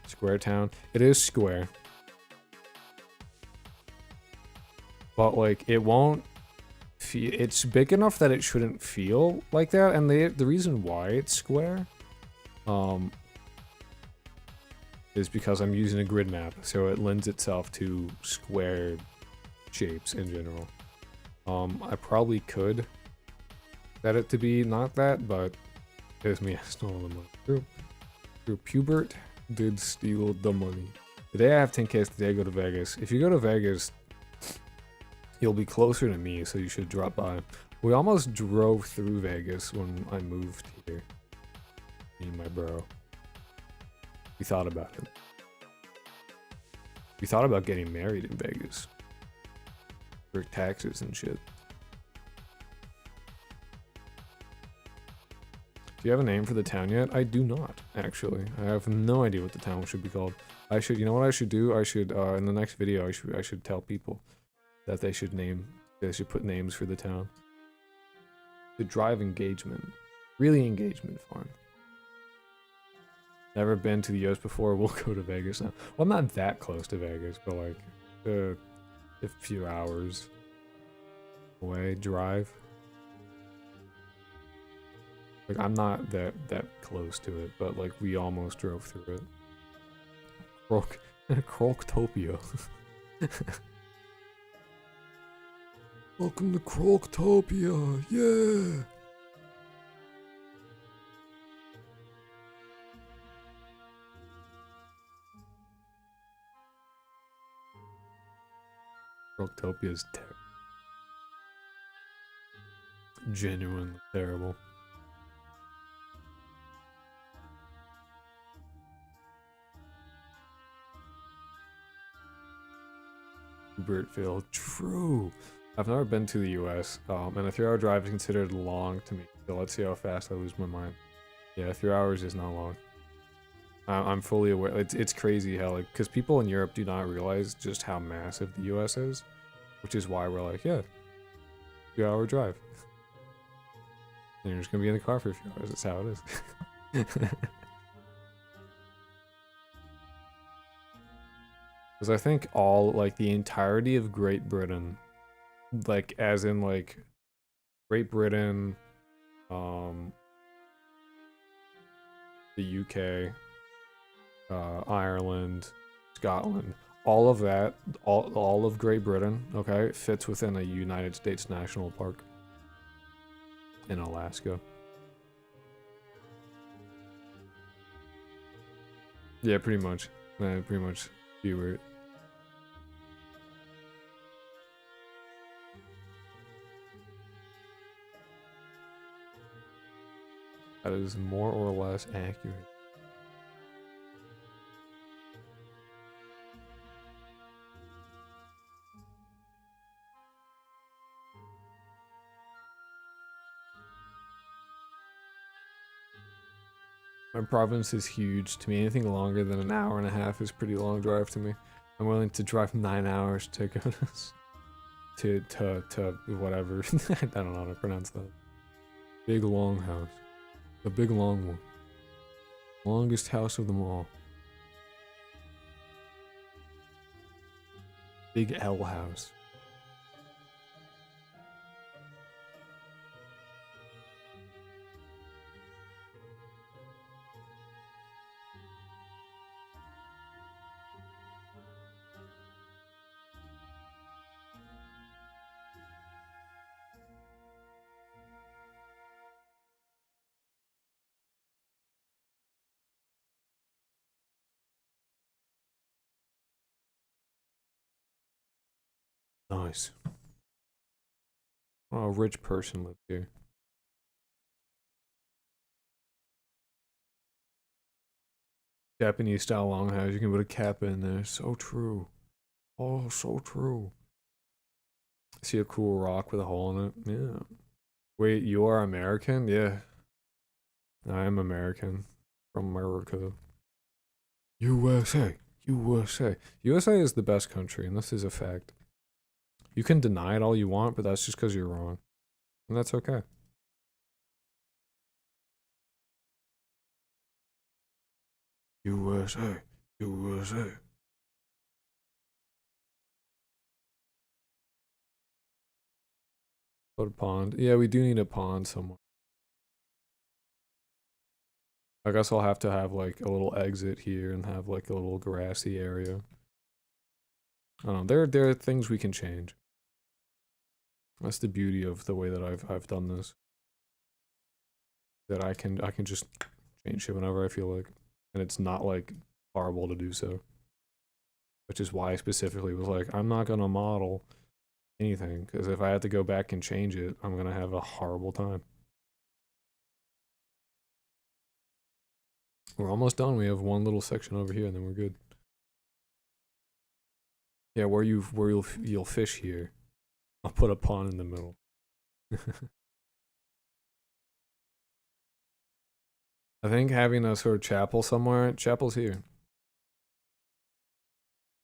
Square Town. It is square, but like it won't feel. It's big enough that it shouldn't feel like that. And the reason why it's square, is because I'm using a grid map, so it lends itself to square shapes in general. I probably could set it to be not that, but it's me. I stole the money. Through Pubert did steal the money. Today I have 10K. Today I go to Vegas. If you go to Vegas, you'll be closer to me, so you should drop by. We almost drove through Vegas when I moved here. Me and my bro. We thought about it. We thought about getting married in Vegas. For taxes and shit. Do you have a name for the town yet? I do not, actually. I have no idea what the town should be called. You know what I should do? I should, in the next video, I should tell people that they should put names for the town. To drive engagement. Really engagement farm. Never been to the US before. We'll go to Vegas now. Well, I'm not that close to Vegas, but like a few hours away drive. Like I'm not that close to it, but like we almost drove through it. Croctopia. Welcome to Croctopia. Yeah. Croctopia is terrible. Genuinely terrible. Bertville, true. I've never been to the US, and a 3-hour drive is considered long to me. So let's see how fast I lose my mind. Yeah, 3 hours is not long. I'm fully aware. It's crazy how, like, because people in Europe do not realize just how massive the US is, which is why we're like, yeah, 2-hour drive. And you're just gonna be in the car for a few hours. That's how it is. Because I think the entirety of Great Britain, like, as in, like, Great Britain, the UK, Ireland, Scotland, all of that, all of Great Britain, okay, fits within a United States National Park in Alaska. Yeah, pretty much. Pretty much. Keyword. that is more or less accurate. My province is huge. To me, anything longer than an hour and a half is a pretty long drive to me. I'm willing to drive 9 hours to go to whatever. I don't know how to pronounce that. Big long house. The big long one. Longest house of them all. Big L house. Nice. Oh, a rich person lived here. Japanese style longhouse. You can put a cap in there. So true. Oh, so true. See a cool rock with a hole in it. Yeah. Wait, you are American? Yeah. I am American. From America. USA. USA. USA is the best country, and this is a fact. You can deny it all you want, but that's just because you're wrong. And that's okay. USA. USA. Put a pond. Yeah, we do need a pond somewhere. I guess I'll have to have like a little exit here and have like a little grassy area. I don't know. There are things we can change. That's the beauty of the way that I've done this. That I can just change it whenever I feel like, and it's not like horrible to do so. Which is why I specifically was like, I'm not gonna model anything, because if I have to go back and change it, I'm gonna have a horrible time. We're almost done. We have one little section over here, and then we're good. Yeah, where you'll fish here. I'll put a pond in the middle. I think having a sort of chapel somewhere. Chapel's here.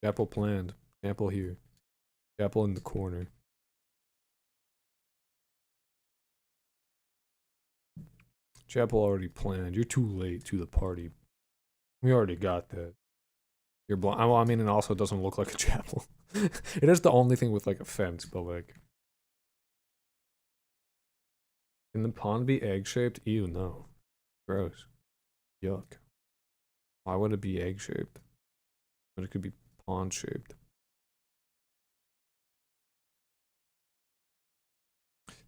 Chapel planned. Chapel here. Chapel in the corner. Chapel already planned. You're too late to the party. We already got that. You're blind. Well, I mean, it also doesn't look like a chapel. It is the only thing with like a fence, but like. Can the pond be egg-shaped? Ew, no. Gross. Yuck. Why would it be egg-shaped? But it could be pond-shaped.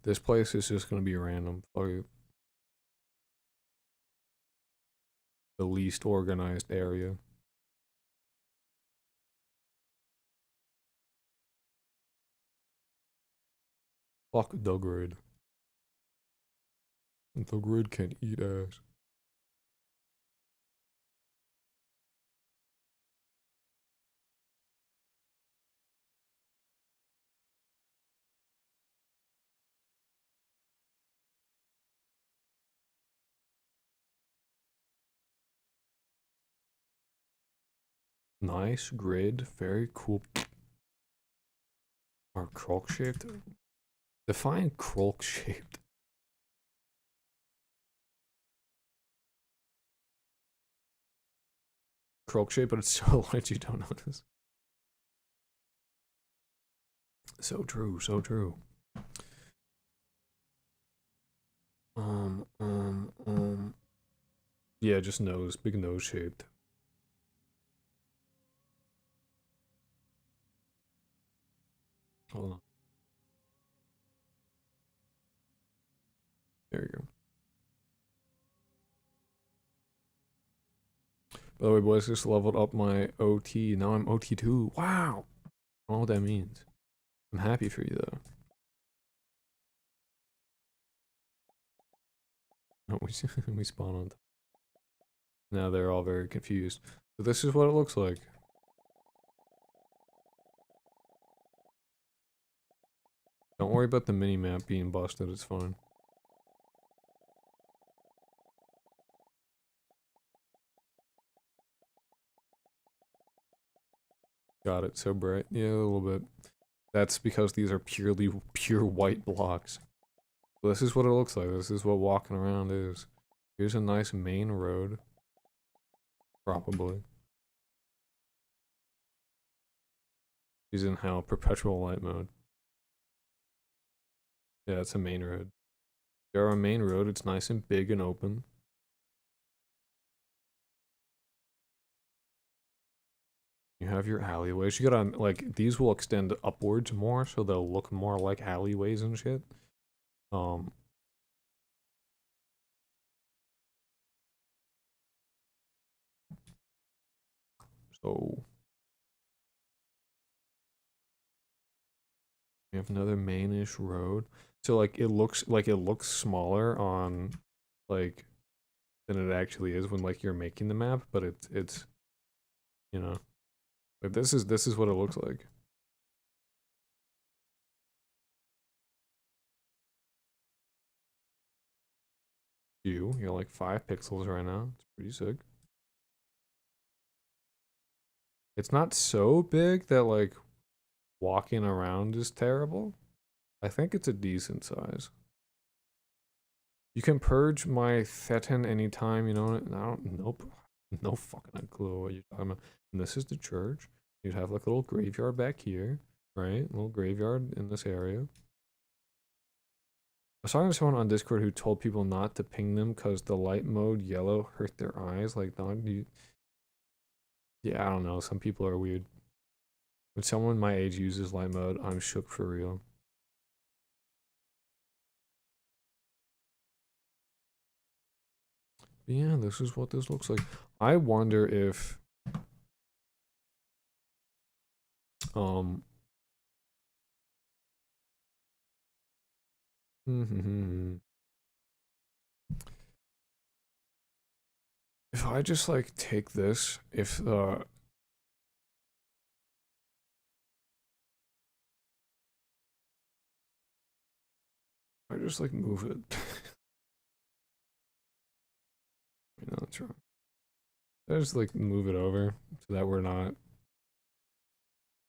This place is just gonna be random. Fuck. The least organized area. Fuck the grid. The grid can eat ass. Nice grid, very cool. Or croc shaped? Define croc shaped. Croc shaped, but it's so large you don't notice. So true, so true. Yeah, just nose, big nose shaped. Hold on. There you go. By the way, boys, just leveled up my OT. Now I'm OT2. Wow! I don't know what that means. I'm happy for you, though. Oh, we spawn on. Now they're all very confused. But this is what it looks like. Don't worry about the mini-map being busted, it's fine. Got it, so bright. Yeah, a little bit. That's because these are pure white blocks. This is what it looks like. This is what walking around is. Here's a nice main road. Probably. He's in how? Perpetual light mode. Yeah, it's a main road. You're on a main road, it's nice and big and open. You have your alleyways. You gotta, like, these will extend upwards more, so they'll look more like alleyways and shit. So we have another mainish road. So like it looks smaller on like than it actually is when like you're making the map, but it's you know, like this is what it looks like. You're like 5 pixels right now. It's pretty sick. It's not so big that like walking around is terrible. I think it's a decent size. You can purge my Thetan anytime, you know. Nope. No fucking clue what you're talking about. And this is the church. You'd have like a little graveyard back here, right? A little graveyard in this area. I was talking to someone on Discord who told people not to ping them because the light mode yellow hurt their eyes. Like, dog, yeah, I don't know. Some people are weird. When someone my age uses light mode, I'm shook for real. But yeah, this is what this looks like. I wonder if um if I just like take this, if I just like move it. You know, that's wrong. I just like move it over so that we're not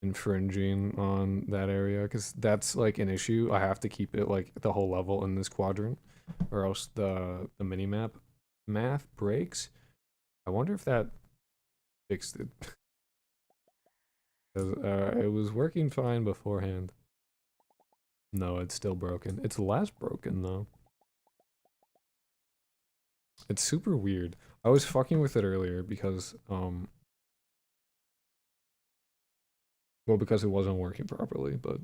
infringing on that area because that's like an issue. I have to keep it like the whole level in this quadrant, or else the mini map math breaks. I wonder if that fixed it. Because it was working fine beforehand. No, it's still broken. It's less broken though. It's super weird. I was fucking with it earlier because well, because it wasn't working properly, but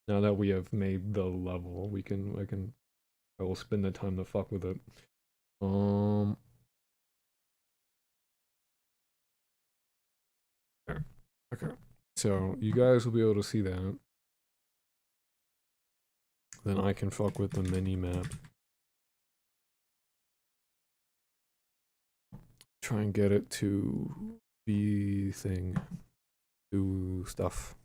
now that we have made the level, I will spend the time to fuck with it. Okay. Okay. So you guys will be able to see that. Then I can fuck with the mini map. Try and get it to be thing. Do stuff.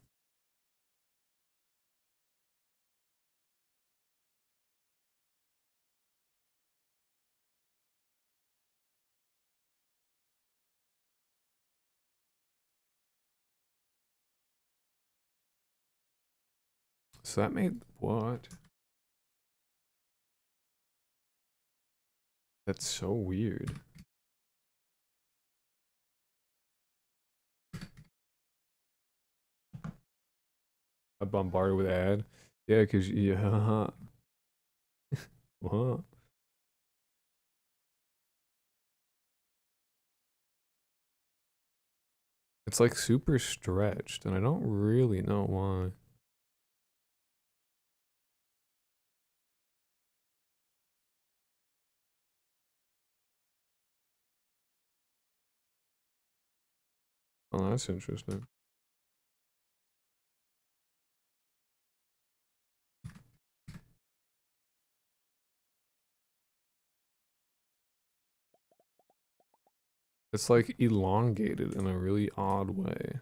So that made what? That's so weird. I bombarded with ad. Yeah, cause yeah. What? It's like super stretched, and I don't really know why. Oh, that's interesting. It's like elongated in a really odd way.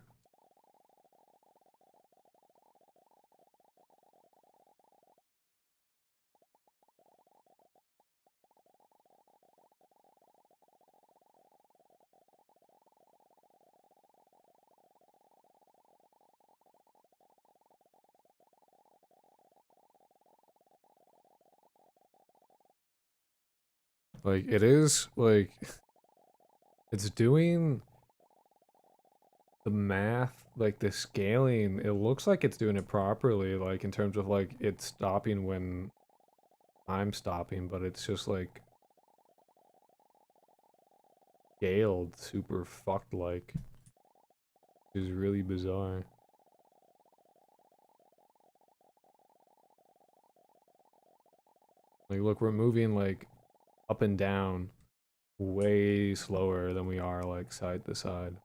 Like it is like it's doing the math, like the scaling, it looks like it's doing it properly, like in terms of like it's stopping when I'm stopping, but it's just like scaled super fucked like. Is really bizarre. Like look, we're moving like up and down way slower than we are like side to side.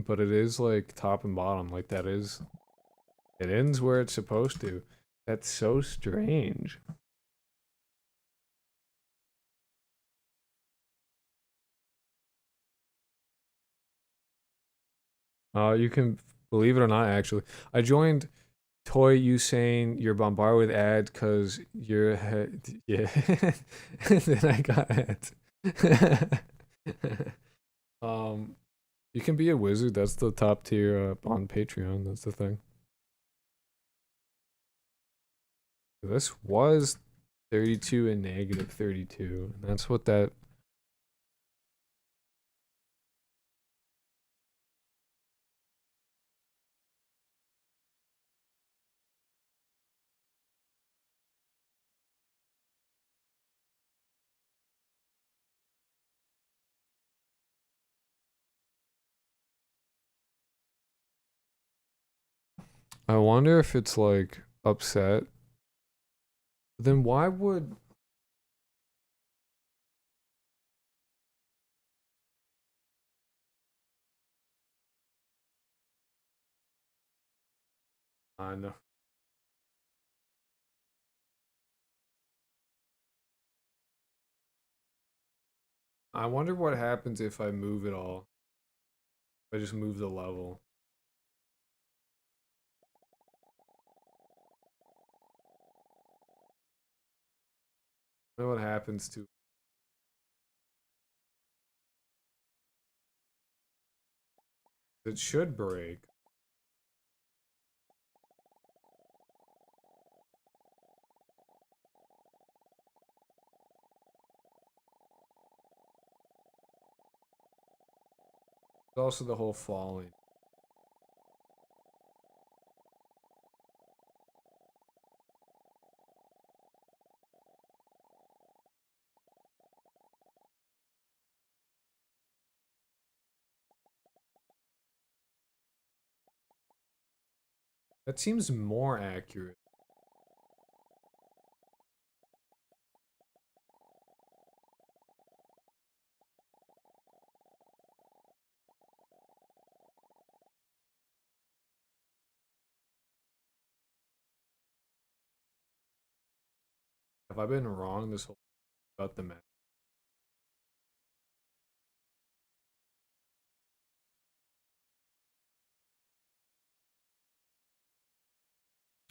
But it is like top and bottom, like that is, it ends where it's supposed to. That's so strange. You can believe it or not, actually. I joined Toy you saying you're bombarded with ads because you're yeah. And then I got ads. um, you can be a wizard. That's the top tier on Patreon. That's the thing. This was 32 and negative 32. And that's what that. I wonder if it's like upset. Then why would I know? I wonder what happens if I move it all. If I just move the level. I wonder what happens to it. Should break. It's also the whole falling. That seems more accurate. Have I been wrong this whole about the map?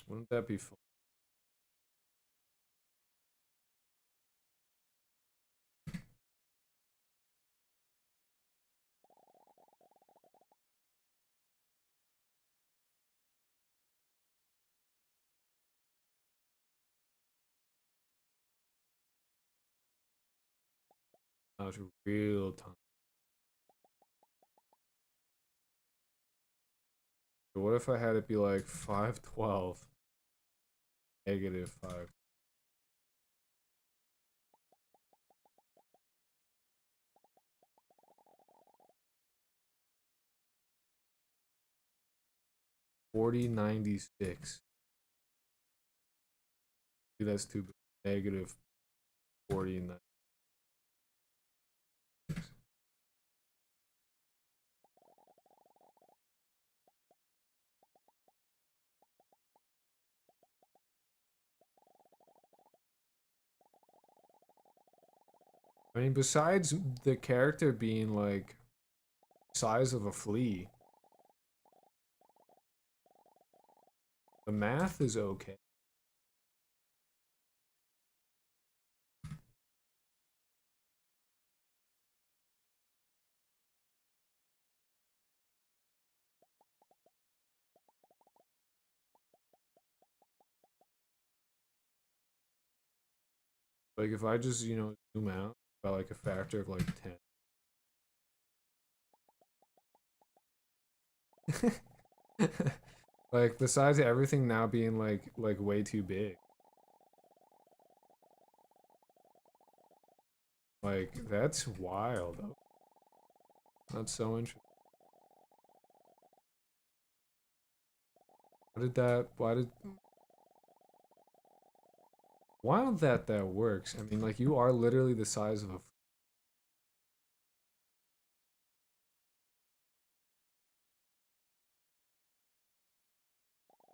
Wouldn't that be fun? That was real time. But what if I had it be like 512 negative 5? 4096. Dude, that's too big. Negative 49. I mean, besides the character being like size of a flea, the math is okay. Like if I just, zoom out by like a factor of like 10. Like besides everything now being like way too big. Like that's wild though. That's so interesting. Wild that that works. I mean, like you are literally the size of a.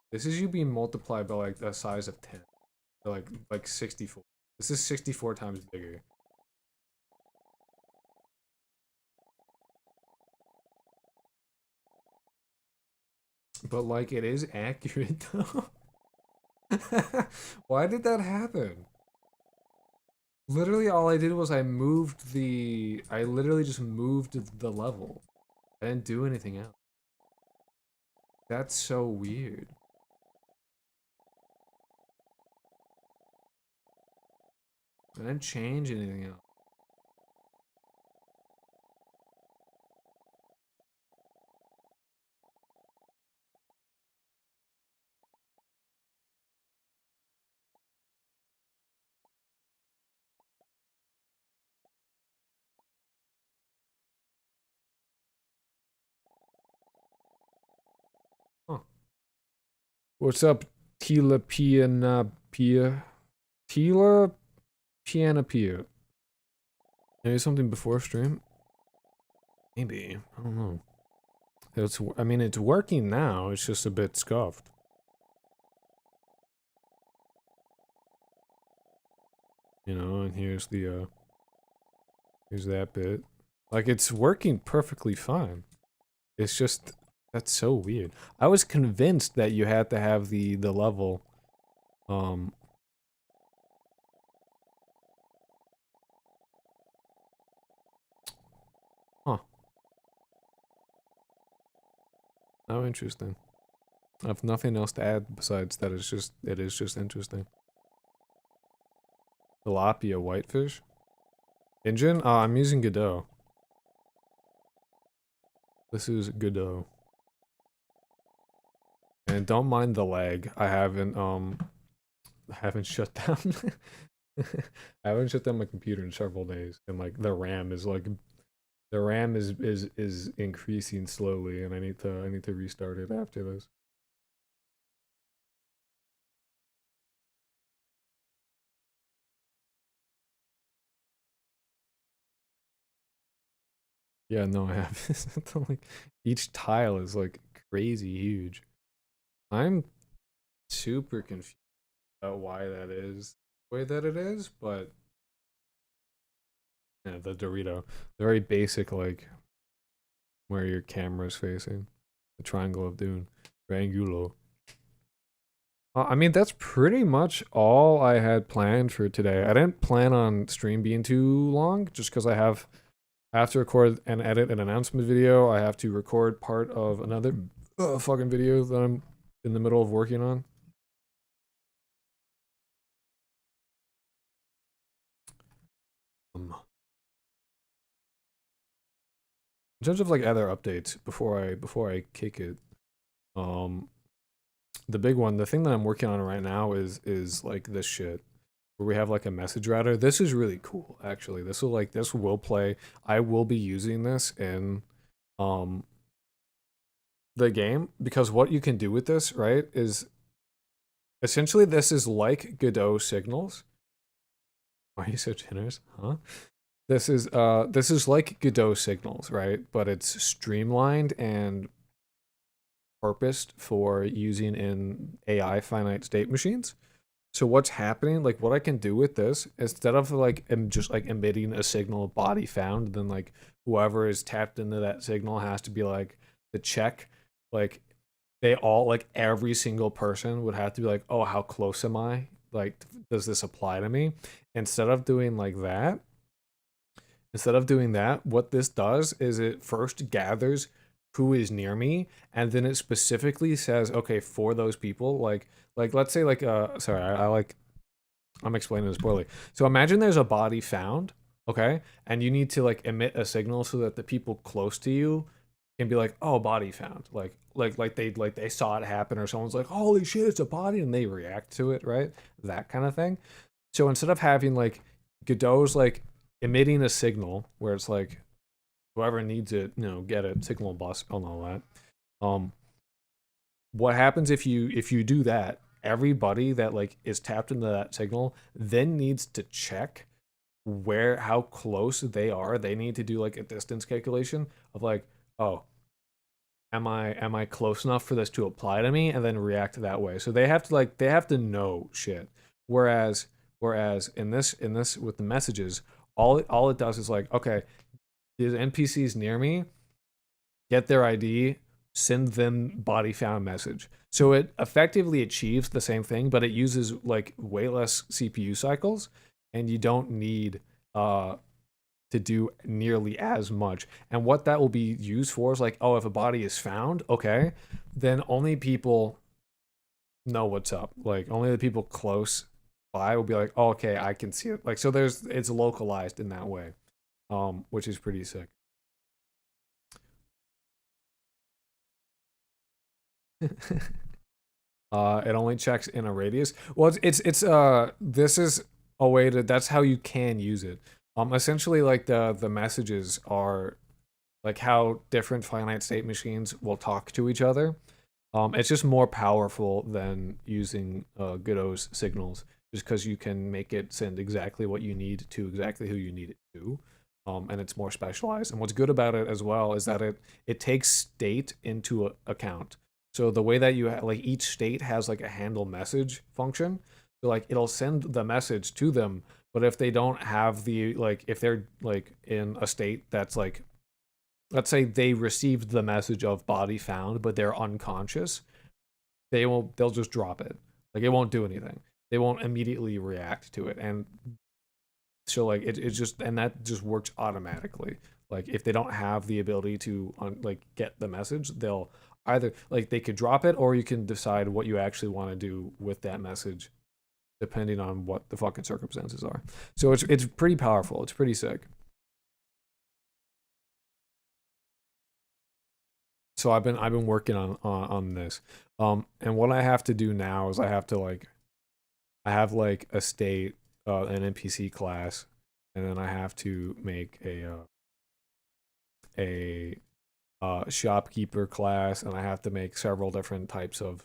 This is you being multiplied by like the size of 10. Like 64. This is 64 times bigger. But like it is accurate though. Why did that happen? Literally all I did was I literally just moved the level. I didn't do anything else. That's so weird. I didn't change anything else. Huh. What's up, Tila Pianapia? Tila Pianapia. Maybe something before stream? Maybe. I don't know. I mean, it's working now. It's just a bit scuffed. And here's here's that bit. Like, it's working perfectly fine. It's just, that's so weird. I was convinced that you had to have the level, Huh. Oh, interesting. I have nothing else to add besides that it is just interesting. Tilapia whitefish? Engine? I'm using Godot. This is Godot. And don't mind the lag. I haven't shut down I haven't shut down my computer in several days, and like the RAM is increasing slowly, and I need to restart it after this. Yeah, no, I have. Like each tile is like crazy huge. I'm super confused about why that is the way that it is, but yeah, the Dorito, the very basic like where your camera's facing, the triangle of Dune, triangulo. I mean, that's pretty much all I had planned for today. I didn't plan on stream being too long, just because I have to record and edit an announcement video. I have to record part of another fucking video that I'm in the middle of working on. In terms of like other updates before I kick it, the big one, the thing that I'm working on right now is like this shit where we have like a message router. This is really cool, actually. This will play. I will be using this in the game, because what you can do with this, right, is essentially this is like Godot signals. Why are you so generous? Huh? This is like Godot signals, right? But it's streamlined and purposed for using in AI finite state machines. So what's happening, like what I can do with this, instead of like just like emitting a signal body found, then like whoever is tapped into that signal has to be like the check, like they all like every single person would have to be like, oh, how close am I? Like, does this apply to me? Instead of doing like that, what this does is it first gathers who is near me, and then it specifically says, okay, for those people, like let's say like sorry, I like I'm explaining this poorly. So imagine there's a body found, okay, and you need to like emit a signal so that the people close to you can be like, oh, body found, like they saw it happen, or someone's like, holy shit, it's a body, and they react to it, right? That kind of thing. So instead of having like Godot's like emitting a signal where it's like whoever needs it, get it, signal bus and all that. What happens if you do that? Everybody that like is tapped into that signal then needs to check how close they are. They need to do like a distance calculation of like, oh, am I close enough for this to apply to me, and then react that way. So they have to know shit. Whereas in this with the messages, all it does is like, okay, these NPCs near me, get their ID, send them body found message. So it effectively achieves the same thing, but it uses like way less CPU cycles, and you don't need to do nearly as much. And what that will be used for is like, oh, if a body is found, okay, then only people know what's up. Like only the people close by will be like, oh, okay, I can see it. Like so it's localized in that way. Which is pretty sick. It only checks in a radius. Well, this is a way to that's how you can use it. Essentially like the messages are like how different finite state machines will talk to each other. It's just more powerful than using Godot's signals, just because you can make it send exactly what you need to exactly who you need it to. And it's more specialized. And what's good about it as well is that it takes state into account. So the way that like each state has like a handle message function, so like it'll send the message to them, but if they don't have the like if they're like in a state that's like, let's say they received the message of body found but they're unconscious, they'll just drop it. Like it won't do anything. They won't immediately react to it. And so like it's just, and that just works automatically. Like if they don't have the ability to like get the message, they'll either like they could drop it, or you can decide what you actually want to do with that message depending on what the fucking circumstances are. So it's pretty powerful. It's pretty sick. So I've been working on this. And what I have to do now is I have like a state, an NPC class, and then I have to make a shopkeeper class, and I have to make several different types of.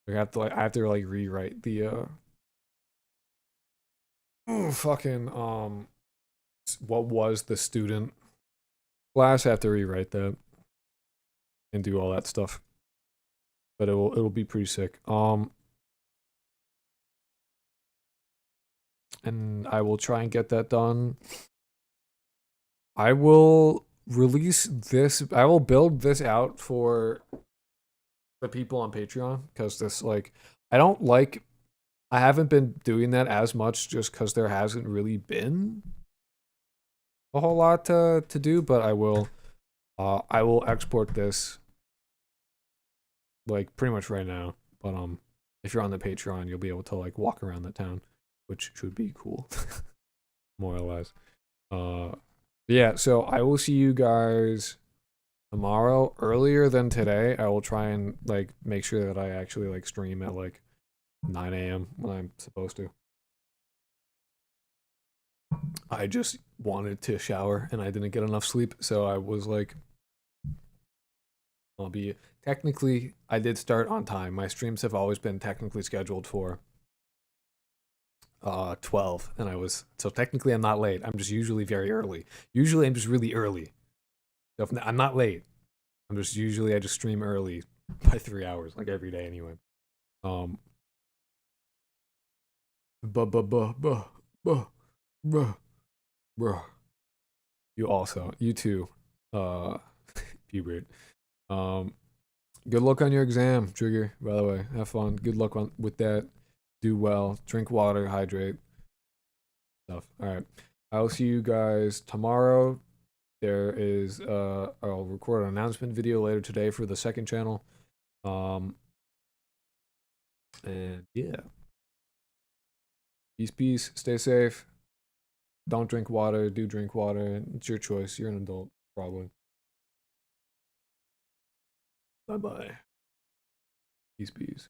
I have to like rewrite the fucking what was the student class. I have to rewrite that and do all that stuff. But it'll be pretty sick. And I will try and get that done. I will release this. I will build this out for the people on Patreon, because this like I don't like. I haven't been doing that as much just because there hasn't really been a whole lot to do. But I will export this like pretty much right now. But if you're on the Patreon, you'll be able to like walk around the town, which should be cool, more or less. Yeah, so I will see you guys tomorrow earlier than today. I will try and like make sure that I actually like stream at like 9 a.m. when I'm supposed to. I just wanted to shower and I didn't get enough sleep, so I was like I'll be technically, I did start on time. My streams have always been technically scheduled for 12, and so technically I'm not late. I'm just usually very early. Usually I'm just really early. So if I'm not late. I'm just usually I just stream early by 3 hours, like every day anyway. Um buh buh buh buh buh buh buh. You too, Hubert. Um Good luck on your exam, Trigger, by the way. Have fun. Good luck with that. Do well. Drink water, hydrate. Stuff. Alright. I'll see you guys tomorrow. I'll record an announcement video later today for the second channel. And yeah. Peace. Stay safe. Don't drink water. Do drink water. It's your choice. You're an adult, probably. Bye-bye. Peace.